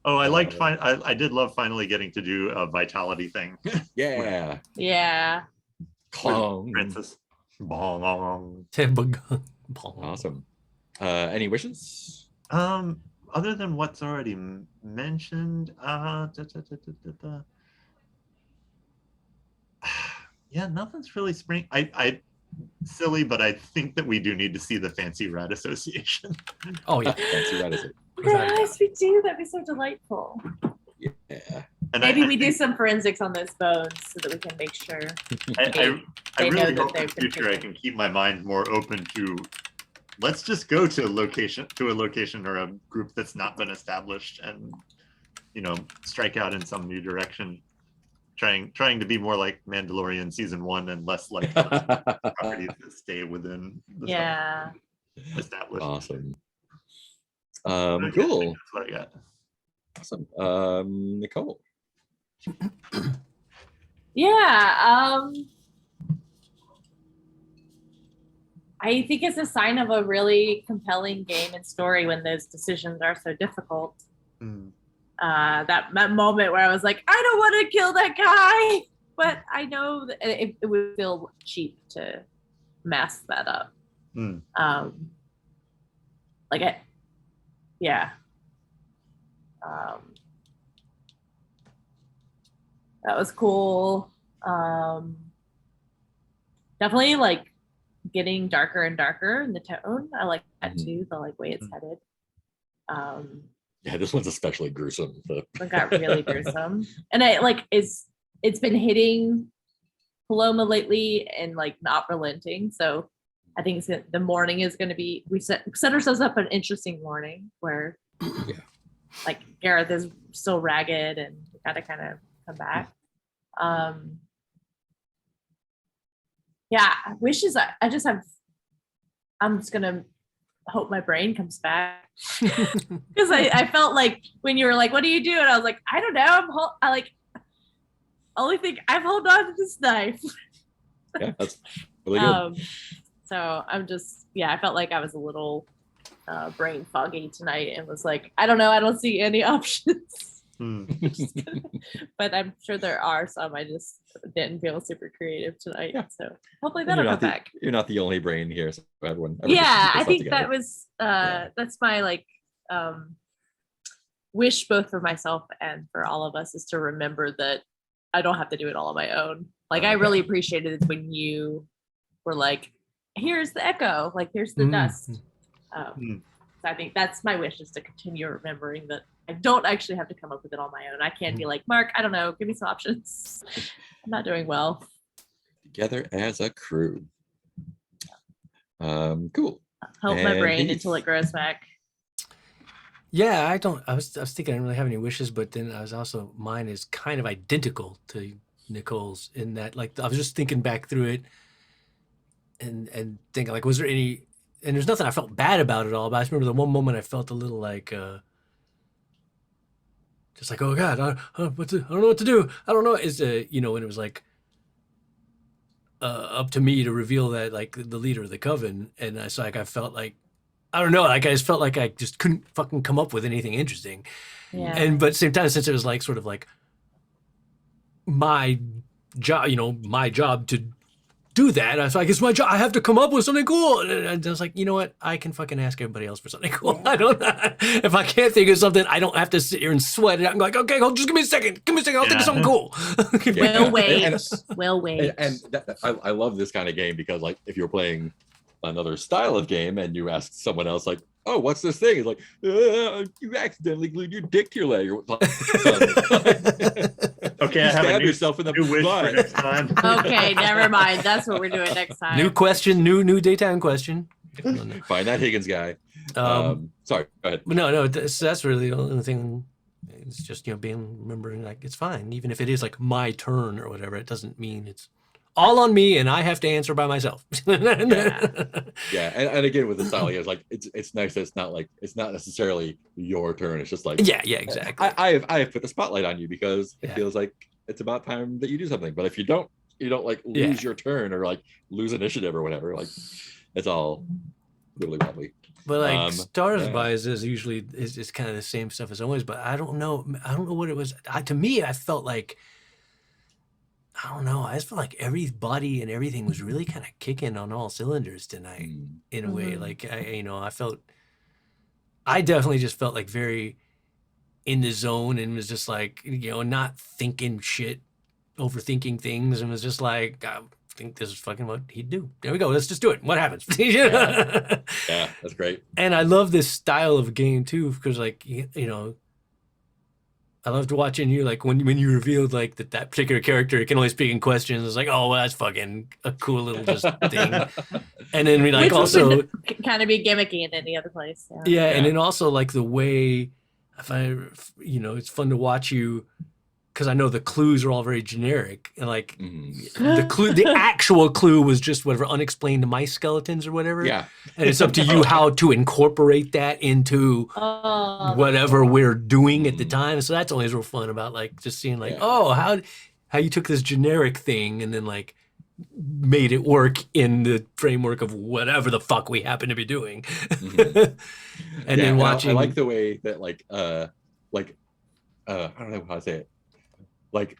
Oh, I did love finally getting to do a vitality thing. Yeah. Yeah. Clong. Princess. Bong. Awesome. Any wishes? Other than what's already mentioned, yeah, nothing's really spring. I silly, but I think that we do need to see the Fancy Rat Association. Oh yeah, Fancy Rat Association. Yes, we do. That'd be so delightful. Yeah. And Maybe we do some forensics on those bones so that we can make sure. I they know really that hope in they've the been future I taken. can keep my mind more open to, let's just go to a location or a group that's not been established and, strike out in some new direction. Trying to be more like Mandalorian season 1 and less like properties that stay within the established. Awesome. Okay, Cool. that's what I got. Awesome. Nicole. Yeah. I think it's a sign of a really compelling game and story when those decisions are so difficult. That moment where I was like, I don't want to kill that guy, but I know that it would feel cheap to mask that up. That was cool. Definitely like getting darker and darker in the tone. I like that too, the like way it's headed. Yeah, this one's especially gruesome. It got really gruesome. And it's been hitting Paloma lately and like not relenting. So I think the morning is going to be, we set ourselves up an interesting morning where like Gareth is still ragged and gotta kind of come back. Yeah, wishes. I'm just gonna hope my brain comes back because I felt like when you were like, "What do you do?" and I was like, "I don't know." Only thing I'm holding on to this knife. Yeah, that's really good. So I'm just I felt like I was a little brain foggy tonight and was like, I don't know, I don't see any options. But I'm sure there are some. I just didn't feel super creative tonight. Yeah. So hopefully that'll come back. You're not the only brain here. So everyone I think that was that's my wish both for myself and for all of us is to remember that I don't have to do it all on my own. Like I really appreciated it when you were like, here's the echo, like here's the dust. So I think that's my wish, is to continue remembering that I don't actually have to come up with it on my own. I can't be like, Mark, I don't know, give me some options. I'm not doing well. Together as a crew. Cool. Help my brain until it grows back. Yeah, I was thinking I don't really have any wishes, but then I was also, mine is kind of identical to Nicole's in that, like, I was just thinking back through it and thinking, like, was there any, and there's nothing I felt bad about it all, but I just remember the one moment I felt a little like, just like, oh God, I don't know what to do. I don't know. Is when it was like up to me to reveal that, like, the leader of the coven, and I felt like, I don't know, like I just felt like I just couldn't fucking come up with anything interesting. Yeah. And but at the same time, since it was like sort of like my job, my job to do that, I was like, it's my job. I have to come up with something cool. And I was like, you know what? I can fucking ask everybody else for something cool. I don't. If I can't think of something, I don't have to sit here and sweat it out and go like, okay, just give me a second. I'll think of something cool. We'll wait. We'll wait. And I love this kind of game because, like, if you're playing another style of game and you ask someone else, like, oh, what's this thing? It's like, you accidentally glued your dick to your leg. Okay, I have stab yourself in the new wish for next time. Okay, never mind. That's what we're doing next time. New question, new daytime question. Find that Higgins guy. Sorry, go ahead. No, that's really the only thing. It's just remembering, like, it's fine, even if it is like my turn or whatever. It doesn't mean it's all on me and I have to answer by myself. Yeah, and again with the style, it's like it's nice that it's not necessarily your turn. It's just like, yeah, exactly. I have put the spotlight on you because it feels like it's about time that you do something. But if you don't like lose your turn or like lose initiative or whatever, like it's all really lovely. But like Stars Wise is usually is kind of the same stuff as always. But I don't know what it was. To me, I felt like, I don't know. I just felt like everybody and everything was really kind of kicking on all cylinders tonight in a way. Like, I definitely just felt like very in the zone and was just like, not thinking shit, overthinking things, and was just like, I think this is fucking what he'd do. There we go. Let's just do it. What happens? Yeah, that's great. And I love this style of game too, because like, I loved watching you, like when you revealed like that particular character can only speak in questions. It's like, oh, well, that's fucking a cool little just thing. And then we like also kind of be gimmicky in any other place. Yeah, and then also like the way it's fun to watch you, because I know the clues are all very generic, and like the actual clue was just whatever unexplained mice skeletons or whatever. Yeah, and it's up to you how to incorporate that into whatever we're doing at the time. So that's always real fun about like just seeing like, how you took this generic thing and then like made it work in the framework of whatever the fuck we happen to be doing. And then watching, I like the way that I don't know how to say it. Like,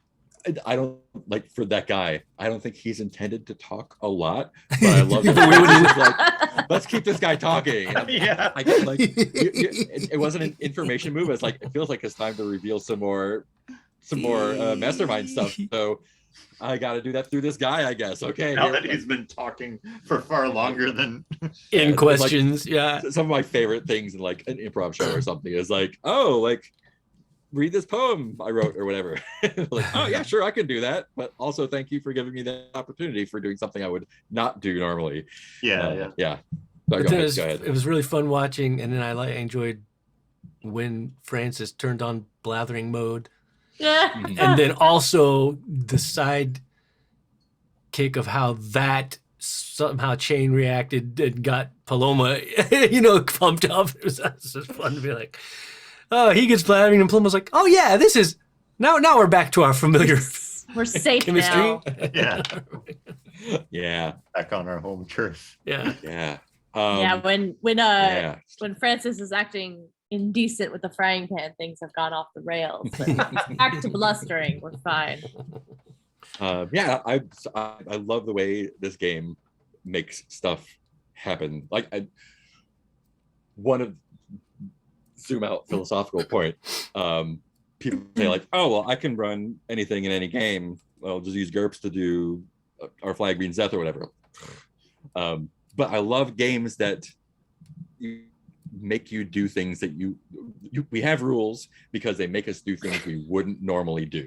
I don't like, for that guy, I don't think he's intended to talk a lot, but I love that. Like, let's keep this guy talking. Yeah. It wasn't an information move. It's like, it feels like it's time to reveal some more mastermind stuff. So I got to do that through this guy, I guess. Okay. Now that he's been talking for far longer than in questions. Like, some of my favorite things in like an improv show or something is like, read this poem I wrote or whatever. Like, oh yeah, sure, I can do that. But also thank you for giving me the opportunity for doing something I would not do normally. Yeah. Yeah. But then it was really fun watching, and then I enjoyed when Francis turned on blathering mode. Yeah. And then also the side kick of how that somehow chain reacted and got Paloma, pumped up. It was just fun to be like, oh, he gets blathering and Paloma's like, oh yeah, this is now we're back to our familiar we're safe chemistry. now. Yeah. Yeah. Back on our home turf. Yeah. Yeah. When Francis is acting indecent with the frying pan, things have gone off the rails. But back to blustering, we're fine. I love the way this game makes stuff happen. Like, one of zoom out philosophical point. People say like, oh well, I can run anything in any game. Well, just use GURPS to do our flag means death or whatever. But I love games that make you do things that we have rules because they make us do things we wouldn't normally do.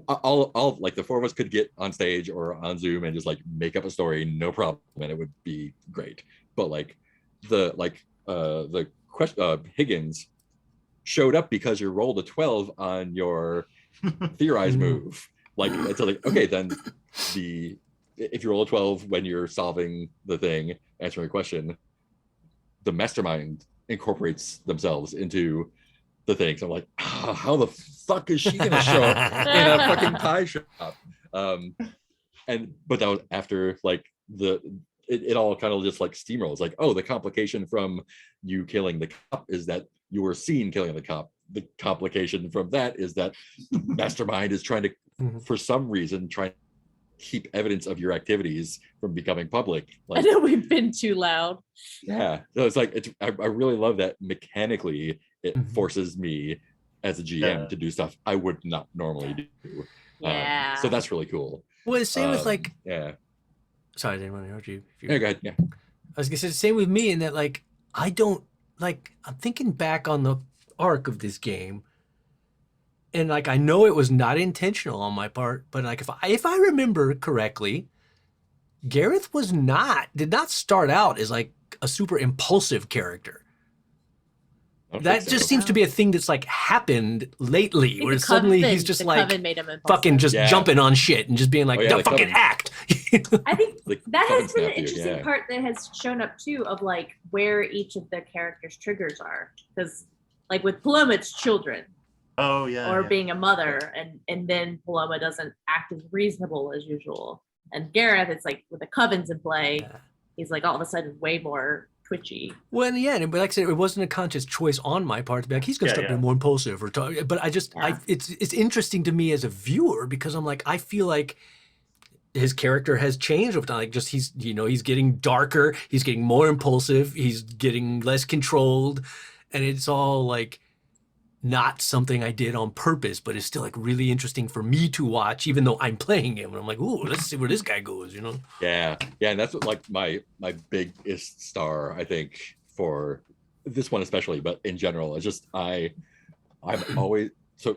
I'll like the four of us could get on stage or on Zoom and just like make up a story, no problem, and it would be great. But like the question, Higgins showed up because you rolled a 12 on your theorize move. Like it's like, okay, then if you roll a 12 when you're solving the thing, answering a question, the mastermind incorporates themselves into the thing. So I'm like, how the fuck is she gonna show up in a fucking pie shop? But that was after like it all kind of just like steamrolls. Like, oh, the complication from you killing the cop is that you were seen killing the cop. The complication from that is that the mastermind is trying to, for some reason, try to keep evidence of your activities from becoming public. Like, I know we've been too loud. Yeah, so it's like I really love that mechanically it forces me as a GM to do stuff I would not normally do. Yeah. So that's really cool. Well, the same with like. Yeah. Sorry, I didn't want to interrupt you. Yeah, go ahead. Yeah. I was gonna say the same with me in that like I don't like. I'm thinking back on the arc of this game, and like I know it was not intentional on my part, but like if I remember correctly, Gareth did not start out as like a super impulsive character. That just seems to be a thing that's like happened lately, where suddenly he's just like fucking just jumping on shit and just being like, fucking act. I think that has been an interesting part that has shown up too, of like where each of the characters' triggers are. Because like with Paloma, it's children. Oh yeah. Or being a mother, and then Paloma doesn't act as reasonable as usual. And Gareth, it's like with the covens in play, he's like all of a sudden way more twitchy. Well, but like I said, it wasn't a conscious choice on my part to be like, he's gonna start being more impulsive or talk. But I just, it's interesting to me as a viewer because I'm like, I feel like his character has changed over time. Like just he's getting darker, he's getting more impulsive, he's getting less controlled, and it's all like not something I did on purpose, but it's still like really interesting for me to watch, even though I'm playing him. And I'm like, ooh, let's see where this guy goes, Yeah, and that's what like my biggest star, I think, for this one especially, but in general, it's just I'm always so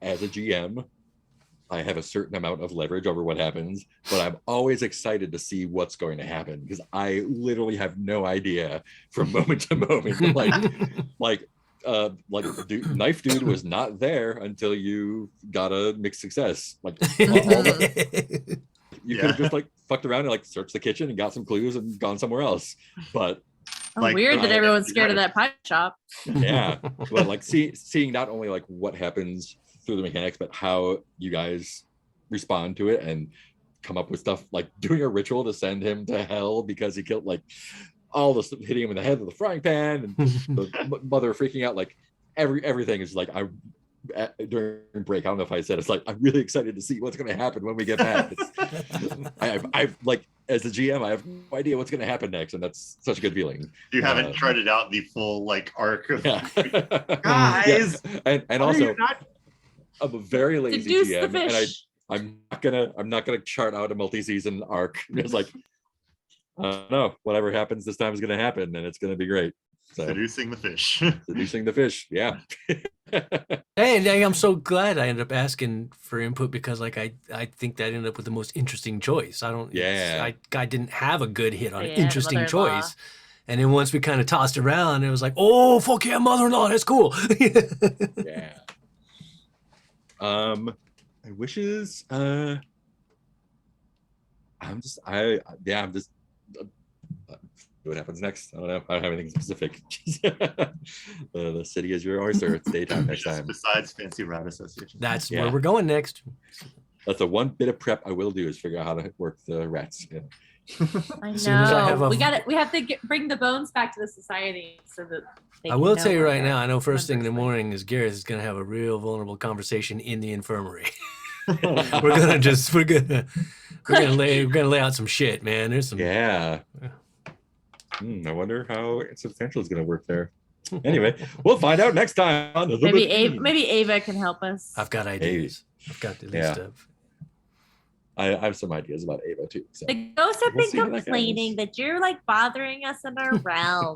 as a GM, I have a certain amount of leverage over what happens, but I'm always excited to see what's going to happen because I literally have no idea from moment to moment. Like knife dude was not there until you got a mixed success. Like you could have just like fucked around and like searched the kitchen and got some clues and gone somewhere else. But weird that everyone's scared of that pie shop. Yeah, but like seeing not only like what happens through the mechanics, but how you guys respond to it and come up with stuff like doing a ritual to send him to hell because he killed like all this, hitting him in the head with a frying pan and the mother freaking out. Like everything is like during break, I don't know if I said it's like I'm really excited to see what's going to happen when we get back. I like as a GM, I have no idea what's going to happen next, and that's such a good feeling. You haven't charted out the full like arc of guys, and also I'm a very lazy GM, and I'm not gonna chart out a multi-season arc. It's like no, whatever happens this time is going to happen, and it's going to be great. So, seducing the fish. Seducing the fish, yeah. Hey, I'm so glad I ended up asking for input because, like, I think that ended up with the most interesting choice. I didn't have a good hit on an interesting choice, And then once we kind of tossed around, it was like, oh, fuck yeah, mother-in-law, that's cool. Yeah. My wishes. I'm just what happens next. I don't know. I don't have anything specific. The city is your oyster. It's daytime next time. Besides fancy rat association. That's where we're going next. That's the one bit of prep I will do, is figure out how to work the rats. Yeah. I As soon as I have know. a- We have to bring the bones back to the society so that they I can will know tell you what right their now, I know first thing in the members morning is Gareth is going to have a real vulnerable conversation in the infirmary. we're gonna lay out some shit, man. There's some. Yeah. I wonder how substantial is going to work there. Anyway, we'll find out next time on the maybe Ava can help us. I've got ideas. I've got the list of. I have some ideas about Ava too. So. The ghosts have We'll been see how that complaining goes. that you're like bothering us in our realm.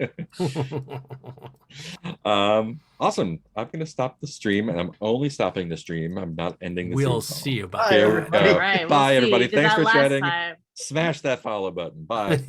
Awesome. I'm going to stop the stream, and I'm only stopping the stream. I'm not ending the We'll stream. see about Here we that. go. All right, Bye, everybody. Did Thanks that for last chatting. time. Smash that follow button. Bye.